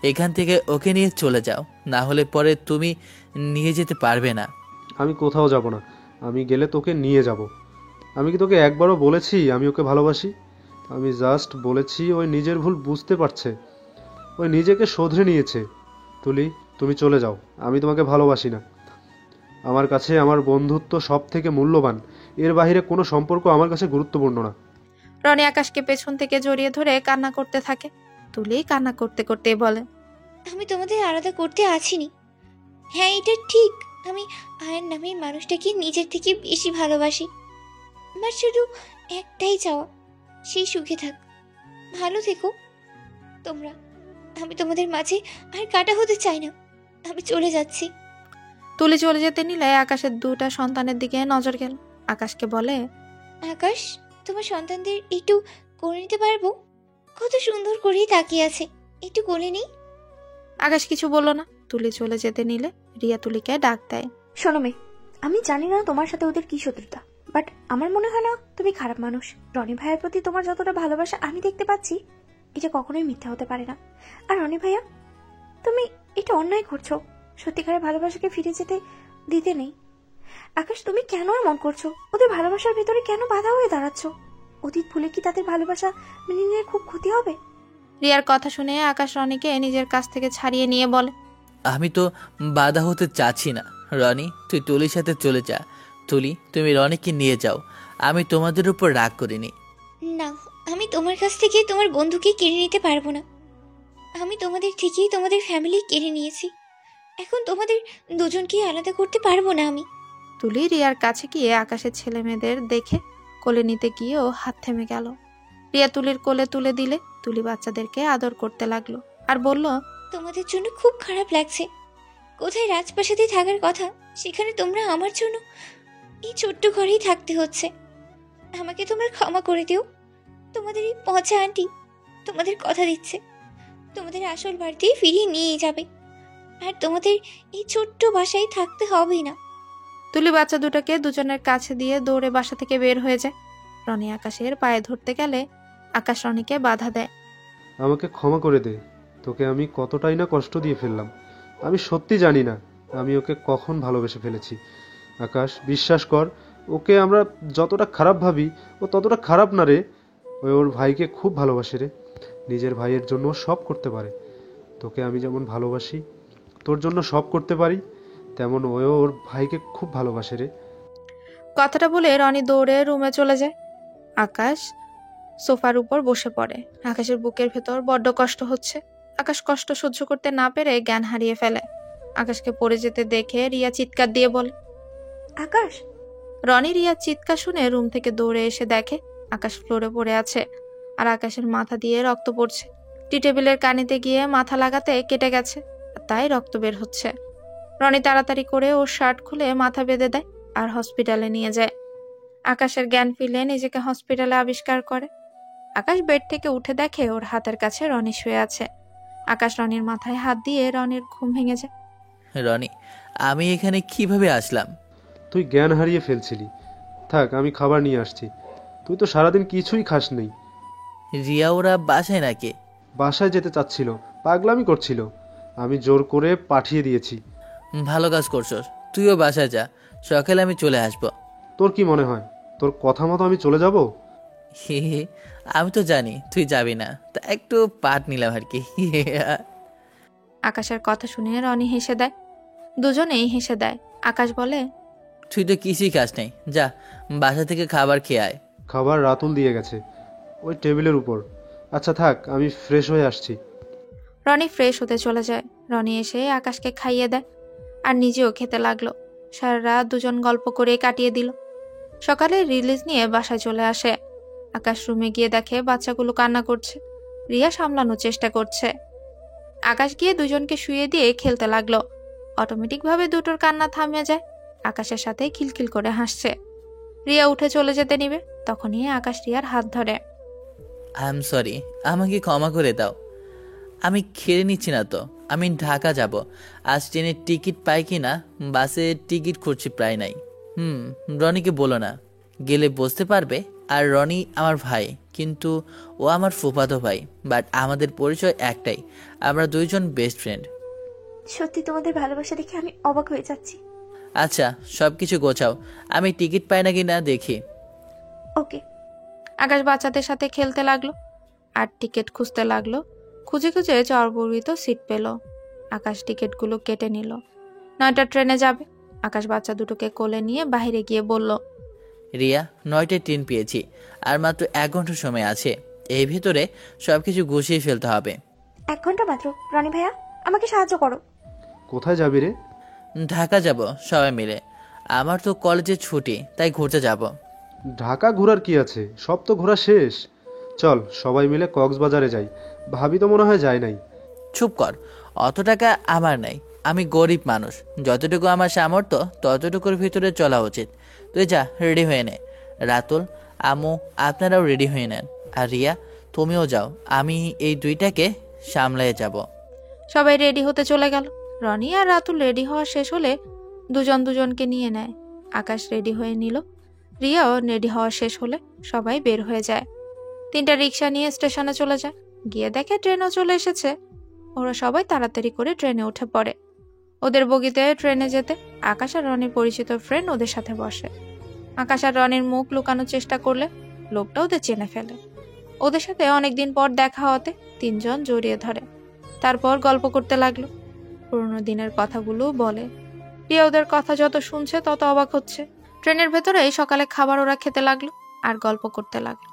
এখান থেকে ওকে নিয়ে চলে যাও, না হলে পরে তুমি নিয়ে যেতে পারবে না। আমি কোথাও যাব না, আমি গেলে তোকে নিয়ে যাব। আমি কি তোকে একবারও বলেছি আমি ওকে ভালোবাসি? আমি জাস্ট বলেছি ওই নিজের ভুল বুঝতে পারছে, ওই নিজেকে শোধরে নিয়েছে। তুলি, তুমি চলে যাও, আমি তোমাকে ভালোবাসি না। আমার কাছে আমার বন্ধুত্ব সব থেকে মূল্যবান, এর বাইরে কোনো সম্পর্ক আমার কাছে গুরুত্বপূর্ণ না। রনি আকাশকে পেছন থেকে জড়িয়ে ধরে কান্না করতে থাকে। তুলি কান্না করতে করতে বলে, আমি তোমাদের আলাদা করতে আছিনি। হ্যাঁ, এটা ঠিক, আমি আয়ার নামের মানুষটাকে নিজের থেকে বেশি ভালোবাসি। আমার শুধু একটাই চাওয়া, সেই সুখে থাক, ভালো থেকো তোমরা। আমি তোমাদের মাঝে আর কাটা হতে চাই না, আমি চলে যাচ্ছি। তুলি চলে যেতে নিলে আকাশের দুটা সন্তানের দিকে নজর গেল। আকাশকে বলে, আকাশ, তোমার সন্তানদের একটু করে নিতে পারবো? কত সুন্দর করেই তাকিয়ে আছে, একটু কোলে নেই? আকাশ কিছু বলল না। তুলি চলে যেতে নিলে রিয়া তুলিকে ডাক দেয়। শোনো মেয়ে, আমি জানি না তোমার সাথে ওদের কি শত্রুতা, বাট আমার মনে হয় না তুমি খারাপ মানুষ। রনি ভাইয়ের প্রতি তোমার যতটা ভালোবাসা আমি দেখতে পাচ্ছি, এটা কখনোই মিথ্যা হতে পারে না। আর রনি ভাইয়া, তুমি এটা অন্যায় করছো। সত্যিকারের ভালোবাসাকে ফিরে যেতে দিতে নেই। আকাশ, তুমি কেন এমন করছো? ওদের ভালোবাসার ভেতরে কেন বাধা হয়ে দাঁড়াচ্ছ? অতীত ভুলে কি তাদের ভালোবাসা মেনে নিয়ে খুব ক্ষতি হবে? রিয়ার কথা শুনে আকাশ রনিকে নিজের কাছ থেকে ছাড়িয়ে নিয়ে বলে, আমি তো বাধা হতে চাচ্ছি না। রনি, তুই তুলির সাথে চলে যা। তুলি, তুমি রনিকে নিয়ে যাও, আমি তোমাদের উপর রাগ করিনি। না, আমি তোমার কাছ থেকে তোমার বন্ধুকে কেড়ে নিতে পারবো না। আমি তোমাদের থেকেই তোমাদের ফ্যামিলি কেড়ে নিয়েছি, এখন তোমাদের দুজনকেই আলাদা করতে পারবো না আমি। তুলি রিয়ার কাছে গিয়ে আকাশের ছেলে মেয়েদের দেখে কোলে নিতে গিয়েও হাত থেমে গেল। রিয়া তুলির কোলে তুলে দিলে তুলি বাচ্চাদেরকে আদর করতে লাগলো আর বলল, তোমাদের জন্য খুব খারাপ লাগছে। কোথায় রাজপ্রাসাদে থাকার কথা, সেখানে তোমরা আমার জন্য এই ছোট্ট ঘরেই থাকতে হচ্ছে। আমাকে তোমরা ক্ষমা করে দিও। তোমাদের এই পচা আন্টি তোমাদের কথা দিচ্ছে, তোমাদের আসল বাড়িতে ফিরিয়ে নিয়ে যাবে, আর তোমাদের এই ছোট্ট বাসায় থাকতে হবেই না। তুলি বাচ্চা দুটাকে দুজনের কাছে দিয়ে দৌড়ে বাসা থেকে বের হয়ে যায়। রনি আকাশের পায়ে ধরতে গেলে আকাশ রনিকে বাধা দেয়। আমাকে ক্ষমা করে দে, তোকে আমি কতটাই না কষ্ট দিয়ে ফেললাম। আমি সত্যি জানি না আমি ওকে কখন ভালোবেসে ফেলেছি। আকাশ, বিশ্বাস কর, ওকে আমরা যতটা খারাপ ভাবি ও ততটা খারাপ না রে। ওর ভাইকে খুব ভালোবাসে রে, নিজের ভাইয়ের জন্য সব করতে পারে। তোকে আমি যেমন ভালোবাসি, তোর জন্য সব করতে পারি, তেমন ওর ভাইকে খুব ভালোবাসে রে। কথাটা বলে রনি দৌড়ে রুমে চলে যায়। আকাশ সোফার উপর বসে পড়ে। আকাশের বুকের ভেতর বড্ড কষ্ট হচ্ছে। আকাশ কষ্ট সহ্য করতে না পেরে জ্ঞান হারিয়ে ফেলে। আকাশকে পড়ে যেতে দেখে রিয়া চিৎকার দিয়ে বলে, আকাশ! রনি রিয়ার চিৎকার শুনে রুম থেকে দৌড়ে এসে দেখে আকাশ ফ্লোরে পড়ে আছে আর আকাশের মাথা দিয়ে রক্ত পড়ছে। টি টেবিলের কানিতে গিয়ে মাথা লাগাতে কেটে গেছে, তাই রক্ত বের হচ্ছে। রনি তাড়াতাড়ি করে ওর শার্ট খুলে মাথা বেঁধে দেয় আর হসপিটালে নিয়ে যায়। আকাশের জ্ঞান ফিরলে নিজেকে হসপিটালে আবিষ্কার করে। আকাশ বেড থেকে উঠে দেখে ওর হাতের কাছে রনি শুয়ে আছে। আকাশ রনির মাথায় হাত দিয়ে রনির ঘুম ভেঙে যায়। রনি, আমি এখানে কিভাবে আসলাম? তুই জ্ঞান হারিয়ে ফেলছিলি। থাক, আমি খাবার নিয়ে আসছি। তুই তো সারাদিন কিছুই খাস নেই। রিয়া ওরা বাসায় নাকি? বাসায় যেতে চাচ্ছিল, পাগলামি করছিল, আমি জোর করে পাঠিয়ে দিয়েছি। ভালো কাজ করছস, তুইও বাসায় যা, সকালে আমি চলে আসবো। তোর কি মনে হয় তোর কথা মতো আমি চলে যাব? হি হি, আমি তো জানি তুই যাবি না, তা একটু পাট নিলাম আর কি। আকাশের কথা শুনে রনি হেসে দেয়। দুজনেই হেসে দেয়। আকাশ বলে, তুই তো কিছুই খাস নাই, যা বাসা থেকে খাবার খেয়ে আয়। খাবার রাতুল দিয়ে গেছে ওই টেবিলের উপর। আচ্ছা থাক, আমি ফ্রেশ হয়ে আসছি। রনি ফ্রেশ হতে চলে যায়। রনি এসে আকাশকে খাইয়ে দেয়। আর নিজেও খেতে লাগলো। সারা রাত দুজন গল্প করে কাটিয়ে দিল। সকালে রিলিজ নিয়ে বাসায় চলে আসে। আকাশ রুমে গিয়ে দেখে বাচ্চাগুলো কান্না করছে। রিয়া সামলানোর চেষ্টা করছে। আকাশ গিয়ে দুজনকে শুয়ে দিয়ে খেলতে লাগলো। অটোমেটিকভাবে দুটোর কান্না থামে যায়। আকাশের সাথে খিলখিল করে হাসছে। রিয়া উঠে চলে যেতে নিবে, তখনই আকাশ রিয়ার হাত ধরে। আই এম সরি, আমাকে ক্ষমা করে দাও। আমি খেয়ে নিচ্ছি না তো, আমি ঢাকা যাব। আজ ট্রেনের টিকিট পাই কি না, বাসে টিকিট খুঁজছি প্রায় নাই। রনিকে বলো না, গেলে বুঝতে পারবে। আর রনি আমার ভাই, কিন্তু ও আমার ফুফাতো ভাই। বাট আমাদের পরিচয় একটাই, আমরা দুইজন বেস্ট ফ্রেন্ড। সত্যি তোমাদের ভালোবাসা দেখে আমি অবাক হয়ে যাচ্ছি। আচ্ছা, সব কিছু গোছাও, আমি টিকিট পাই নাকি না দেখি। ওকে। আকাশ বাচ্চাদের সাথে খেলতে লাগলো আর টিকিট খুঁজতে লাগলো। খুঁজে খুঁজে চরবরিত সিট পেল। আকাশ টিকিটগুলো কেটে নিল। 9টার ট্রেনে যাবে। আকাশ বাচ্চা দুটোকে কোলে নিয়ে বাইরে গিয়ে বলল, রিয়া, 9টায় ট্রেন পেয়েছি, আর মাত্র 1 ঘন্টা সময় আছে। এই ভিতরে সবকিছু গুছিয়ে ফেলতে হবে। 1 ঘন্টা মাত্র? রনি ভাইয়া, আমাকে সাহায্য করো। কোথায় যাবি রে? ঢাকা যাব সবাই মিলে। আমার তো কলেজে ছুটি, তাই ঘুরতে যাব। ঢাকা ঘোরার কি আছে, সব তো ঘোরা শেষ। চল সবাই মিলে কক্সবাজারে যাই। ভাবি তো মনে হয় যায় নাই। চুপ কর, অত টাকা আমার নাই। আমি গরিব মানুষ, যতটুকু আমার সামর্থ্য ততটুকুর ভিতরে চলা উচিত। তুই যা, রেডি হয়ে নে। রাতুল, আম্মু, আপনারাও রেডি হয়ে নেন। আর রিয়া, তুমিও যাও, আমি এই দুইটাকে সামলায়ে যাব। সবাই রেডি হতে চলে গেল। রনি আর রাতুল রেডি হওয়া শেষ হলে দুজন দুজনকে নিয়ে নেয়। আকাশ রেডি হয়ে নিল। রিয়াও রেডি হওয়া শেষ হলে সবাই বের হয়ে যায়। 3টা রিক্সা নিয়ে স্টেশনে চলে যায়। গিয়ে দেখে ট্রেনও চলে এসেছে। ওরা সবাই তাড়াতাড়ি করে ট্রেনে উঠে পড়ে। ওদের বগিতে ট্রেনে যেতে আকাশ আর রনির পরিচিত ফ্রেন্ড ওদের সাথে বসে। আকাশ আর রনির মুখ লুকানোর চেষ্টা করলে লোকটা ওদের চেনে ফেলে। ওদের সাথে অনেকদিন পর দেখা হতে 3জন জড়িয়ে ধরে। তারপর গল্প করতে লাগলো। পুরোনো দিনের কথাগুলো বলে। রিয়া ওদের কথা যত শুনছে তত অবাক হচ্ছে। ট্রেনের ভেতরে সকালে খাবার ওরা খেতে লাগলো আর গল্প করতে লাগলো।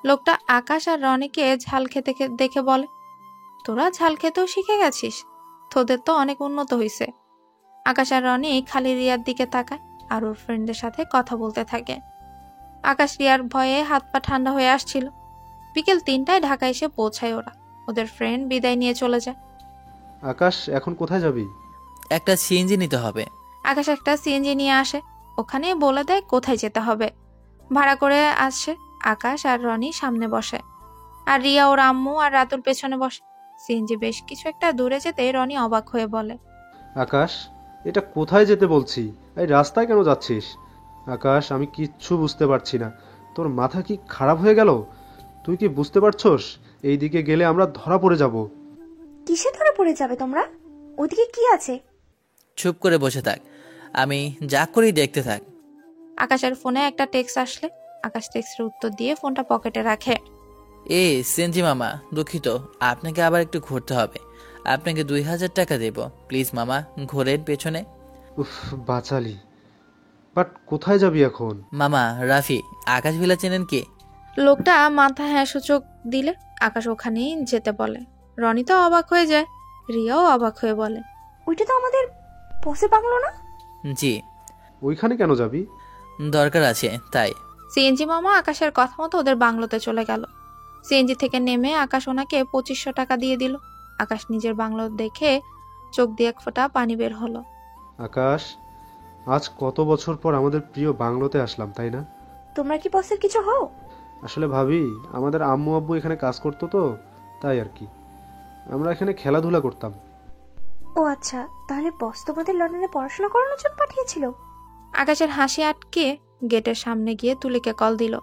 লোকটা আকাশ আর রনিকে ঝাল খেতে দেখে বলে, তোরা ঝাল খেতেও শিখে গেছিস, তোদের তো অনেক উন্নত হয়েছে। আকাশ আর রনি খালি রিয়ার দিকে তাকায় আর ওর ফ্রেন্ডদের সাথে কথা বলতে থাকে। আকাশ রিয়ার ভয়ে হাত পা ঠান্ডা হয়ে আসছিল। বিকেল 3টায় ঢাকা এসে পৌঁছায় ওরা। ওদের ফ্রেন্ড বিদায় নিয়ে চলে যায়। আকাশ, এখন কোথায় যাবি? একটা সিএনজি নিতে হবে। আকাশ একটা সিএনজি নিয়ে আসে। ওখানে বলে দেয় কোথায় যেতে হবে। ভাড়া করে আসে। আকাশ আর রনি সামনে বসে আর রিয়া ওর আম্মু আর রাতুল পেছনে বসে। সিএনজি বেশ কিছু একটা দূরে যেতে রনি অবাক হয়ে বলে, আকাশ, এটা কোথায় যেতে বলছি? এই রাস্তায় কেন যাচ্ছিস? আকাশ, আমি কিচ্ছু বুঝতে পারছি না। তোর মাথা কি খারাপ হয়ে গেল? তুই কি বুঝতে পারছস এই দিকে গেলে আমরা ধরা পড়ে যাব? কিসে ধরে পড়ে যাবে তোমরা? ওদিকে কি আছে? চুপ করে বসে থাক, আমি যা করি দেখতে থাক। আকাশের ফোনে একটা টেক্সট আসলে আকাশ টেক্সটের উত্তর দিয়ে ফোনটা পকেটে রাখে। সেনজি মামা, দুঃখিত, আপনাকে আবার একটু ঘুরতে হবে। আপনাকে 2000 টাকা দেব, প্লিজ মামা, ঘোরের পেছনে। উফ, বাঁচালি। বাট কোথায় যাবি এখন? মামা, রাফি, আকাশ ভিলা চেনেন কি? লোকটা মাথা হ্যাঁ সূচক দিলে আকাশ ওখানেই যেতে বলে। রনি তো অবাক হয়ে যায়। রিয়াও অবাক হয়ে বলে, ওইটা তো আমাদের বসের বাংলো না? জি। ওইখানে কেন যাবি? দরকার আছে তাই। সিএনজি মামা আকাশের কথা মতো ওদের বাংলোতে চলে গেল। সিএনজি থেকে নেমে আকাশ ওনাকে 2500 টাকা দিয়ে দিল। আকাশ নিজের বাংলো দেখে চোখ দিয়ে 1 ফোঁটা পানি বের হলো। আকাশ, আজ কত বছর পর আমাদের প্রিয় বাংলোতে আসলাম, তাই না? তোমরা কি বসের কিছু হও? আসলে ভাবি, আমাদের আম্মু আব্বু এখানে কাজ করতো তো, তাই আর কি। আমরা এখানে খেলাধুলা করতাম। ও আচ্ছা, তাহলে বস তোমাদের লন্ডনে পড়াশোনা করানোর জন্য পাঠিয়েছিল? আকাশের হাসি আটকে গেটের সামনে গিয়ে তুলিকে কল দিল।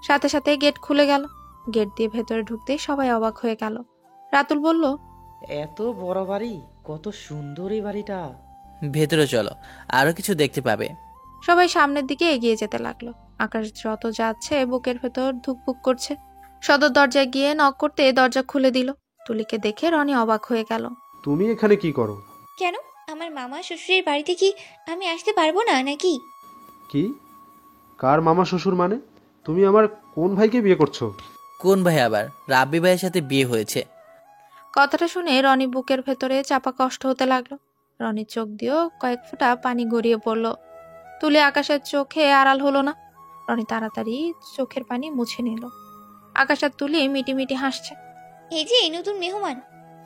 সাথে সাথে গেট খুলে গেল। গেট দিয়ে ভেতরে ঢুকতেই সবাই অবাক হয়ে গেল। রাতুল বলল, এত বড় বাড়ি, কত সুন্দর এই বাড়িটা। ভেতরে চলো, আরো কিছু দেখতে পাবে। সবাই সামনের দিকে এগিয়ে যেতে লাগলো। আকাশ যত যাচ্ছে বুকের ভেতর ধুকপুক করছে। সদর দরজায় গিয়ে নক করতে দরজা খুলে দিল। তুলিকে দেখে রনি অবাক হয়ে গেল। তুমি এখানে কি করো? কেন, আমার মামা শ্বশুরের বাড়িতে কি আমি আসতে পারবো না নাকি? কি? কার মামা শ্বশুর মানে? তুমি আমার কোন ভাইকে বিয়ে করছো? কোন ভাই আবার? রাব্বি ভাইয়ের সাথে বিয়ে হয়েছে। কথাটা শুনে রনি বুকের ভেতরে চাপা কষ্ট হতে লাগলো। রনির চোখ দিয়েও কয়েক ফোঁটা পানি গড়িয়ে পড়ল। তুলি আকাশের চোখে আড়াল হলো না। রনি তাড়াতাড়ি চোখের পানি মুছে নিল। আকাশ আর তুলি মিটিমিটি হাসছে। এই যে নতুন মেহমান,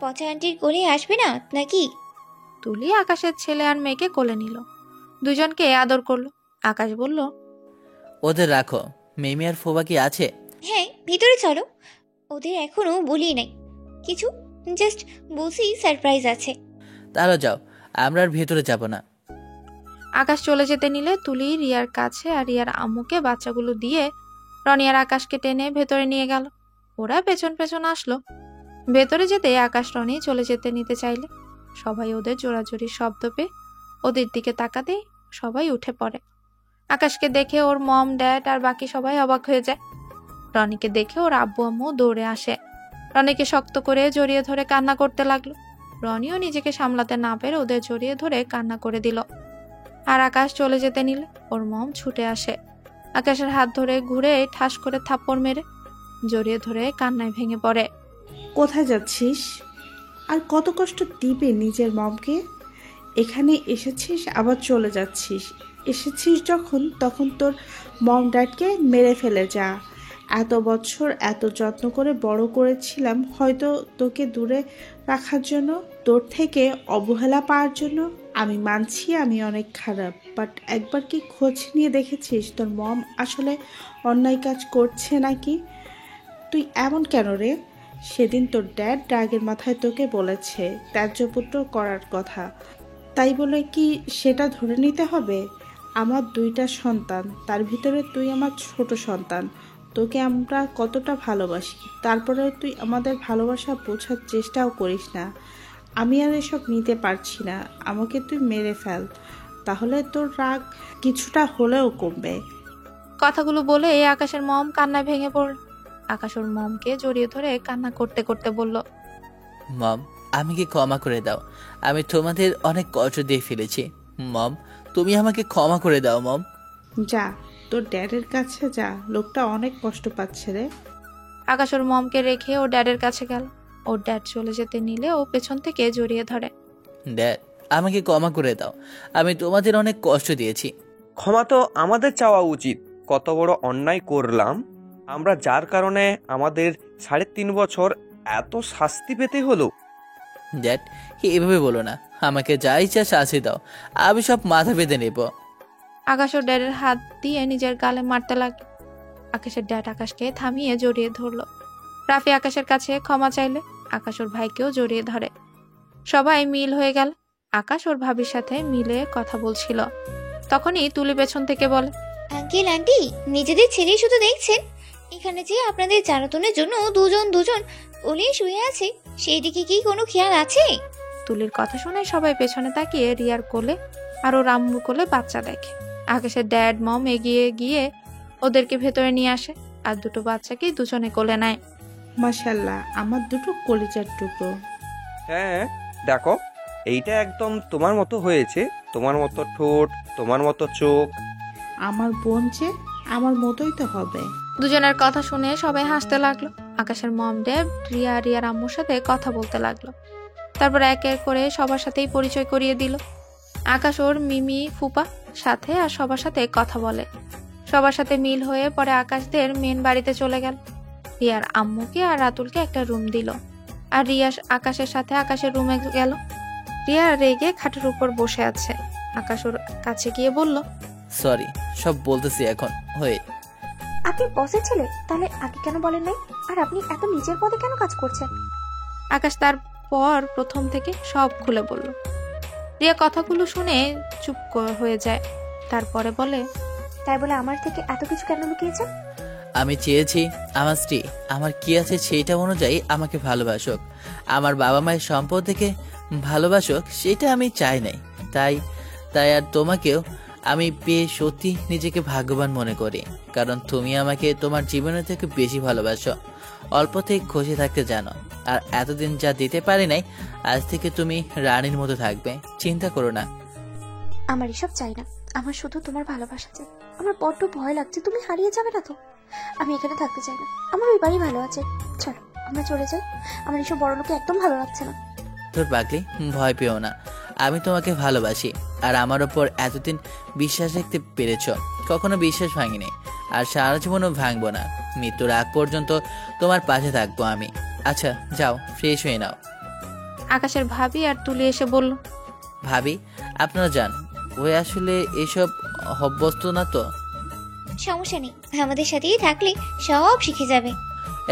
পচা আন্টির কোলে আসবে না নাকি? তুলি আকাশের ছেলে আর মেয়েকে কোলে নিল, দুজনকে আদর করলো। আকাশ বলল, ওদের রাখো। মিমি আর ফোবা কি আছে? হ্যাঁ, ভিতরে চলো। ওদের এখনো বলি নাই কিছু, জাস্ট বলছি সারপ্রাইজ আছে। তাহলে যাও, আমরা আর ভেতরে যাব না। আকাশ চলে যেতে নিলে তুলি রিয়ার কাছে আর রিয়ার আম্মুকে বাচ্চাগুলো দিয়ে রনি আর আকাশকে টেনে ভেতরে নিয়ে গেল। ওরা পেছন পেছন আসলো। ভেতরে যেতে আকাশ রনি চলে যেতে নিতে চাইলে সবাই ওদের জোরাজোরি শব্দ পেয়ে ওদের দিকে তাকাতেই সবাই উঠে পড়ে। আকাশকে দেখে ওর মম, ড্যাড আর বাকি সবাই অবাক হয়ে যায়। রনিকে দেখে ওর আব্বু আম্মু দৌড়ে আসে। রনিকে শক্ত করে জড়িয়ে ধরে কান্না করতে লাগলো। রনিও নিজেকে সামলাতে না পেরে ওদের জড়িয়ে ধরে কান্না করে দিল। আর আকাশ চলে যেতে নিলে ওর মম ছুটে আসে। আকাশের হাত ধরে ঘুরে ঠাস করে থাপ্পড় মেরে জড়িয়ে ধরে কান্নায় ভেঙে পড়ে। কোথায় যাচ্ছিস? আর কত কষ্ট দিবে নিজের মমকে? এখানে এসেছিস আবার চলে যাচ্ছিস। এসেছিস যখন, তখন তোর মম ড্যাডকে মেরে ফেলে যা। এত বছর এত যত্ন করে বড় করেছিলাম, হয়তো তোকে দূরে রাখার জন্য, তোর থেকে অবহেলা পাওয়ার জন্য। আমি মানছি আমি অনেক খারাপ, বাট একবার কি খোঁজ নিয়ে দেখেছিস তোর মম আসলে অন্যায় কাজ করছে নাকি? তুই এমন কেন রে? সেদিন তোর ড্যাড রাগের মাথায় তোকে বলেছে ত্যায্যপুত্র করার কথা, তাই বলে কি সেটা ধরে নিতে হবে? আমার 2টা সন্তান, তার ভিতরে তুই আমার ছোট সন্তান। তোকে আমরা কতটা ভালোবাসি, তারপরে তুই আমাদের ভালোবাসা বোঝার চেষ্টাও করিস না। আমি আর এসব নিতে পারছি না, আমাকে তুই মেরে ফেল, তাহলে তোর রাগ কিছুটা হলেও কমবে। কথাগুলো বলে আকাশের মম কান্নায় ভেঙে পড়ল। আকাশ ওর মমকে জড়িয়ে ধরে কান্না করতে করতে বলল, মম, আমাকে ক্ষমা করে দাও। আমি তোমাদের অনেক কষ্ট দিয়ে ফেলেছি। মম, তুমি আমাকে ক্ষমা করে দাও মম। যা, তোর ড্যাডের কাছে যা, লোকটা অনেক কষ্ট পাচ্ছে রে। আকাশ ওর মমকে রেখে ওর ড্যাডের কাছে গেল। ওর ড্যাড চলে যেতে নিলে ও পেছন থেকে জড়িয়ে ধরে। ড্যাড, আমাকে ক্ষমা করে দাও। আমি তোমাদের অনেক কষ্ট দিয়েছি। ক্ষমা তো আমাদের চাওয়া উচিত। কত বড় অন্যায় করলাম আমরা, যার কারণে আমাদের 3.5 বছর এত শাস্তি পেতে হলো। ড্যাড, এভাবে বলো না। আমাকে যা ইচ্ছা শাস্তি দাও, আমি সব মাথা বেঁধে নেব। আকাশ ওর ড্যাডের হাত দিয়ে নিজের গালে মারতে লাগলো। আকাশের ড্যাড আকাশকে থামিয়ে জড়িয়ে ধরলো। রাফি আকাশের কাছে ক্ষমা চাইলে আকাশ ওর ভাইকেও জড়িয়ে ধরে। সবাই মিল হয়ে গেল। আকাশ ওর ভাবির সাথে মিলে কথা বলছিল। তখনই তুলি পেছন থেকে বলে, আঙ্কেল আন্টি, নিজেদের ছেলেই শুধু দেখছেন, এখানে যে আপনাদের জ্বালাতনের জন্য দুজন ওলিয়ে শুয়ে আছে, সেই দিকে কি কোনো খেয়াল আছে? তুলির কথা শুনে সবাই পেছনে তাকিয়ে রিয়ার কোলে আর ওর আম্মুর কোলে বাচ্চা দেখে। আকাশের ড্যাড মম এগিয়ে গিয়ে ওদেরকে ভেতরে নিয়ে আসে আর দুটো বাচ্চাকে দুজনে কোলে নেয়। মাশাল্লাহ, আমার দুটো কলিজার টুকরো। হ্যাঁ দেখো, এইটা একদম তোমার মতো হয়েছে। তোমার মতো ঠোঁট, তোমার মতো চোখ। আমার বোন যে আমার মতোই তো হবে। দুজনের কথা শুনে সবাই হাসতে লাগলো। আকাশের মম ড্যাড রিয়ার আম্মুর সাথে কথা বলতে লাগলো। তারপর এক এক করে সবার সাথেই পরিচয় করিয়ে দিল। আকাশ ওর মিমি ফুপা সাথে আর সবার সাথে কথা বলে। সবার সাথে মিল হয়ে পরে আকাশদের মেন বাড়িতে চলে গেল। রিয়ার আম্মুকে আর রাতুলকে একটা রুম দিল আর রিয়া আকাশের সাথে আকাশের রুমে গেল। রিয়া রেগে খাটের উপর বসে আছে। আকাশ ওর কাছে গিয়ে বলল, সরি, সব বলতেছি এখন হয়ে। আপনি বসের ছেলে, তাহলে আগে কেন বলেন নাই? আর আপনি এত নিজের পদে কেন কাজ করছেন? আকাশ তারপর প্রথম থেকে সব খুলে বলল। রিয়া কথাগুলো শুনে চুপ হয়ে যায়। তারপরে বলে, তাই বলে আমার থেকে এত কিছু কেন লুকিয়েছেন? আমি চেয়েছি আমার স্ত্রী আমার কি আছে সেইটা অনুযায়ী আমাকে ভালোবাসুক, আমার বাবা মায়ের সম্পদ থেকে ভালোবাসুক, সেটা আমি চাই নাই। তাই আর তোমাকেও আমি পেয়ে সত্যি নিজেকে ভাগ্যবান মনে করি, কারণ তুমি আমাকে তোমার জীবনের থেকে বেশি ভালোবাসো, অল্পতেই খুশি থাকতে জানো। আর এতদিন যা দিতে পারি নাই, আজ থেকে তুমি রানীর মতো থাকবে, চিন্তা করো না। আমার এসব চাই না, আমার শুধু তোমার ভালোবাসা চাই। আমার বড্ড ভয় লাগছে, তুমি হারিয়ে যাবে না তো? আমি এখানে থাকতে চাই না, আমার ওই বাড়ি ভালো আছে। চলো আমরা চলে যাই, আমার এসব বড় লোকে একদম ভালো লাগছে না। তোর পাগলি, ভয় পেও না। আমি তোমাকে ভালোবাসি, আর আমার ওপর এতদিন বিশ্বাস রাখতে পেরেছ। কখনো বিশ্বাস ভাঙিনি, আর সারা জীবনও ভাঙবো না। মৃত্যুর আগ পর্যন্ত তোমার পাশে থাকবো আমি। আচ্ছা যাও, ফ্রেশ হয়ে নাও। আকাশের ভাবি আর তুলি এসে বলল, ভাবি, আপনারা যান, ওই আসলে এসব অভ্যস্ত না তো। সমস্যা নেই, আমাদের সাথেই থাকলে সব শিখে যাবে।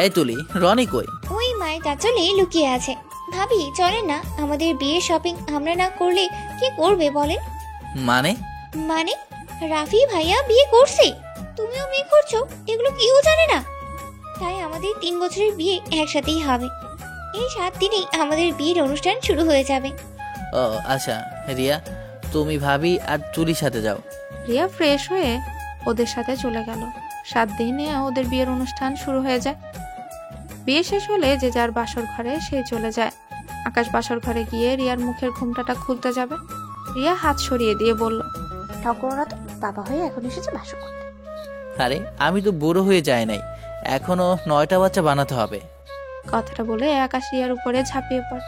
এই তুলি, রনি কই? ওই মায়ের কাচলে লুকিয়ে আছে। ভাবি চলেন না, আমাদের বিয়ের শপিং আমরা না করলে কে করবে বলেন? মানে? মানে রাফি ভাইয়া বিয়ে করছে, তুমিও বিয়ে করছো, এগুলো কেউ জানে না। তাই আমাদের 3 বছরের বিয়ে একসাথেই হবে। এই 7 দিনেই আমাদের বিয়ের অনুষ্ঠান শুরু হয়ে যাবে। ও আচ্ছা, রিয়া তুমি ভাবি আর তুলির সাথে যাও। রিয়া ফ্রেশ হয়ে ওদের সাথে চলে গেল। 7 দিনে ওদের বিয়ের অনুষ্ঠান শুরু হয়ে যায়। বিয়ে শেষ হলে যে যার বাসর ঘরে সে চলে যায়। আকাশ বাসর ঘরে গিয়ে রিয়ার মুখের ঘোমটাটা খুলতে যাবে। রিয়া হাত সরিয়ে দিয়ে বলল, ঠাকুররা তো বাবা হয়ে এখন এসেছে বাসর করতে। আরে আমি তো বুড়ো হয়ে যাই নাই, এখনো 9টা বাচ্চা বানাতে হবে। কথাটা বলে আকাশ রিয়ার উপরে ঝাঁপিয়ে পড়ে।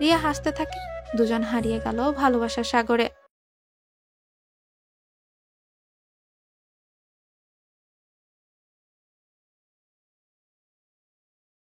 রিয়া হাসতে থাকে। দুজন হারিয়ে গেল ভালোবাসার সাগরে।